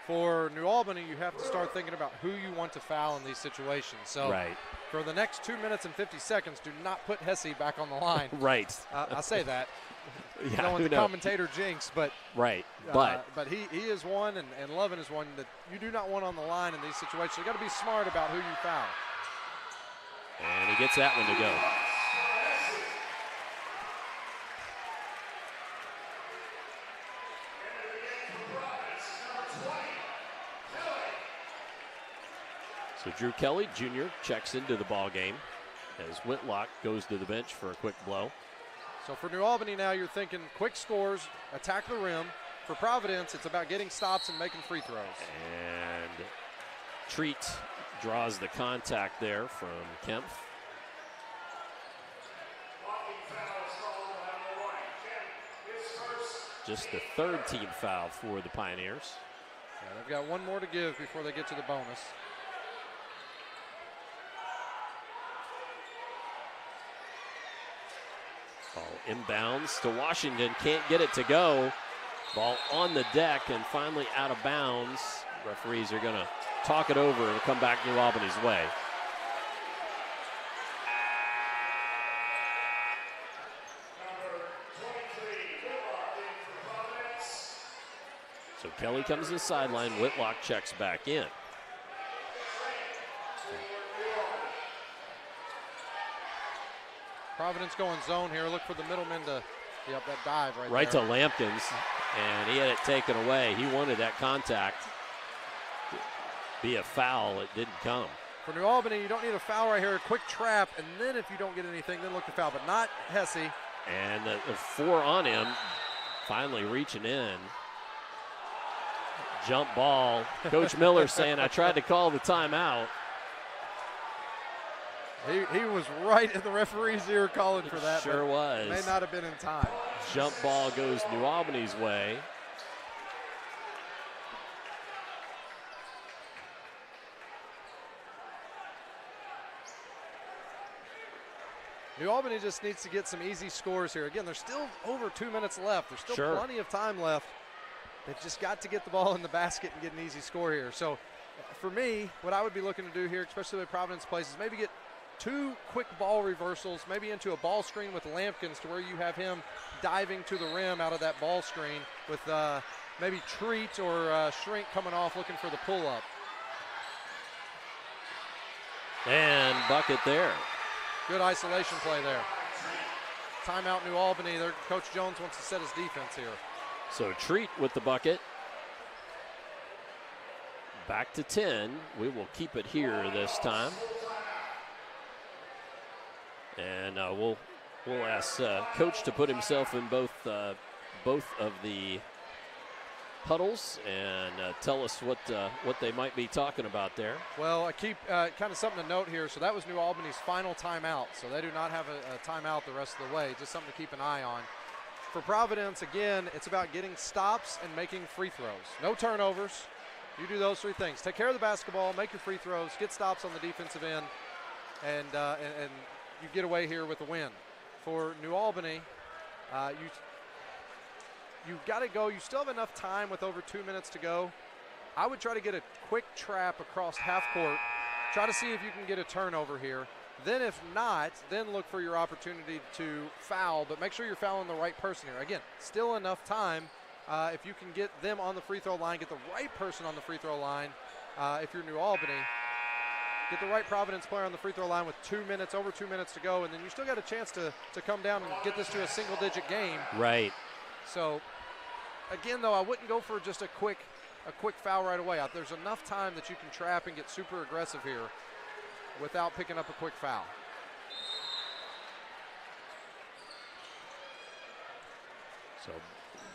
For New Albany, you have to start thinking about who you want to foul in these situations. So right. For the next 2 minutes and 50 seconds, do not put Hesse back on the line. Right. I say that. Yeah, don't want the commentator jinx, but right. But he is one, and Lovin is one that you do not want on the line in these situations. You got to be smart about who you foul. And he gets that one to go. So Drew Kelly Jr. checks into the ball game as Whitlock goes to the bench for a quick blow. So for New Albany now, you're thinking quick scores, attack the rim. For Providence, it's about getting stops and making free throws. And Treat draws the contact there from Kempf. Just the third team foul for the Pioneers. Yeah, they've got one more to give before they get to the bonus. Ball inbounds to Washington, can't get it to go. Ball on the deck and finally out of bounds. Referees are going to talk it over and come back New Albany's way. So Kelly comes to the sideline, Whitlock checks back in. Providence going zone here. Look for the middleman to, that dive right there. Right to Lampkins, and he had it taken away. He wanted that contact to be a foul. It didn't come. For New Albany, you don't need a foul right here. A quick trap, and then if you don't get anything, then look to foul, but not Hesse. And the 4 on him, finally reaching in. Jump ball. Coach Miller saying, I tried to call the timeout. He was right in the referee's ear calling for that. Sure was. May not have been in time. Jump ball goes New Albany's way. New Albany just needs to get some easy scores here. Again, there's still over 2 minutes left. There's still plenty of time left. They've just got to get the ball in the basket and get an easy score here. So for me, what I would be looking to do here, especially with Providence plays, is maybe get 2 quick ball reversals, maybe into a ball screen with Lampkins to where you have him diving to the rim out of that ball screen with maybe Treat or Shrink coming off looking for the pull-up. And bucket there. Good isolation play there. Timeout New Albany. Coach Jones wants to set his defense here. So Treat with the bucket. Back to 10. We will keep it here this time. And we'll ask Coach to put himself in both of the huddles and tell us what they might be talking about there. Well, I keep kind of something to note here. So that was New Albany's final timeout. So they do not have a timeout the rest of the way. Just something to keep an eye on. For Providence, again, it's about getting stops and making free throws. No turnovers. You do those 3 things. Take care of the basketball, make your free throws, get stops on the defensive end, and you get away here with a win. For New Albany, you've got to go. You still have enough time with over 2 minutes to go. I would try to get a quick trap across half court. Try to see if you can get a turnover here. Then if not, then look for your opportunity to foul, but make sure you're fouling the right person here. Again, still enough time. If you can get them on the free throw line, get the right person on the free throw line. If you're New Albany, get the right Providence player on the free throw line with over 2 minutes to go, and then you still got a chance to come down and get this to a single-digit game. Right. So, again, though, I wouldn't go for just a quick foul right away. There's enough time that you can trap and get super aggressive here without picking up a quick foul. So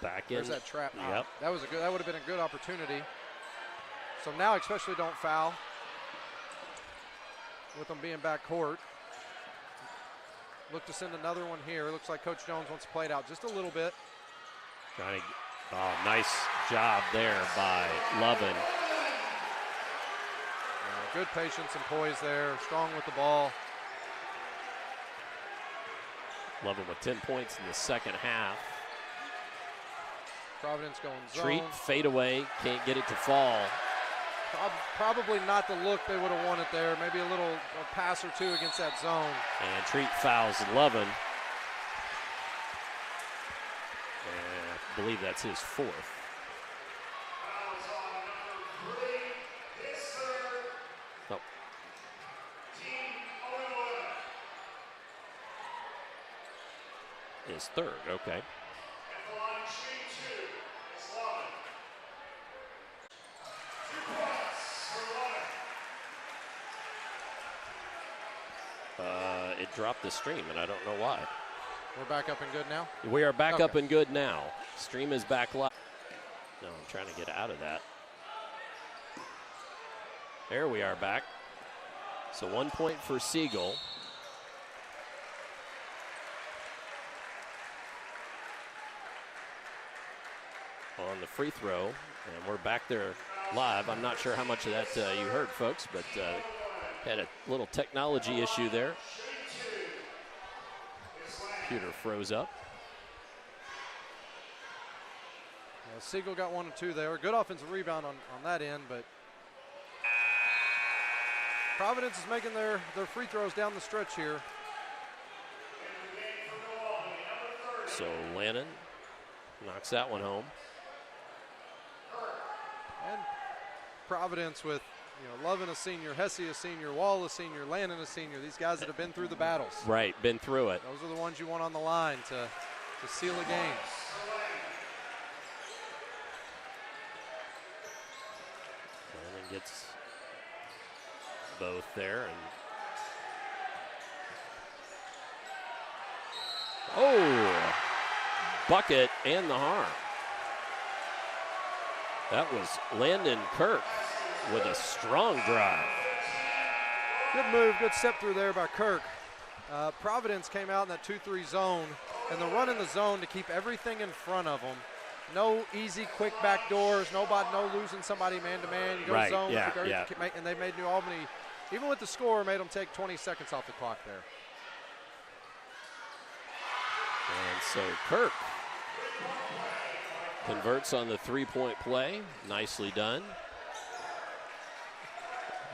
back in. There's that trap. Yep. That would have been a good opportunity. So now especially don't foul with them being back court. Look to send another one here. Looks like Coach Jones wants to play it out just a little bit. Nice job there by Lovin. Good patience and poise there. Strong with the ball. Lovin with 10 points in the second half. Providence going zone. Treat, fade away, can't get it to fall. Probably not the look they would have wanted there. Maybe a pass or two against that zone. And Treat fouls Lovin. And I believe that's his fourth. Oh. His third, okay. It dropped the stream, and I don't know why. We're back up and good now? We are back up and good now. Stream is back live. No, I'm trying to get out of that. There we are back. So 1 point for Siegel. On the free throw, and we're back there live. I'm not sure how much of that you heard, folks, but had a little technology issue there. Computer froze up. Siegel got 1 or 2 there. Good offensive rebound on that end, but Providence is making their free throws down the stretch here. So Lannon knocks that one home. And Providence with Lovin a senior, Hesse a senior, Wall a senior, Lannon a senior. These guys that have been through the battles. Right, been through it. Those are the ones you want on the line to seal a game. Lannon gets both there. Bucket and the harm. That was Landon Kirk with a strong drive. Good move, good step through there by Kirk. Providence came out in that 2-3 zone, and the run in the zone to keep everything in front of them. No easy, quick back doors. No losing somebody man-to-man. You go zone, and they made New Albany, even with the score, made them take 20 seconds off the clock there. And so Kirk converts on the three-point play. Nicely done.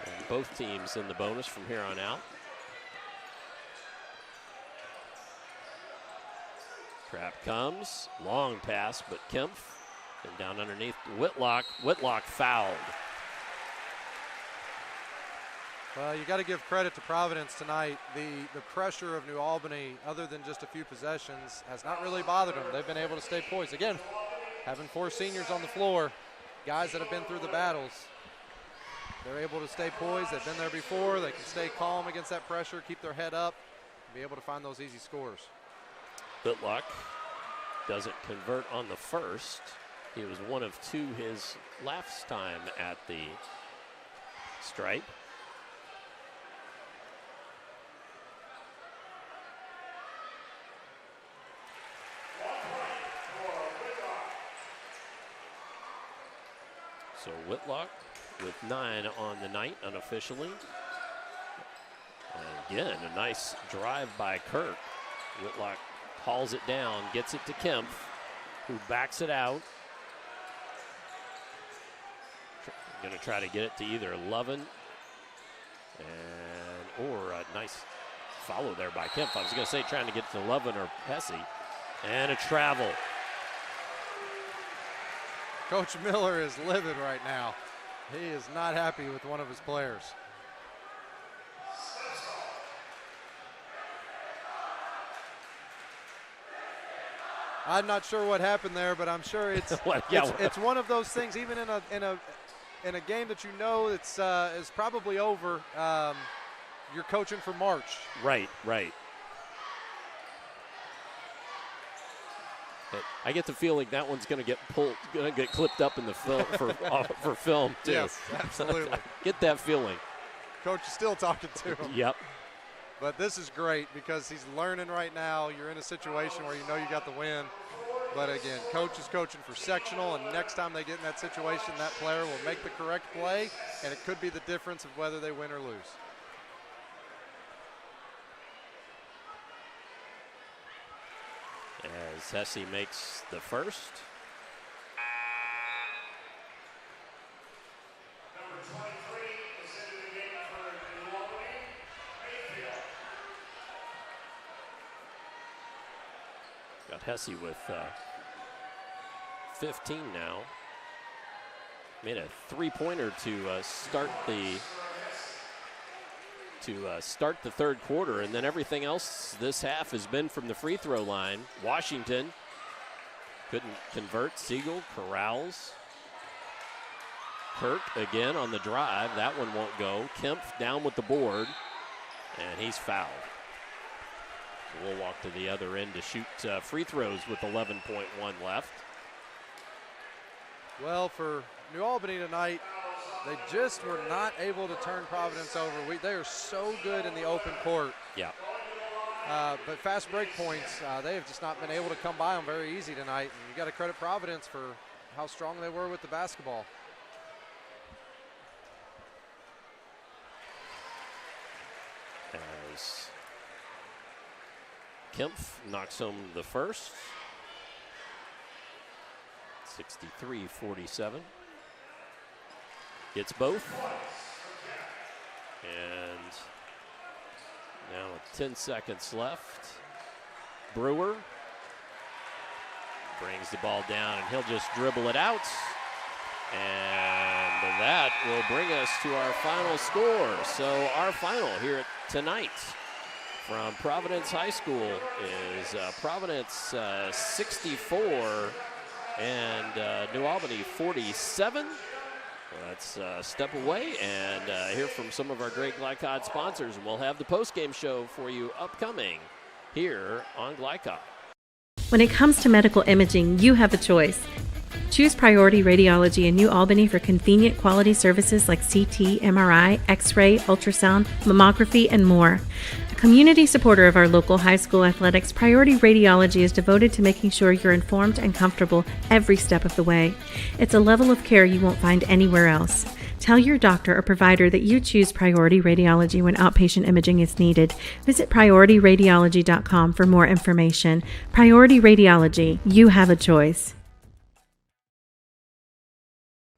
And both teams in the bonus from here on out. Trap comes. Long pass, but Kempf. And down underneath Whitlock. Whitlock fouled. Well, you got to give credit to Providence tonight. The pressure of New Albany, other than just a few possessions, has not really bothered them. They've been able to stay poised. Again, having 4 seniors on the floor, guys that have been through the battles, they're able to stay poised. They've been there before. They can stay calm against that pressure, keep their head up, and be able to find those easy scores. Whitlock doesn't convert on the first. He was 1 of 2 his last time at the stripe. So Whitlock with 9 on the night unofficially. And again, a nice drive by Kirk. Whitlock hauls it down, gets it to Kempf. who backs it out. Going to try to get it to either Lovin or a nice follow there by Kemp. I was going to say trying to get to Lovin or Hesse. And a travel. Coach Miller is livid right now. He is not happy with one of his players. I'm not sure what happened there, but I'm sure it's it's one of those things. Even in a game that you know it's is probably over, you're coaching for March. Right. I get the feeling that one's going to get clipped up in the film for film too. Yes, absolutely. Get that feeling. Coach is still talking to him. Yep. But this is great because he's learning right now. You're in a situation where you know you got the win. But again, coach is coaching for sectional, and next time they get in that situation, that player will make the correct play, and it could be the difference of whether they win or lose. As Hesse makes the first. Got Hesse with 15 now. Made a three-pointer to start the third quarter, and then everything else this half has been from the free throw line. Washington couldn't convert. Siegel corrals. Kirk again on the drive. That one won't go. Kemp down with the board, and he's fouled. We'll walk to the other end to shoot free throws with 11.1 left. Well, for New Albany tonight, they just were not able to turn Providence over. They are so good in the open court. Yeah. But fast break points, they have just not been able to come by them very easy tonight. And you got to credit Providence for how strong they were with the basketball. As Kempf knocks home the first. 63-47. Gets both. And now with 10 seconds left. Brewer brings the ball down, and he'll just dribble it out. And that will bring us to our final score. So our final here tonight from Providence High School is Providence 64 and New Albany 47. Let's step away and hear from some of our great Glycod sponsors, and we'll have the post-game show for you upcoming here on Glycod. When it comes to medical imaging, you have a choice. Choose Priority Radiology in New Albany for convenient quality services like CT, MRI, X-ray, ultrasound, mammography, and more. A community supporter of our local high school athletics, Priority Radiology is devoted to making sure you're informed and comfortable every step of the way. It's a level of care you won't find anywhere else. Tell your doctor or provider that you choose Priority Radiology when outpatient imaging is needed. Visit PriorityRadiology.com for more information. Priority Radiology, you have a choice.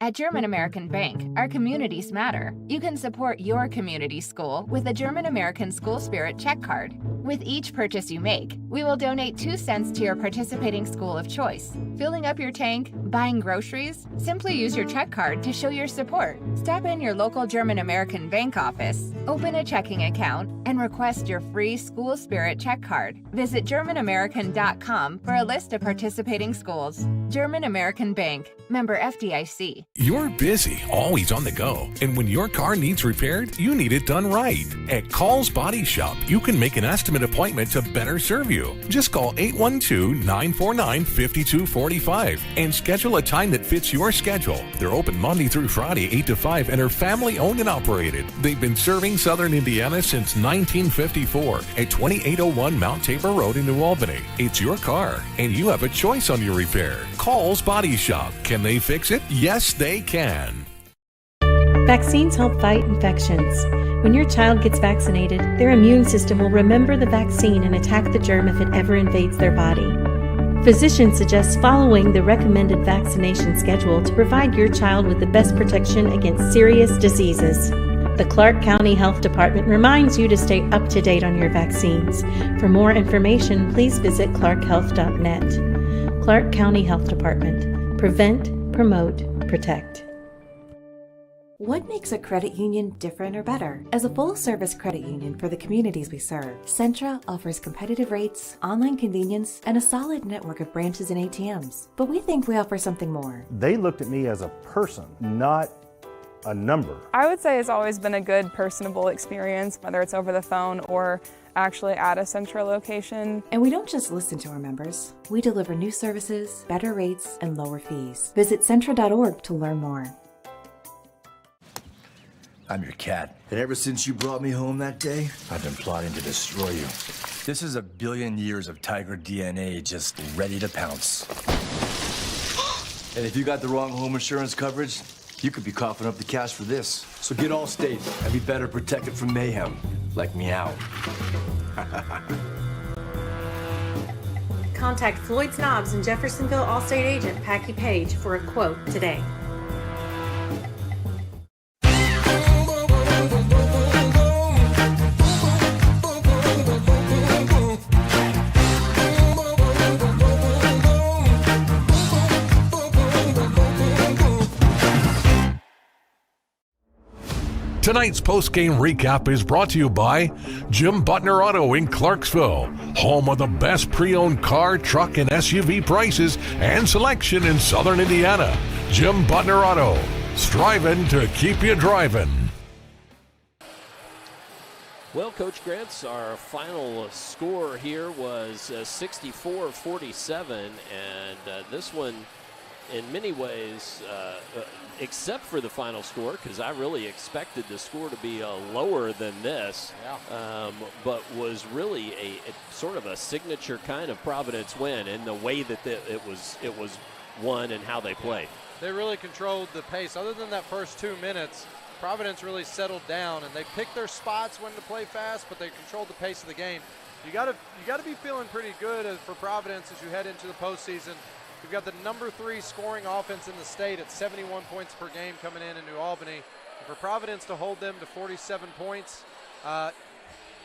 At German American Bank, our communities matter. You can support your community school with a German American School Spirit check card. With each purchase you make, we will donate 2 cents to your participating school of choice. Filling up your tank, buying groceries? Simply use your check card to show your support. Stop in your local German American Bank office, open a checking account, and request your free School Spirit check card. Visit GermanAmerican.com for a list of participating schools. German American Bank, member FDIC. You're busy, always on the go, and when your car needs repaired, you need it done right. At Call's Body Shop, you can make an estimate appointment to better serve you. Just call 812-949-5245 and schedule a time that fits your schedule. They're open Monday through Friday, 8 to 5, and are family owned and operated. They've been serving Southern Indiana since 1954 at 2801 Mount Tabor Road in New Albany. It's your car, and you have a choice on your repair. Call's Body Shop. Can they fix it? Yes, they can. Vaccines help fight infections. When your child gets vaccinated, their immune system will remember the vaccine and attack the germ if it ever invades their body. Physicians suggest following the recommended vaccination schedule to provide your child with the best protection against serious diseases. The Clark County Health Department reminds you to stay up to date on your vaccines. For more information, please visit clarkhealth.net. Clark County Health Department. Prevent, promote, protect. What makes a credit union different or better? As a full-service credit union for the communities we serve, Centra offers competitive rates, online convenience, and a solid network of branches and ATMs. But we think we offer something more. They looked at me as a person, not a number. I would say it's always been a good, personable experience, whether it's over the phone or actually at a Centra location. And we don't just listen to our members. We deliver new services, better rates, and lower fees. Visit Centra.org to learn more. I'm your cat. And ever since you brought me home that day, I've been plotting to destroy you. This is 1 billion years of tiger DNA just ready to pounce. And if you got the wrong home insurance coverage, you could be coughing up the cash for this. So get Allstate and be better protected from mayhem, like meow. Contact Floyd Snobbs and Jeffersonville Allstate agent Packy Page for a quote today. Tonight's post-game recap is brought to you by Jim Butner Auto in Clarksville, home of the best pre-owned car, truck, and SUV prices and selection in Southern Indiana. Jim Butner Auto, striving to keep you driving. Well, Coach Grants, our final score here was 64-47, and this one, in many ways, except for the final score, because I really expected the score to be lower than this, but was really a sort of a signature kind of Providence win in the way that it was won and how they played. They really controlled the pace. Other than that first 2 minutes, Providence really settled down, and they picked their spots when to play fast, but they controlled the pace of the game. You got to be feeling pretty good for Providence as you head into the postseason. We've got the number 3 scoring offense in the state at 71 points per game coming in New Albany. And for Providence to hold them to 47 points, got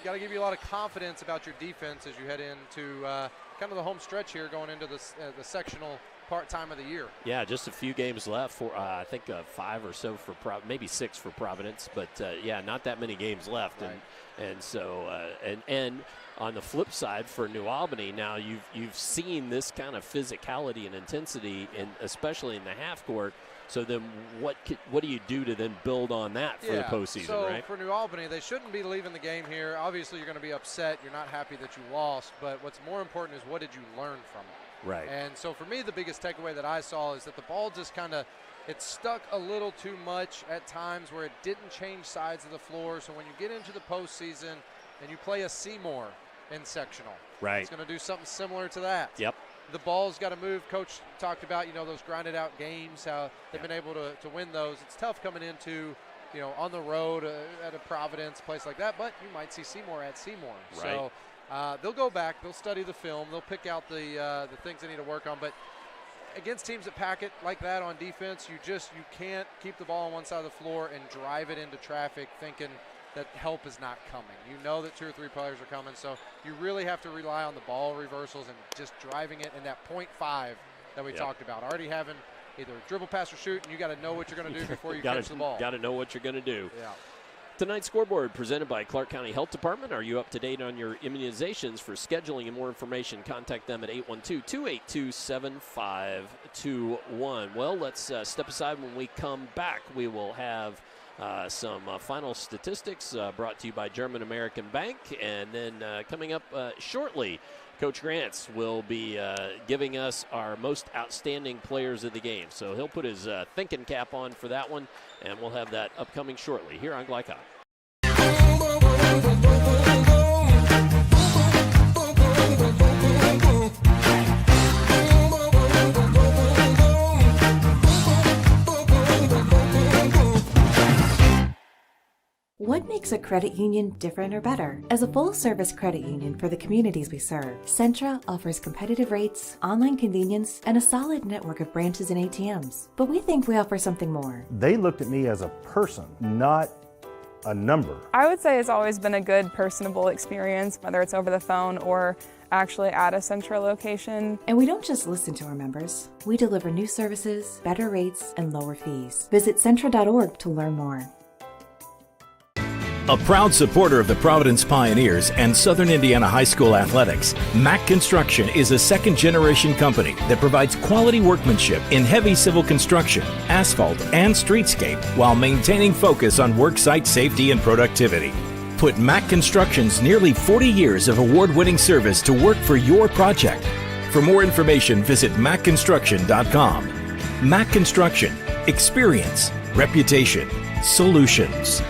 to give you a lot of confidence about your defense as you head into kind of the home stretch here going into the sectional part-time of the year. Yeah, just a few games left for I think 5 or so for maybe 6 for Providence, but yeah, not that many games left. Right. And so and on the flip side for New Albany, now you've seen this kind of physicality and intensity, especially in the half court. So then what do you do to then build on that for the postseason, right? So for New Albany, they shouldn't be leaving the game here. Obviously, you're going to be upset. You're not happy that you lost. But what's more important is what did you learn from it? Right. And so for me, the biggest takeaway that I saw is that the ball just kind of it stuck a little too much at times where it didn't change sides of the floor. So when you get into the postseason and you play a Seymour in sectional, right, it's going to do something similar to that. Yep. The ball's got to move. Coach talked about, those grinded out games, how they've been able to win those. It's tough coming into, on the road at a Providence, place like that, but you might see Seymour at Seymour. Right. So they'll go back, they'll study the film, they'll pick out the things they need to work on. But against teams that pack it like that on defense, you can't keep the ball on one side of the floor and drive it into traffic thinking that help is not coming. You know that 2 or 3 players are coming, so you really have to rely on the ball reversals and just driving it in that 0.5 that we talked about. Already having either dribble, pass, or shoot, and you got to know what you're going to do before you catch the ball. Got to know what you're going to do. Yeah. Tonight's scoreboard presented by Clark County Health Department. Are you up to date on your immunizations? For scheduling and more information, contact them at 812-282-7521. Well, let's step aside. When we come back, we will have some final statistics brought to you by German American Bank. And then coming up shortly, Coach Grants will be giving us our most outstanding players of the game. So he'll put his thinking cap on for that one, and we'll have that upcoming shortly here on Glycon. What makes a credit union different or better? As a full-service credit union for the communities we serve, Centra offers competitive rates, online convenience, and a solid network of branches and ATMs. But we think we offer something more. They looked at me as a person, not a number. I would say it's always been a good personable experience, whether it's over the phone or actually at a Centra location. And we don't just listen to our members. We deliver new services, better rates, and lower fees. Visit Centra.org to learn more. A proud supporter of the Providence Pioneers and Southern Indiana High School athletics, Mack Construction is a second-generation company that provides quality workmanship in heavy civil construction, asphalt, and streetscape while maintaining focus on worksite safety and productivity. Put Mack Construction's nearly 40 years of award-winning service to work for your project. For more information, visit mackconstruction.com. Mack Construction. Experience. Reputation. Solutions.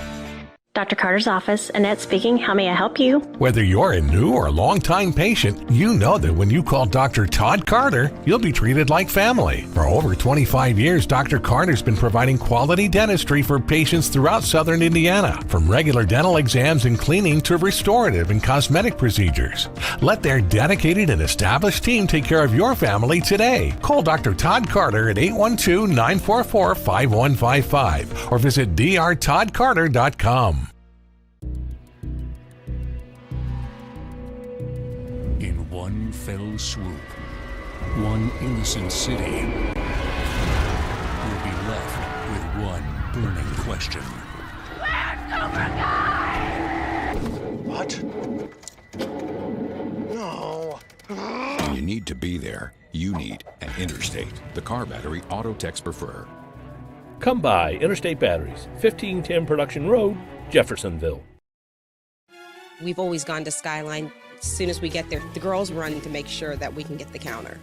Dr. Carter's office, Annette speaking. How may I help you? Whether you're a new or long-time patient, you know that when you call Dr. Todd Carter, you'll be treated like family. For over 25 years, Dr. Carter's been providing quality dentistry for patients throughout Southern Indiana, from regular dental exams and cleaning to restorative and cosmetic procedures. Let their dedicated and established team take care of your family today. Call Dr. Todd Carter at 812-944-5155 or visit drtoddcarter.com. In one fell swoop, one innocent city will be left with one burning question. Where's Cobra Kai? What? No. When you need to be there, you need an Interstate, the car battery auto techs prefer. Come by Interstate Batteries, 1510 Production Road, Jeffersonville. We've always gone to Skyline. As soon as we get there, the girls run to make sure that we can get the counter.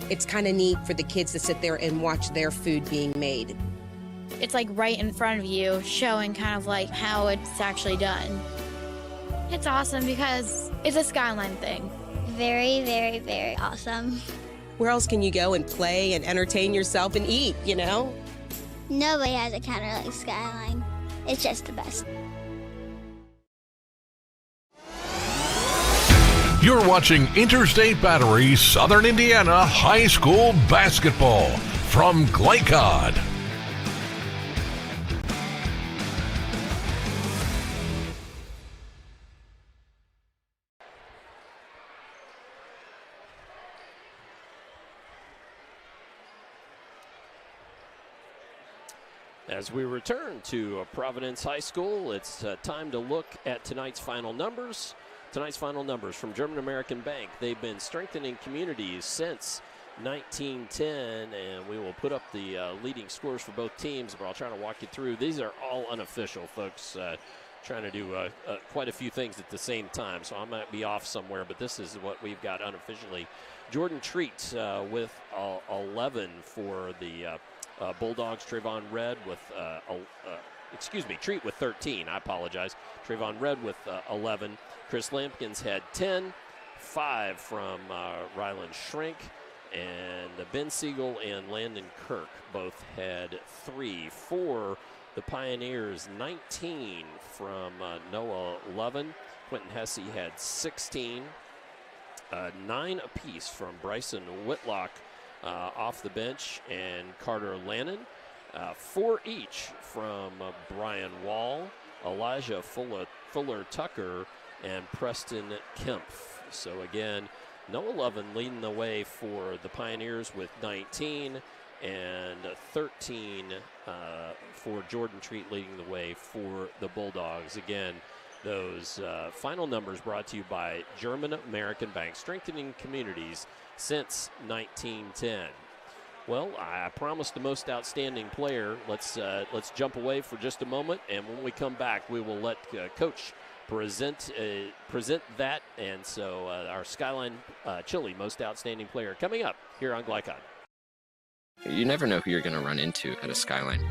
It's kind of neat for the kids to sit there and watch their food being made. It's like right in front of you, showing kind of like how it's actually done. It's awesome because it's a Skyline thing. Very, very, very awesome. Where else can you go and play and entertain yourself and eat, you know? Nobody has a counter like Skyline. It's just the best. You're watching Interstate Battery Southern Indiana High School Basketball from Glycod. As we return to Providence High School, it's time to look at tonight's final numbers. Tonight's final numbers from German American Bank. They've been strengthening communities since 1910, and we will put up the leading scores for both teams, but I'll try to walk you through. These are all unofficial, folks. Trying to do quite a few things at the same time, so I might be off somewhere, but this is what we've got unofficially. Jordan Treat with 11 for the Bulldogs. Trayvon Red with Treat with 13. I apologize. Trayvon Red with 11. Chris Lampkins had 10. 5 from Ryland Shrink. And Ben Siegel and Landon Kirk both had 3. For the Pioneers, 19 from Noah Lovin. Quentin Hesse had 16. 9 apiece from Bryson Whitlock off the bench and Carter Lannon. 4 each from Brian Wall, Elijah Fuller Tucker, and Preston Kempf. So again, Noah Lovin leading the way for the Pioneers with 19 and 13 for Jordan Treat leading the way for the Bulldogs. Again, those final numbers brought to you by German American Bank, strengthening communities since 1910. Well, I promised the most outstanding player. Let's jump away for just a moment, and when we come back, we will let Coach present that. And so our Skyline Chili most outstanding player coming up here on Glycod. You never know who you're going to run into at a Skyline.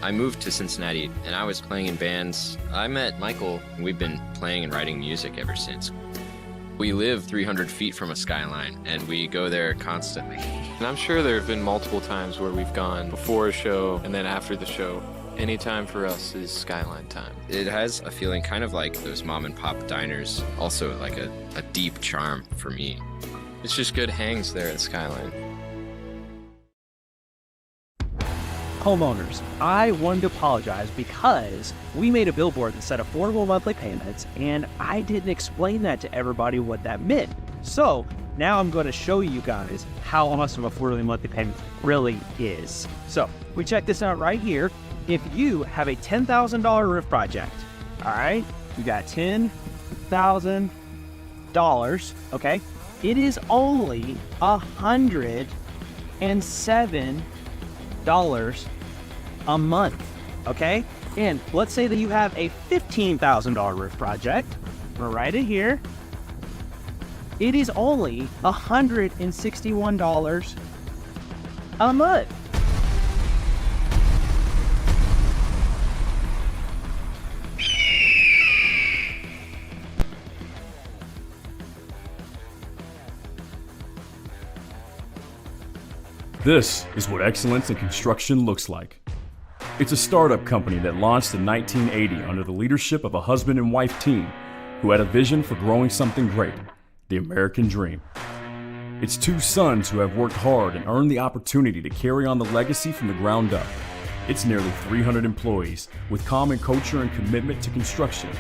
I moved to Cincinnati, and I was playing in bands. I met Michael, and we've been playing and writing music ever since. We live 300 feet from a Skyline, and we go there constantly. And I'm sure there have been multiple times where we've gone before a show and then after the show, Anytime for us is Skyline time. It has a feeling kind of like those mom and pop diners, also like a deep charm for me. It's just good hangs there at Skyline. Homeowners, I wanted to apologize because we made a billboard that said affordable monthly payments, and I didn't explain that to everybody what that meant. So now I'm going to show you guys how awesome affordable monthly payments really is. So we check this out right here. If you have a $10,000 roof project, all right, you got $10,000, okay, it is only $107 a month, okay? And let's say that you have a $15,000 roof project. We'll write it here. It is only $161 a month. This is what excellence in construction looks like. It's a startup company that launched in 1980 under the leadership of a husband and wife team who had a vision for growing something great, the American dream. It's two sons who have worked hard and earned the opportunity to carry on the legacy from the ground up. It's nearly 300 employees with common culture and commitment to construction.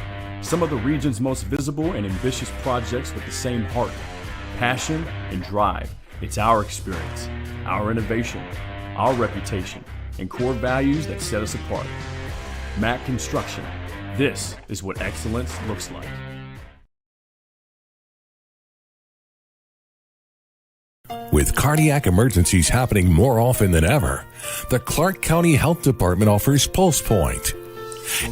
Some of the region's most visible and ambitious projects with the same heart, passion, and drive. It's our experience, our innovation, our reputation, and core values that set us apart. Mack Construction. This is what excellence looks like. With cardiac emergencies happening more often than ever, the Clark County Health Department offers Pulse Point.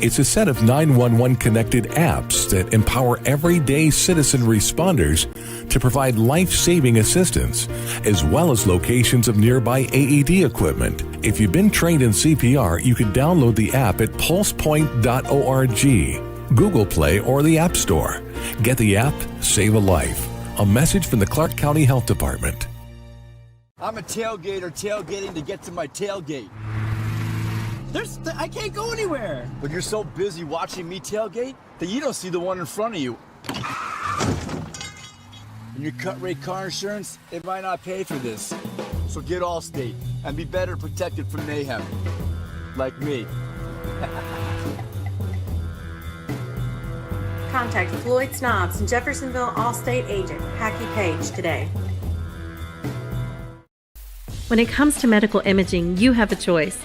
It's a set of 911 connected apps that empower everyday citizen responders to provide life-saving assistance, as well as locations of nearby AED equipment. If you've been trained in CPR, you can download the app at pulsepoint.org, Google Play, or the App Store. Get the app, save a life. A message from the Clark County Health Department. I'm a tailgater tailgating to get to my tailgate. I can't go anywhere. But you're so busy watching me tailgate that you don't see the one in front of you. And your cut rate car insurance, it might not pay for this. So get Allstate and be better protected from mayhem. Like me. Contact Floyd Snobbs, Jeffersonville Allstate agent, Hackey Page today. When it comes to medical imaging, you have a choice.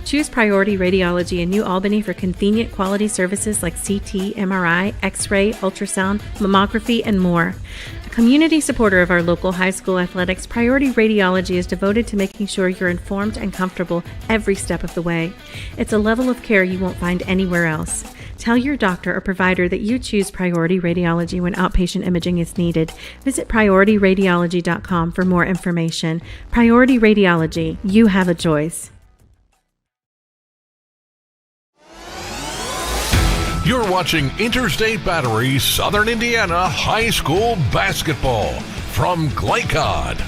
Choose Priority Radiology in New Albany for convenient quality services like CT, MRI, X-ray, ultrasound, mammography, and more. A community supporter of our local high school athletics, Priority Radiology is devoted to making sure you're informed and comfortable every step of the way. It's a level of care you won't find anywhere else. Tell your doctor or provider that you choose Priority Radiology when outpatient imaging is needed. Visit PriorityRadiology.com for more information. Priority Radiology, you have a choice. You're watching Interstate Battery Southern Indiana High School Basketball from Glycod.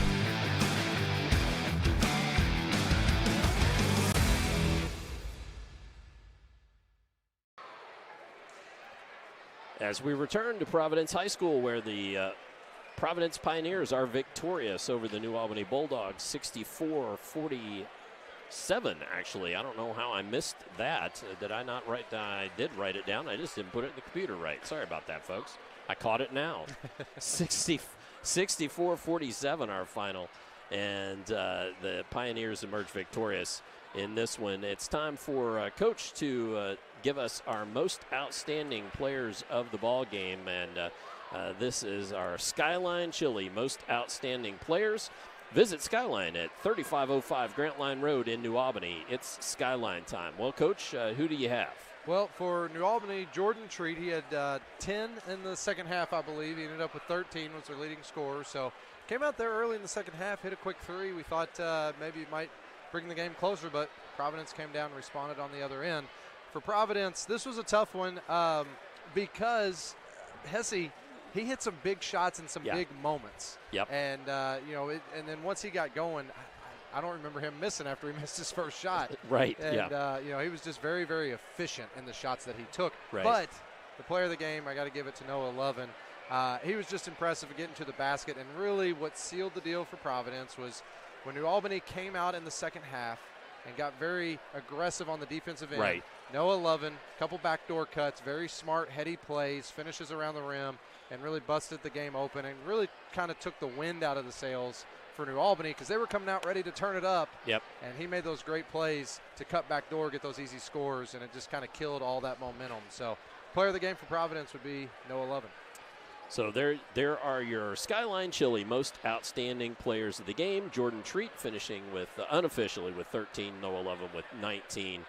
As we return to Providence High School, where the Providence Pioneers are victorious over the New Albany Bulldogs, 64-47, actually. I don't know how I missed that. Did I not write? I did write it down. I just didn't put it in the computer right. Sorry about that, folks. I caught it now. 64-47, our final. And the Pioneers emerge victorious in this one. It's time for Coach to give us our most outstanding players of the ball game, and this is our Skyline Chili most outstanding players. Visit Skyline at 3505 Grant Line Road in New Albany. It's Skyline time. Well, Coach, who do you have? Well, for New Albany, Jordan Treat, he had 10 in the second half, I believe. He ended up with 13, was their leading scorer. So came out there early in the second half, hit a quick three. We thought maybe it might bring the game closer, but Providence came down and responded on the other end. For Providence, this was a tough one because Hesse, he hit some big shots in some big moments. Yep. And, and then once he got going, I don't remember him missing after he missed his first shot. Right, and, he was just very, very efficient in the shots that he took. Right. But the player of the game, I got to give it to Noah Lovin. He was just impressive at getting to the basket, and really what sealed the deal for Providence was when New Albany came out in the second half and got very aggressive on the defensive end. Right. Noah Lovin, couple backdoor cuts, very smart, heady plays, finishes around the rim, and really busted the game open and really kind of took the wind out of the sails for New Albany because they were coming out ready to turn it up. Yep. And he made those great plays to cut back door, get those easy scores, and it just kind of killed all that momentum. So player of the game for Providence would be Noah Lovin. So there are your Skyline Chili most outstanding players of the game. Jordan Treat finishing with unofficially with 13, Noah Lovin with 19.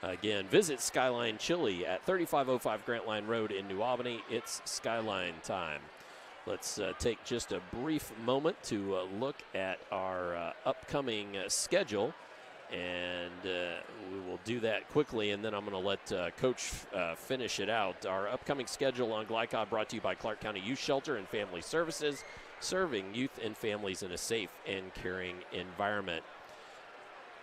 Again, visit Skyline Chili at 3505 Grant Line Road in New Albany. It's Skyline time. Let's take just a brief moment to look at our upcoming schedule. And we will do that quickly, and then I'm going to let Coach finish it out. Our upcoming schedule on Glycod brought to you by Clark County Youth Shelter and Family Services, serving youth and families in a safe and caring environment.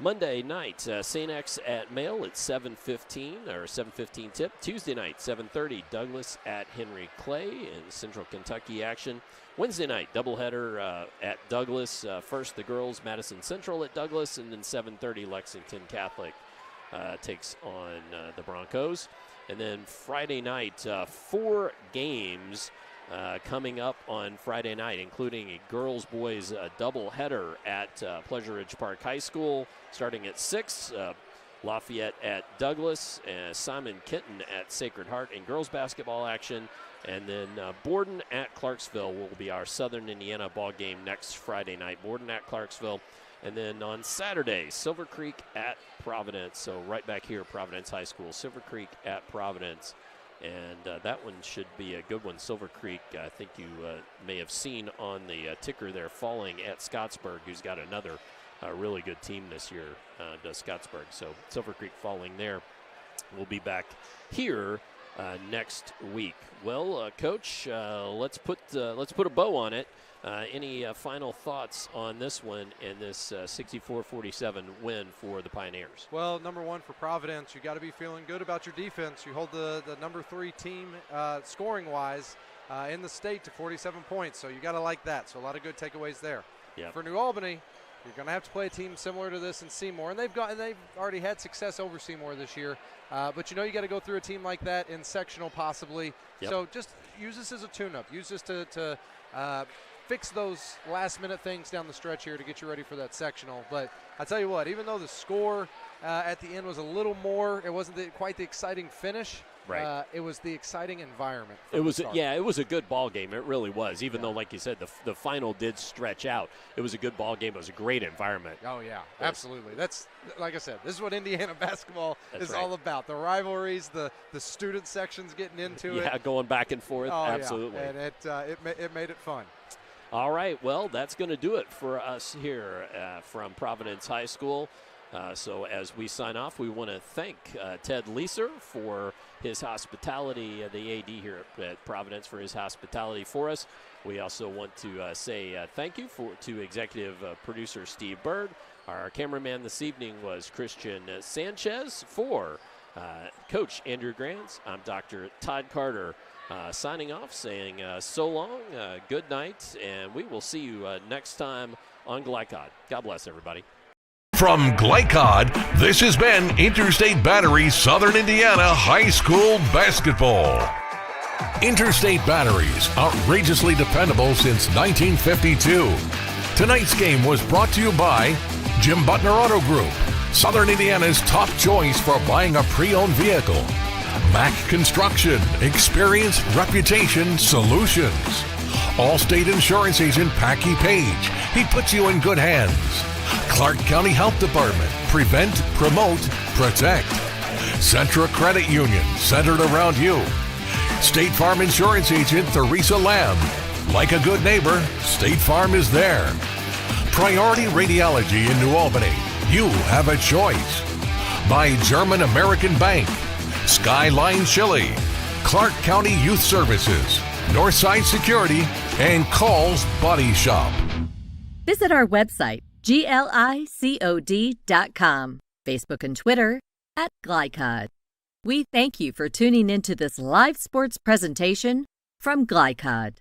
Monday night, St. X at Mail at 7:15 or 7:15 tip. Tuesday night, 7:30, Douglas at Henry Clay in Central Kentucky action. Wednesday night, doubleheader at Douglas. First, the girls, Madison Central at Douglas, and then 7:30, Lexington Catholic takes on the Broncos. And then Friday night, 4 games coming up on Friday night, including a girls-boys doubleheader at Pleasure Ridge Park High School starting at 6. Lafayette at Douglas, Simon Kenton at Sacred Heart in girls basketball action. And then Borden at Clarksville will be our Southern Indiana ball game next Friday night. Borden at Clarksville. And then on Saturday, Silver Creek at Providence. So right back here, Providence High School. Silver Creek at Providence. And that one should be a good one. Silver Creek, I think you may have seen on the ticker there, falling at Scottsburg, who's got another really good team this year, does Scottsburg. So Silver Creek falling there. We'll be back here next week. Well, Coach, let's put a bow on it. Any final thoughts on this one and this 64-47 win for the Pioneers? Well, number one for Providence, you got to be feeling good about your defense. You hold the number 3 team scoring-wise in the state to 47 points, so you got to like that. So a lot of good takeaways there. Yep. For New Albany, you're going to have to play a team similar to this in Seymour, and they've already had success over Seymour this year. But you got to go through a team like that in sectional possibly. Yep. So just use this as a tune-up. Use this to fix those last-minute things down the stretch here to get you ready for that sectional. But I tell you what, even though the score at the end was a little more, it wasn't quite the exciting finish. Right. It was the exciting environment. It was a good ball game. It really was. Even though, like you said, the final did stretch out. It was a good ball game. It was a great environment. Oh yeah, absolutely. That's like I said. This is what Indiana basketball is right. all about. The rivalries, the student sections getting into it. Yeah, going back and forth. Oh, absolutely. Yeah. And it made it fun. All right. Well, that's going to do it for us here from Providence High School. So as we sign off, we want to thank Ted Leeser for his hospitality, the AD here at Providence, for his hospitality for us. We also want to say thank you to executive producer Steve Bird. Our cameraman this evening was Christian Sanchez. For Coach Andrew Grants, I'm Dr. Todd Carter, signing off, saying so long, good night, and we will see you next time on Glycod. God bless everybody. From Glycod, this has been Interstate Batteries Southern Indiana High School Basketball. Interstate Batteries, outrageously dependable since 1952. Tonight's game was brought to you by Jim Butner Auto Group, Southern Indiana's top choice for buying a pre-owned vehicle. Mac Construction, experience, reputation, solutions. Allstate Insurance Agent Packy Page, he puts you in good hands. Clark County Health Department, prevent, promote, protect. Centra Credit Union, centered around you. State Farm Insurance Agent Theresa Lamb. Like a good neighbor, State Farm is there. Priority Radiology in New Albany, you have a choice. By German American Bank, Skyline Chili, Clark County Youth Services, Northside Security, and Call's Body Shop. Visit our website, GLICOD.com, Facebook and Twitter @GlyCod. We thank you for tuning into this live sports presentation from GlyCod.